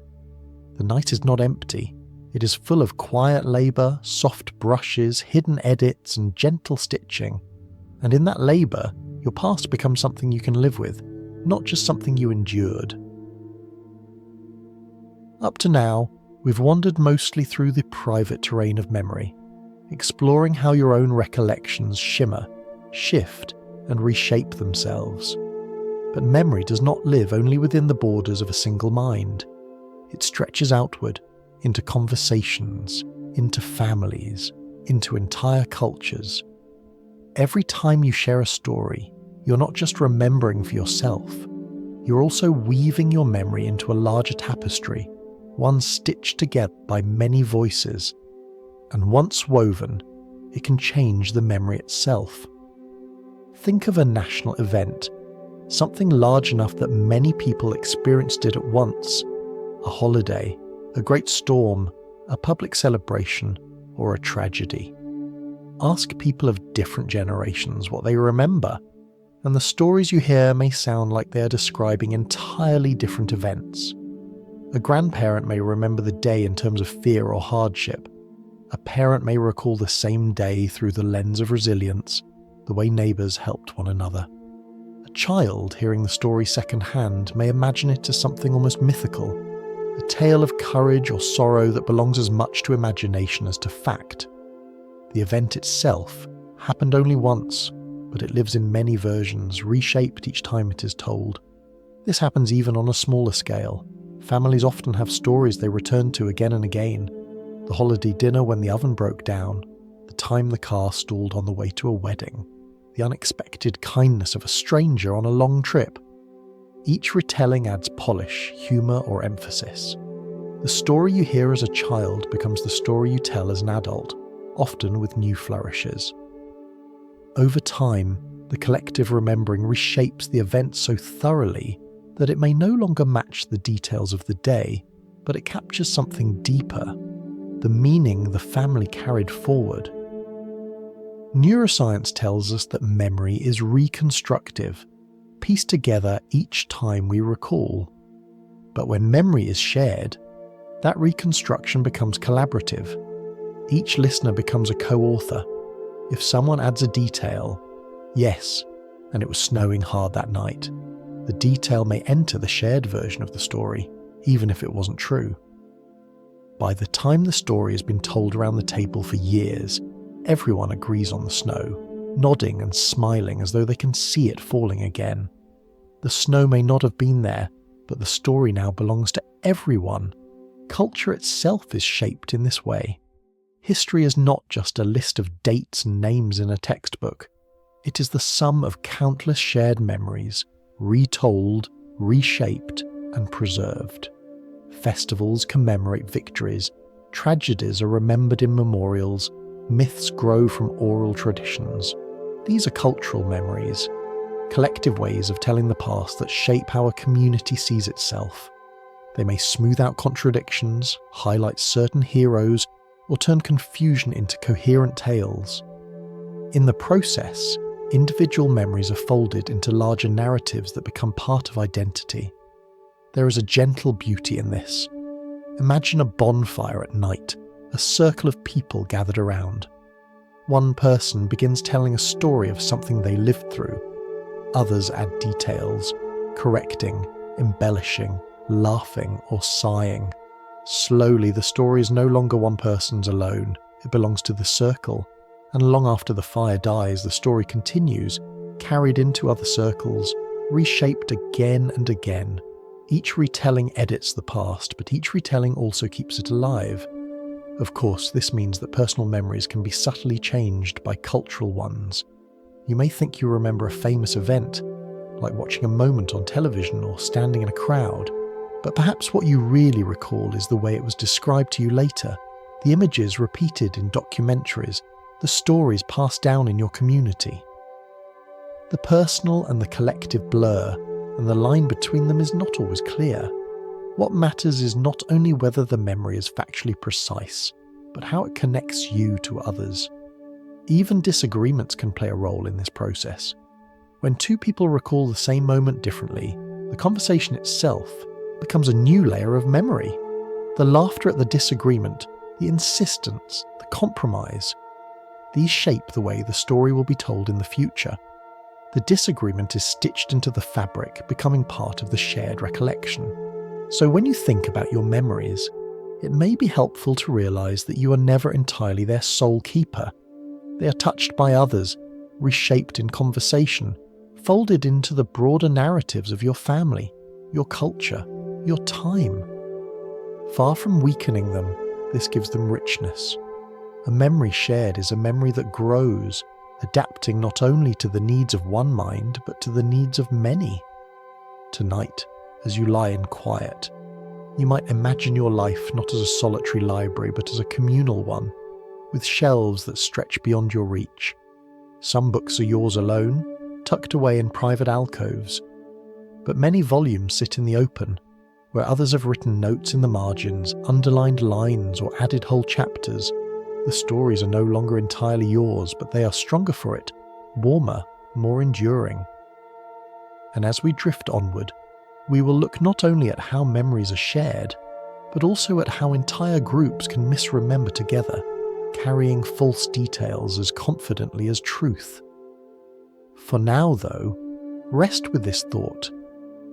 The night is not empty. It is full of quiet labour, soft brushes, hidden edits, and gentle stitching. And in that labour, your past becomes something you can live with, not just something you endured. Up to now, we've wandered mostly through the private terrain of memory, exploring how your own recollections shimmer, shift, and reshape themselves. But memory does not live only within the borders of a single mind. It stretches outward, into conversations, into families, into entire cultures. Every time you share a story, you're not just remembering for yourself, you're also weaving your memory into a larger tapestry, one stitched together by many voices. And once woven, it can change the memory itself. Think of a national event, something large enough that many people experienced it at once, a holiday, a great storm, a public celebration, or a tragedy. Ask people of different generations what they remember, and the stories you hear may sound like they are describing entirely different events. A grandparent may remember the day in terms of fear or hardship. A parent may recall the same day through the lens of resilience, the way neighbours helped one another. A child hearing the story secondhand may imagine it as something almost mythical, a tale of courage or sorrow that belongs as much to imagination as to fact. The event itself happened only once, but it lives in many versions, reshaped each time it is told. This happens even on a smaller scale. Families often have stories they return to again and again. The holiday dinner when the oven broke down, the time the car stalled on the way to a wedding, the unexpected kindness of a stranger on a long trip. Each retelling adds polish, humour, or emphasis. The story you hear as a child becomes the story you tell as an adult, often with new flourishes. Over time, the collective remembering reshapes the event so thoroughly that it may no longer match the details of the day, but it captures something deeper, the meaning the family carried forward. Neuroscience tells us that memory is reconstructive, pieced together each time we recall. But when memory is shared, that reconstruction becomes collaborative. Each listener becomes a co-author. If someone adds a detail, yes, and it was snowing hard that night, the detail may enter the shared version of the story, even if it wasn't true. By the time the story has been told around the table for years, everyone agrees on the snow, nodding and smiling as though they can see it falling again. The snow may not have been there, but the story now belongs to everyone. Culture itself is shaped in this way. History is not just a list of dates and names in a textbook. It is the sum of countless shared memories, retold, reshaped, and preserved. Festivals commemorate victories, tragedies are remembered in memorials, myths grow from oral traditions. These are cultural memories, collective ways of telling the past that shape how a community sees itself. They may smooth out contradictions, highlight certain heroes, or turn confusion into coherent tales. In the process, individual memories are folded into larger narratives that become part of identity. There is a gentle beauty in this. Imagine a bonfire at night, a circle of people gathered around. One person begins telling a story of something they lived through. Others add details, correcting, embellishing, laughing, or sighing. Slowly, the story is no longer one person's alone. It belongs to the circle. And long after the fire dies, the story continues, carried into other circles, reshaped again and again. Each retelling edits the past, but each retelling also keeps it alive. Of course, this means that personal memories can be subtly changed by cultural ones. You may think you remember a famous event, like watching a moment on television or standing in a crowd, but perhaps what you really recall is the way it was described to you later, the images repeated in documentaries, the stories passed down in your community. The personal and the collective blur, and the line between them is not always clear. What matters is not only whether the memory is factually precise, but how it connects you to others. Even disagreements can play a role in this process. When two people recall the same moment differently, the conversation itself becomes a new layer of memory. The laughter at the disagreement, the insistence, the compromise, these shape the way the story will be told in the future. The disagreement is stitched into the fabric, becoming part of the shared recollection. So when you think about your memories, it may be helpful to realize that you are never entirely their sole keeper. They are touched by others, reshaped in conversation, folded into the broader narratives of your family, your culture, your time. Far from weakening them, this gives them richness. A memory shared is a memory that grows, adapting not only to the needs of one mind, but to the needs of many. Tonight, as you lie in quiet, you might imagine your life not as a solitary library, but as a communal one, with shelves that stretch beyond your reach. Some books are yours alone, tucked away in private alcoves, but many volumes sit in the open, where others have written notes in the margins, underlined lines, or added whole chapters. The stories are no longer entirely yours, but they are stronger for it, warmer, more enduring. And as we drift onward, we will look not only at how memories are shared, but also at how entire groups can misremember together, carrying false details as confidently as truth. For now, though, rest with this thought.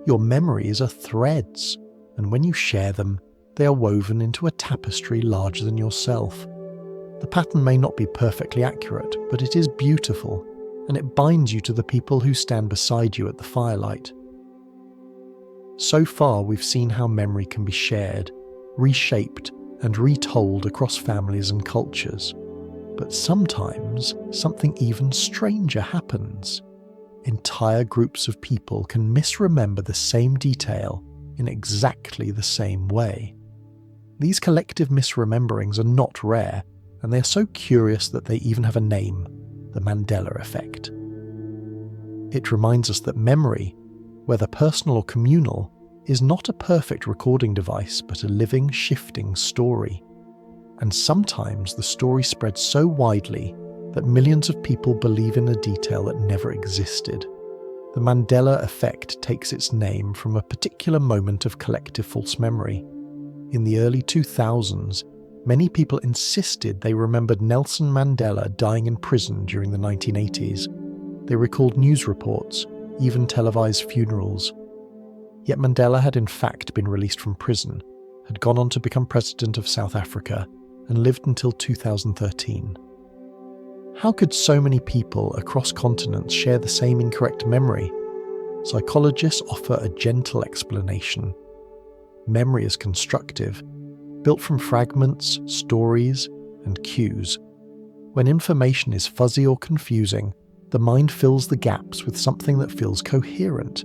Your memories are threads, and when you share them, they are woven into a tapestry larger than yourself. The pattern may not be perfectly accurate, but it is beautiful, and it binds you to the people who stand beside you at the firelight. So far, we've seen how memory can be shared, reshaped, and retold across families and cultures. But sometimes, something even stranger happens. Entire groups of people can misremember the same detail in exactly the same way. These collective misrememberings are not rare, and they are so curious that they even have a name: the Mandela effect. It reminds us that memory, whether personal or communal, is not a perfect recording device, but a living, shifting story. And sometimes the story spreads so widely that millions of people believe in a detail that never existed. The Mandela effect takes its name from a particular moment of collective false memory. In the early 2000s, many people insisted they remembered Nelson Mandela dying in prison during the 1980s. They recalled news reports, even televised funerals. Yet Mandela had in fact been released from prison, had gone on to become president of South Africa, and lived until 2013. How could so many people across continents share the same incorrect memory? Psychologists offer a gentle explanation. Memory is constructive, built from fragments, stories, and cues. When information is fuzzy or confusing, the mind fills the gaps with something that feels coherent.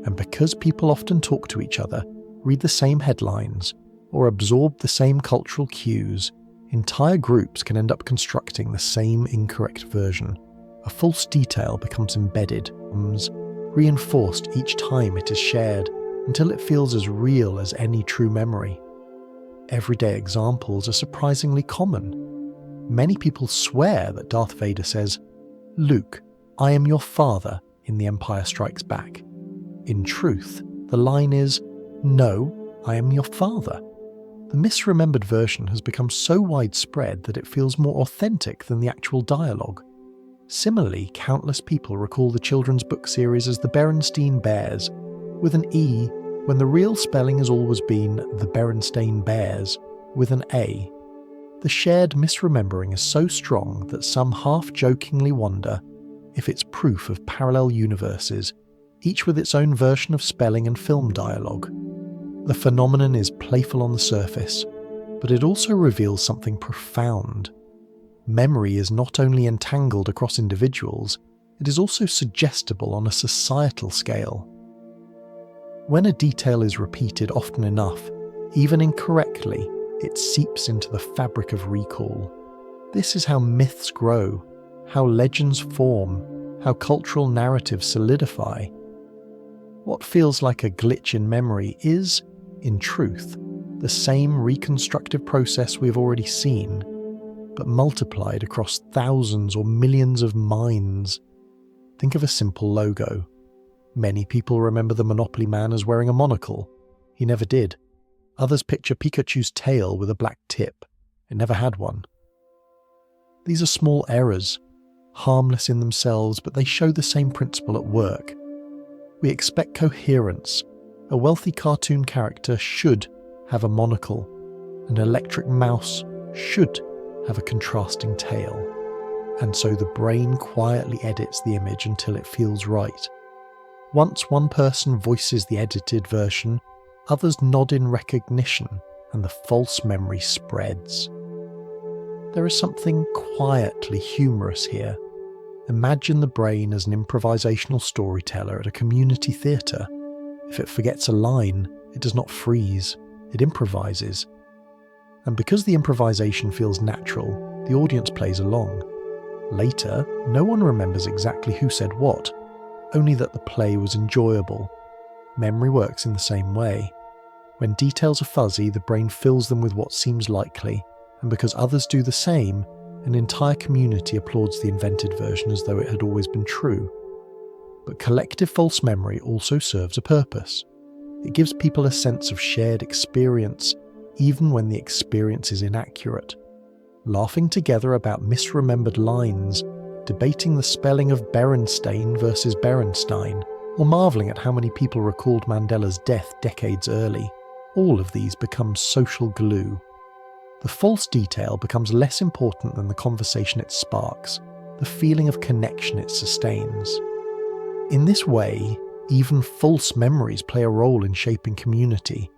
And because people often talk to each other, read the same headlines, or absorb the same cultural cues, entire groups can end up constructing the same incorrect version. A false detail becomes embedded, reinforced each time it is shared, until it feels as real as any true memory. Everyday examples are surprisingly common. Many people swear that Darth Vader says, "Luke, I am your father," in The Empire Strikes Back. In truth, the line is, "No, I am your father." The misremembered version has become so widespread that it feels more authentic than the actual dialogue. Similarly, countless people recall the children's book series as the Berenstain Bears, with an E, when the real spelling has always been the Berenstain Bears, with an A. The shared misremembering is so strong that some half-jokingly wonder if it's proof of parallel universes, each with its own version of spelling and film dialogue. The phenomenon is playful on the surface, but it also reveals something profound. Memory is not only entangled across individuals, it is also suggestible on a societal scale. When a detail is repeated often enough, even incorrectly, it seeps into the fabric of recall. This is how myths grow, how legends form, how cultural narratives solidify. What feels like a glitch in memory is, in truth, the same reconstructive process we've already seen. but multiplied across thousands or millions of minds. Think of a simple logo. Many people remember the Monopoly man as wearing a monocle. He never did. Others picture Pikachu's tail with a black tip. It never had one. These are small errors, harmless in themselves, but they show the same principle at work. We expect coherence. A wealthy cartoon character should have a monocle. An electric mouse should have a contrasting tail. And so the brain quietly edits the image until it feels right. Once one person voices the edited version, others nod in recognition, and the false memory spreads. There is something quietly humorous here. Imagine the brain as an improvisational storyteller at a community theatre. If it forgets a line, it does not freeze, it improvises. And because the improvisation feels natural, the audience plays along. Later, no one remembers exactly who said what, only that the play was enjoyable. Memory works in the same way. When details are fuzzy, the brain fills them with what seems likely, and because others do the same, an entire community applauds the invented version as though it had always been true. But collective false memory also serves a purpose. It gives people a sense of shared experience, even when the experience is inaccurate. Laughing together about misremembered lines, debating the spelling of Berenstain versus Berenstein, or marvelling at how many people recalled Mandela's death decades early, all of these become social glue. The false detail becomes less important than the conversation it sparks, the feeling of connection it sustains. In this way, even false memories play a role in shaping community.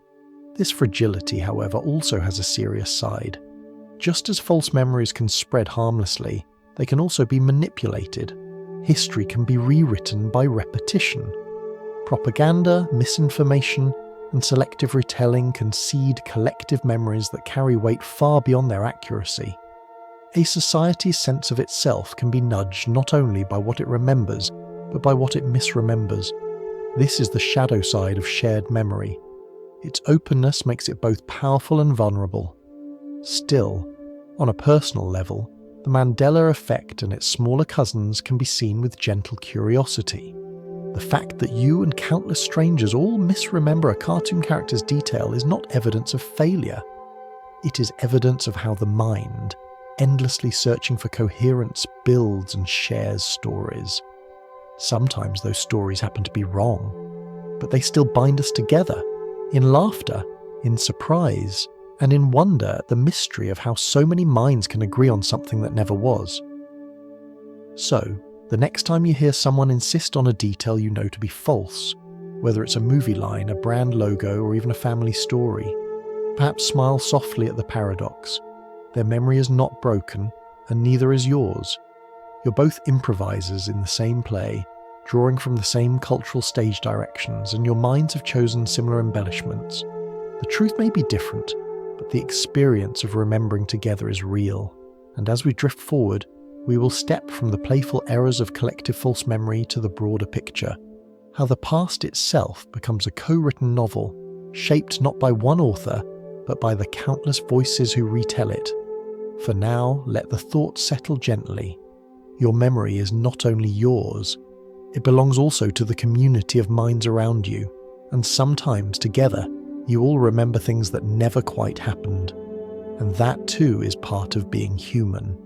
This fragility, however, also has a serious side. Just as false memories can spread harmlessly, they can also be manipulated. History can be rewritten by repetition. Propaganda, misinformation, and selective retelling can seed collective memories that carry weight far beyond their accuracy. A society's sense of itself can be nudged not only by what it remembers, but by what it misremembers. This is the shadow side of shared memory. Its openness makes it both powerful and vulnerable. Still, on a personal level, the Mandela effect and its smaller cousins can be seen with gentle curiosity. The fact that you and countless strangers all misremember a cartoon character's detail is not evidence of failure. It is evidence of how the mind, endlessly searching for coherence, builds and shares stories. Sometimes those stories happen to be wrong, but they still bind us together, in laughter, in surprise, and in wonder at the mystery of how so many minds can agree on something that never was. So, the next time you hear someone insist on a detail you know to be false, whether it's a movie line, a brand logo, or even a family story, perhaps smile softly at the paradox. Their memory is not broken, and neither is yours. You're both improvisers in the same play, drawing from the same cultural stage directions, and your minds have chosen similar embellishments. The truth may be different, but the experience of remembering together is real, and as we drift forward, we will step from the playful errors of collective false memory to the broader picture, how the past itself becomes a co-written novel, shaped not by one author, but by the countless voices who retell it. For now, let the thought settle gently. Your memory is not only yours, it belongs also to the community of minds around you, and sometimes together, you all remember things that never quite happened, and that too is part of being human.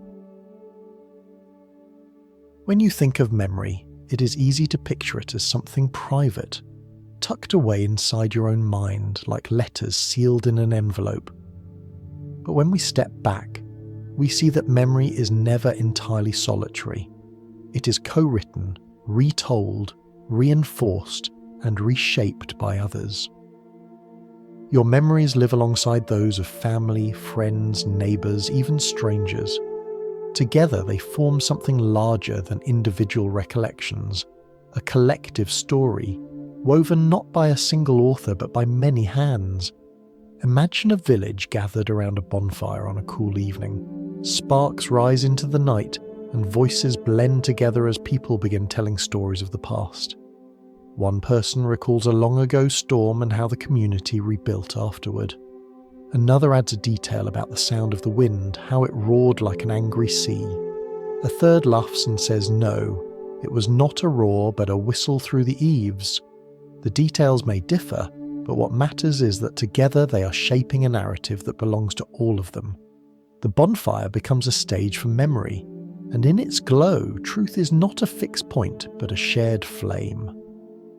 When you think of memory, it is easy to picture it as something private, tucked away inside your own mind like letters sealed in an envelope. But when we step back, we see that memory is never entirely solitary. It is co-written, retold, reinforced, and reshaped by others. Your memories live alongside those of family, friends, neighbours, even strangers. Together they form something larger than individual recollections, a collective story, woven not by a single author but by many hands. Imagine a village gathered around a bonfire on a cool evening. Sparks rise into the night, and voices blend together as people begin telling stories of the past. One person recalls a long ago storm and how the community rebuilt afterward. Another adds a detail about the sound of the wind, how it roared like an angry sea. A third laughs and says no, it was not a roar but a whistle through the eaves. The details may differ, but what matters is that together they are shaping a narrative that belongs to all of them. The bonfire becomes a stage for memory, and in its glow, truth is not a fixed point but a shared flame.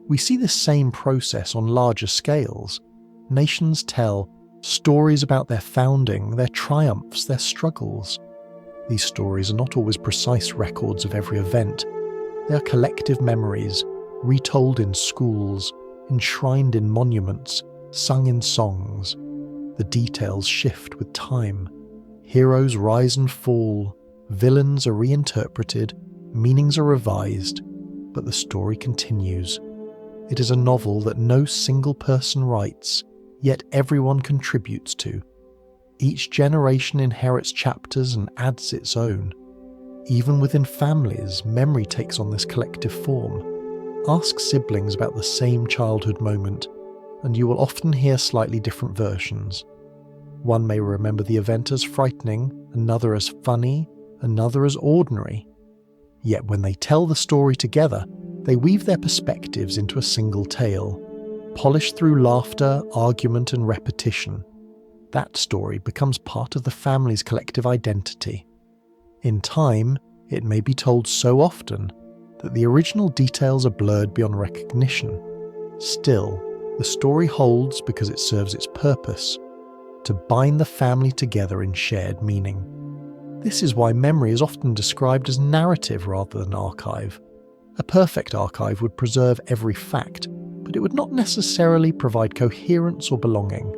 We see this same process on larger scales. Nations tell stories about their founding, their triumphs, their struggles. These stories are not always precise records of every event. They are collective memories, retold in schools, enshrined in monuments, sung in songs. The details shift with time. Heroes rise and fall, villains are reinterpreted, meanings are revised, but the story continues. It is a novel that no single person writes, yet everyone contributes to. Each generation inherits chapters and adds its own. Even within families, memory takes on this collective form. Ask siblings about the same childhood moment, and you will often hear slightly different versions. One may remember the event as frightening, another as funny, another as ordinary. Yet when they tell the story together, they weave their perspectives into a single tale, polished through laughter, argument, and repetition. That story becomes part of the family's collective identity. In time, it may be told so often that the original details are blurred beyond recognition. Still, the story holds because it serves its purpose, to bind the family together in shared meaning. This is why memory is often described as narrative rather than archive. A perfect archive would preserve every fact, but it would not necessarily provide coherence or belonging.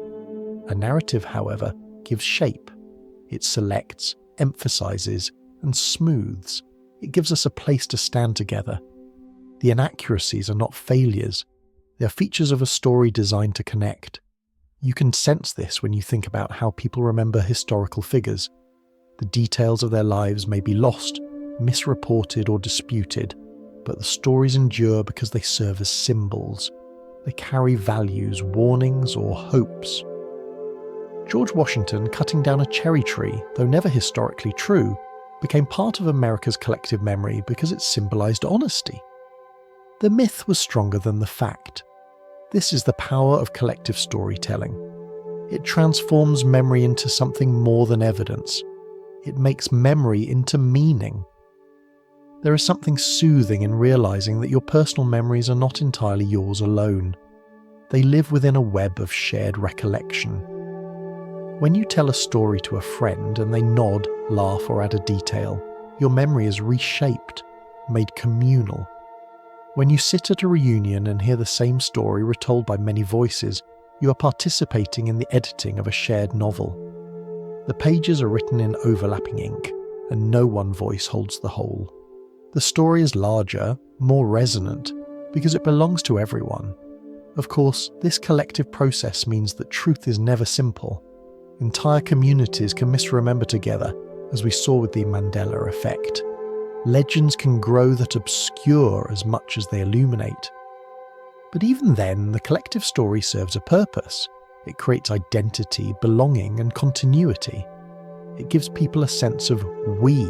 A narrative, however, gives shape. It selects, emphasizes, and smooths. It gives us a place to stand together. The inaccuracies are not failures. They are features of a story designed to connect. You can sense this when you think about how people remember historical figures. The details of their lives may be lost, misreported, or disputed, but the stories endure because they serve as symbols. They carry values, warnings, or hopes. George Washington cutting down a cherry tree, though never historically true, became part of America's collective memory because it symbolized honesty. The myth was stronger than the fact. This is the power of collective storytelling. It transforms memory into something more than evidence. It makes memory into meaning. There is something soothing in realizing that your personal memories are not entirely yours alone. They live within a web of shared recollection. When you tell a story to a friend and they nod, laugh, or add a detail, your memory is reshaped, made communal. When you sit at a reunion and hear the same story retold by many voices, you are participating in the editing of a shared novel. The pages are written in overlapping ink, and no one voice holds the whole. The story is larger, more resonant, because it belongs to everyone. Of course, this collective process means that truth is never simple. Entire communities can misremember together, as we saw with the Mandela effect. Legends can grow that obscure as much as they illuminate. But even then, the collective story serves a purpose. It creates identity, belonging, and continuity. It gives people a sense of we,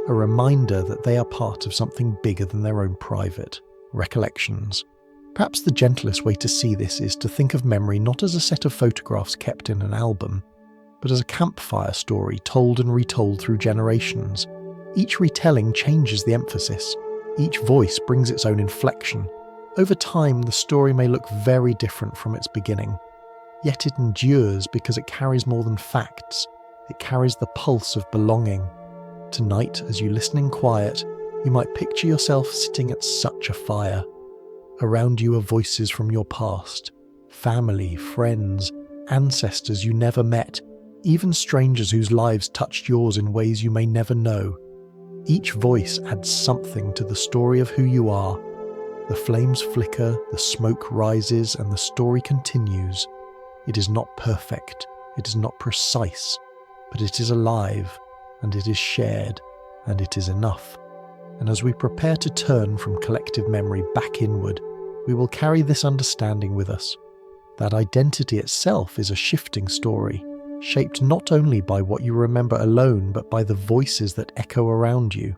a reminder that they are part of something bigger than their own private recollections. Perhaps the gentlest way to see this is to think of memory not as a set of photographs kept in an album, but as a campfire story told and retold through generations. Each retelling changes the emphasis. Each voice brings its own inflection. Over time, the story may look very different from its beginning. Yet it endures because it carries more than facts. It carries the pulse of belonging. Tonight, as you listen in quiet, you might picture yourself sitting at such a fire. Around you are voices from your past, family, friends, ancestors you never met, even strangers whose lives touched yours in ways you may never know. Each voice adds something to the story of who you are. The flames flicker, the smoke rises, and the story continues. It is not perfect, it is not precise, but it is alive, and it is shared, and it is enough. And as we prepare to turn from collective memory back inward, we will carry this understanding with us. That identity itself is a shifting story. shaped not only by what you remember alone but by the voices that echo around you.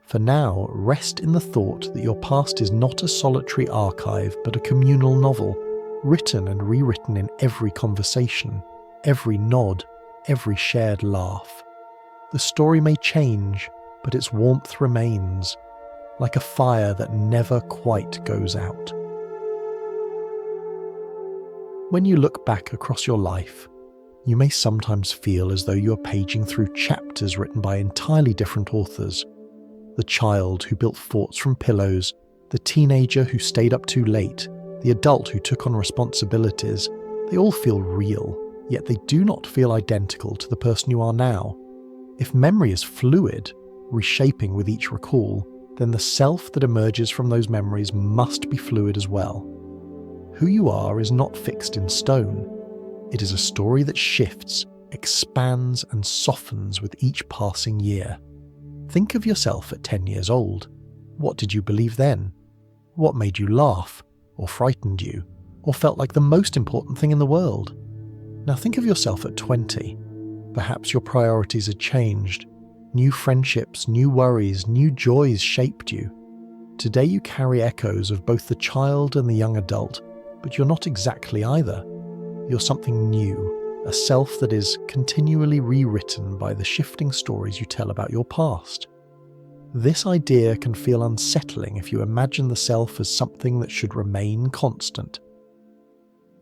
For now, rest in the thought that your past is not a solitary archive but a communal novel, written and rewritten in every conversation, every nod, every shared laugh. The story may change, but its warmth remains, like a fire that never quite goes out. When you look back across your life, you may sometimes feel as though you are paging through chapters written by entirely different authors. The child who built forts from pillows, the teenager who stayed up too late, the adult who took on responsibilities, they all feel real, yet they do not feel identical to the person you are now. If memory is fluid, reshaping with each recall, then the self that emerges from those memories must be fluid as well. Who you are is not fixed in stone. It is a story that shifts, expands and softens with each passing year. Think of yourself at 10 years old. What did you believe then? What made you laugh, or frightened you, or felt like the most important thing in the world? Now think of yourself at 20. Perhaps your priorities had changed. New friendships, new worries, new joys shaped you. Today you carry echoes of both the child and the young adult, but you're not exactly either. You're something new, a self that is continually rewritten by the shifting stories you tell about your past. This idea can feel unsettling if you imagine the self as something that should remain constant.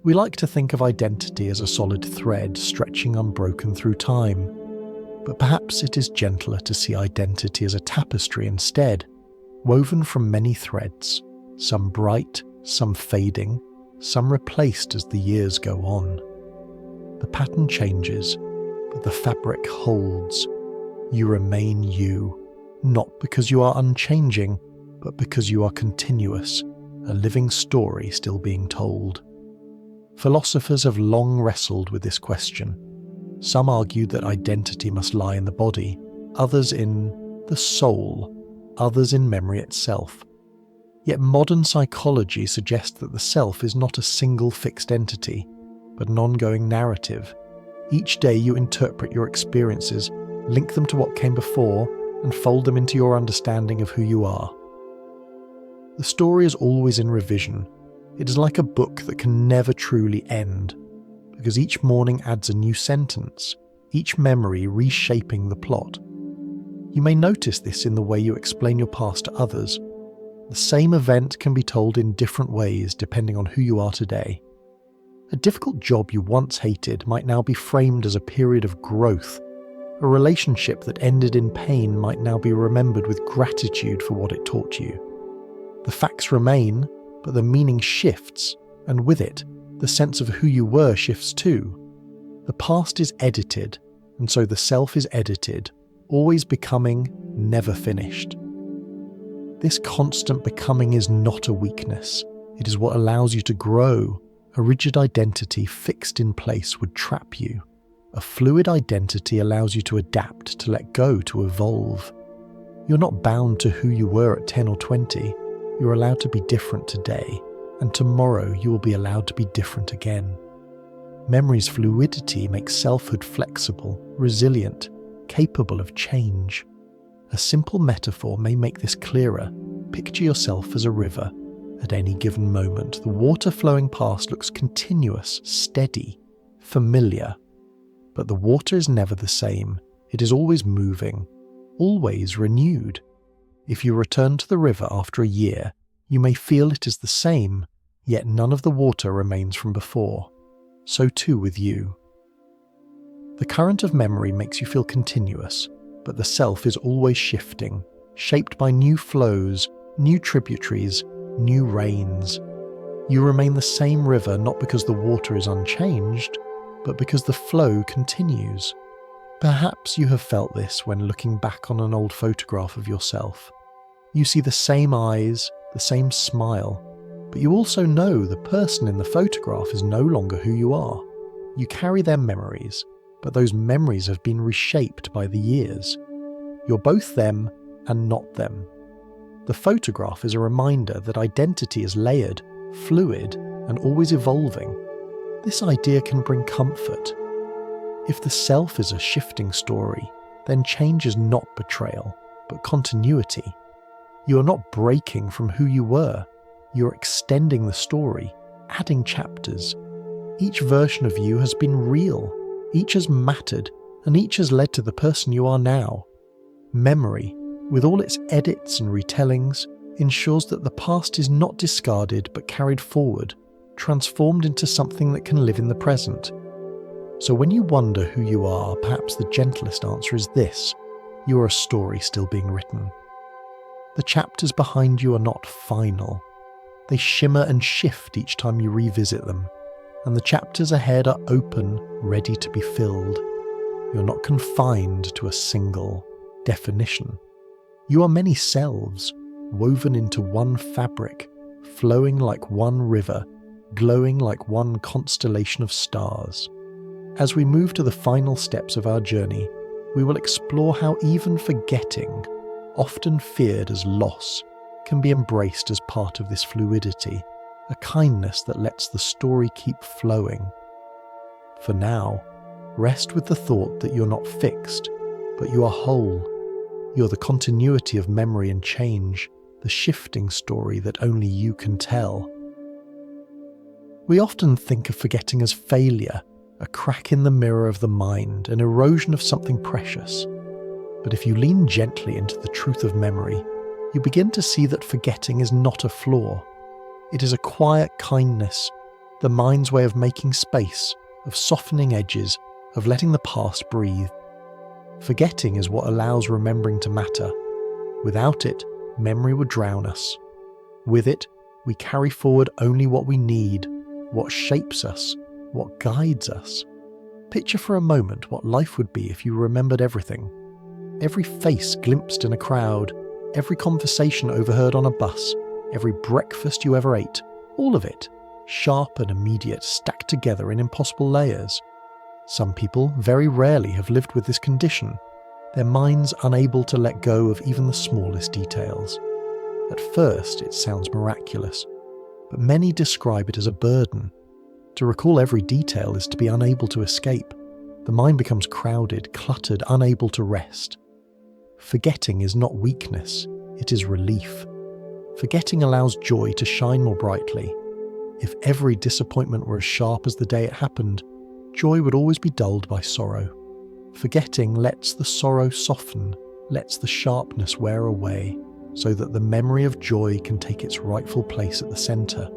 We like to think of identity as a solid thread stretching unbroken through time, but perhaps it is gentler to see identity as a tapestry instead, woven from many threads, some bright, some fading, some replaced as the years go on. The pattern changes, but the fabric holds. You remain you, not because you are unchanging, but because you are continuous, a living story still being told. Philosophers have long wrestled with this question. Some argued that identity must lie in the body, others in the soul, others in memory itself. Yet modern psychology suggests that the self is not a single fixed entity, but an ongoing narrative. Each day you interpret your experiences, link them to what came before, and fold them into your understanding of who you are. The story is always in revision. It is like a book that can never truly end, because each morning adds a new sentence, each memory reshaping the plot. You may notice this in the way you explain your past to others. The same event can be told in different ways depending on who you are today. A difficult job you once hated might now be framed as a period of growth. A relationship that ended in pain might now be remembered with gratitude for what it taught you. The facts remain, but the meaning shifts, and with it, the sense of who you were shifts too. The past is edited, and so the self is edited, always becoming, never finished. This constant becoming is not a weakness. It is what allows you to grow. A rigid identity fixed in place would trap you. A fluid identity allows you to adapt, to let go, to evolve. You're not bound to who you were at 10 or 20. You're allowed to be different today, and tomorrow you will be allowed to be different again. Memory's fluidity makes selfhood flexible, resilient, capable of change. A simple metaphor may make this clearer. Picture yourself as a river. At any given moment, the water flowing past looks continuous, steady, familiar. But the water is never the same. It is always moving, always renewed. If you return to the river after a year, you may feel it is the same, yet none of the water remains from before. So too with you. The current of memory makes you feel continuous, but the self is always shifting, shaped by new flows, new tributaries, new rains. You remain the same river not because the water is unchanged, but because the flow continues. Perhaps you have felt this when looking back on an old photograph of yourself. You see the same eyes, the same smile, but you also know the person in the photograph is no longer who you are. You carry their memories, but those memories have been reshaped by the years. You're both them and not them. The photograph is a reminder that identity is layered, fluid, and always evolving. This idea can bring comfort. If the self is a shifting story, then change is not betrayal, but continuity. You are not breaking from who you were. You're extending the story, adding chapters. Each version of you has been real, each has mattered, and each has led to the person you are now. Memory, with all its edits and retellings, ensures that the past is not discarded but carried forward, transformed into something that can live in the present. So when you wonder who you are, perhaps the gentlest answer is this: you are a story still being written. The chapters behind you are not final. They shimmer and shift each time you revisit them, and the chapters ahead are open, ready to be filled. You're not confined to a single definition. You are many selves, woven into one fabric, flowing like one river, glowing like one constellation of stars. As we move to the final steps of our journey, we will explore how even forgetting, often feared as loss, can be embraced as part of this fluidity, a kindness that lets the story keep flowing. For now, rest with the thought that you're not fixed, but you are whole. You're the continuity of memory and change, the shifting story that only you can tell. We often think of forgetting as failure, a crack in the mirror of the mind, an erosion of something precious. But if you lean gently into the truth of memory, you begin to see that forgetting is not a flaw. It is a quiet kindness, the mind's way of making space, of softening edges, of letting the past breathe. Forgetting is what allows remembering to matter. Without it, memory would drown us. With it, we carry forward only what we need, what shapes us, what guides us. Picture for a moment what life would be if you remembered everything. Every face glimpsed in a crowd, every conversation overheard on a bus, every breakfast you ever ate, all of it, sharp and immediate, stacked together in impossible layers. Some people very rarely have lived with this condition, their minds unable to let go of even the smallest details. At first, it sounds miraculous, but many describe it as a burden. To recall every detail is to be unable to escape. The mind becomes crowded, cluttered, unable to rest. Forgetting is not weakness, it is relief. Forgetting allows joy to shine more brightly. If every disappointment were as sharp as the day it happened, joy would always be dulled by sorrow. Forgetting lets the sorrow soften, lets the sharpness wear away, so that the memory of joy can take its rightful place at the centre.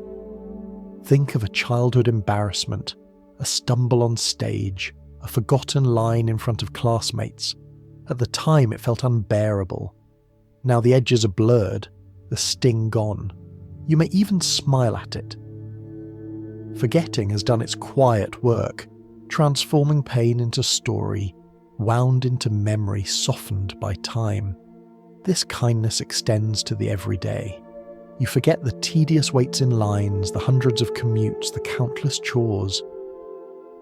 Think of a childhood embarrassment, a stumble on stage, a forgotten line in front of classmates. At the time it felt unbearable. Now the edges are blurred, the sting gone. You may even smile at it. Forgetting has done its quiet work, transforming pain into story, wound into memory softened by time. This kindness extends to the everyday. You forget the tedious waits in lines, the hundreds of commutes, the countless chores.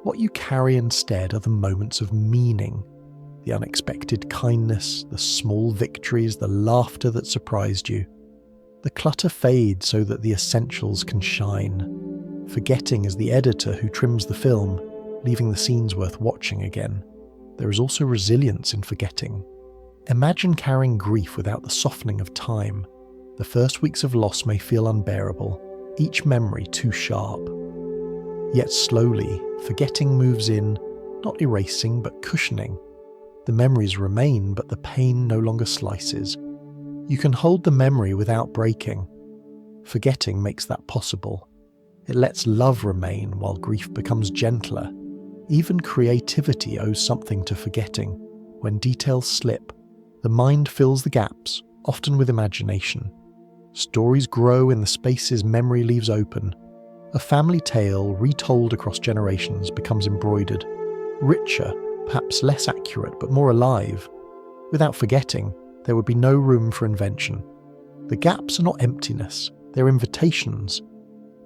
What you carry instead are the moments of meaning, the unexpected kindness, the small victories, the laughter that surprised you. The clutter fades so that the essentials can shine. Forgetting is the editor who trims the film, leaving the scenes worth watching again. There is also resilience in forgetting. Imagine carrying grief without the softening of time. The first weeks of loss may feel unbearable, each memory too sharp. Yet slowly, forgetting moves in, not erasing but cushioning. The memories remain, but the pain no longer slices. You can hold the memory without breaking. Forgetting makes that possible. It lets love remain while grief becomes gentler. Even creativity owes something to forgetting. When details slip, the mind fills the gaps, often with imagination. Stories grow in the spaces memory leaves open. A family tale, retold across generations, becomes embroidered. Richer, perhaps less accurate, but more alive. Without forgetting, there would be no room for invention. The gaps are not emptiness, they're invitations.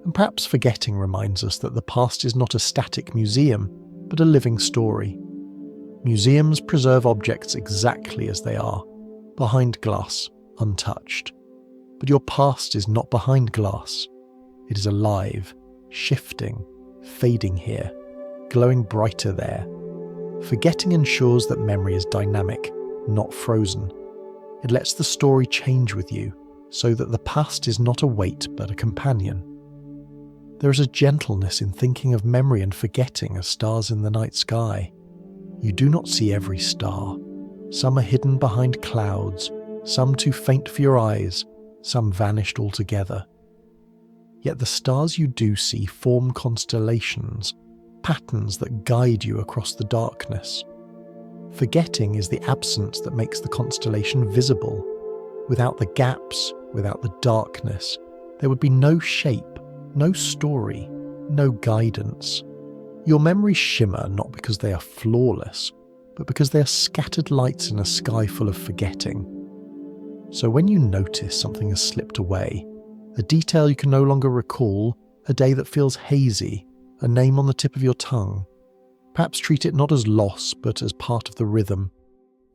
And perhaps forgetting reminds us that the past is not a static museum, but a living story. Museums preserve objects exactly as they are, behind glass, untouched. But your past is not behind glass. It is alive, shifting, fading here, glowing brighter there. Forgetting ensures that memory is dynamic, not frozen. It lets the story change with you, so that the past is not a weight but a companion. There is a gentleness in thinking of memory and forgetting as stars in the night sky. You do not see every star. Some are hidden behind clouds, some too faint for your eyes, some vanished altogether. Yet the stars you do see form constellations, patterns that guide you across the darkness. Forgetting is the absence that makes the constellation visible. Without the gaps, without the darkness, there would be no shape, no story, no guidance. Your memories shimmer not because they are flawless, but because they are scattered lights in a sky full of forgetting. So when you notice something has slipped away, a detail you can no longer recall, a day that feels hazy, a name on the tip of your tongue, perhaps treat it not as loss but as part of the rhythm.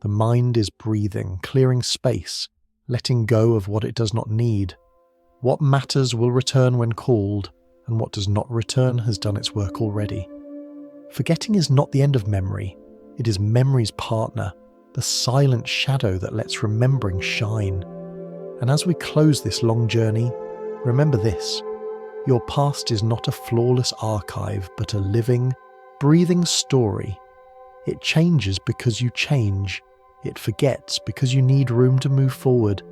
The mind is breathing, clearing space, letting go of what it does not need. What matters will return when called, and what does not return has done its work already. Forgetting is not the end of memory, it is memory's partner, the silent shadow that lets remembering shine. And as we close this long journey, remember this: your past is not a flawless archive, but a living, breathing story. It changes because you change. It forgets because you need room to move forward.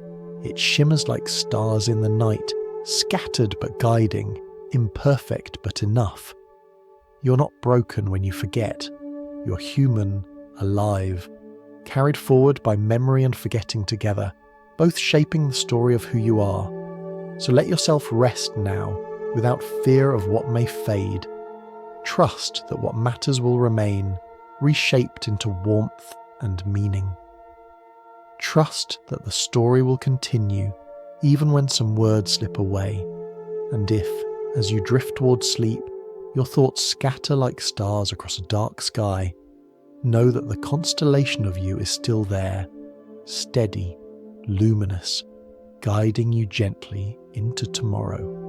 It shimmers like stars in the night, scattered but guiding, imperfect but enough. You're not broken when you forget. You're human, alive, carried forward by memory and forgetting together, both shaping the story of who you are. So let yourself rest now, without fear of what may fade. Trust that what matters will remain, reshaped into warmth and meaning. Trust that the story will continue, even when some words slip away. And if, as you drift towards sleep, your thoughts scatter like stars across a dark sky, know that the constellation of you is still there, steady, luminous, guiding you gently into tomorrow.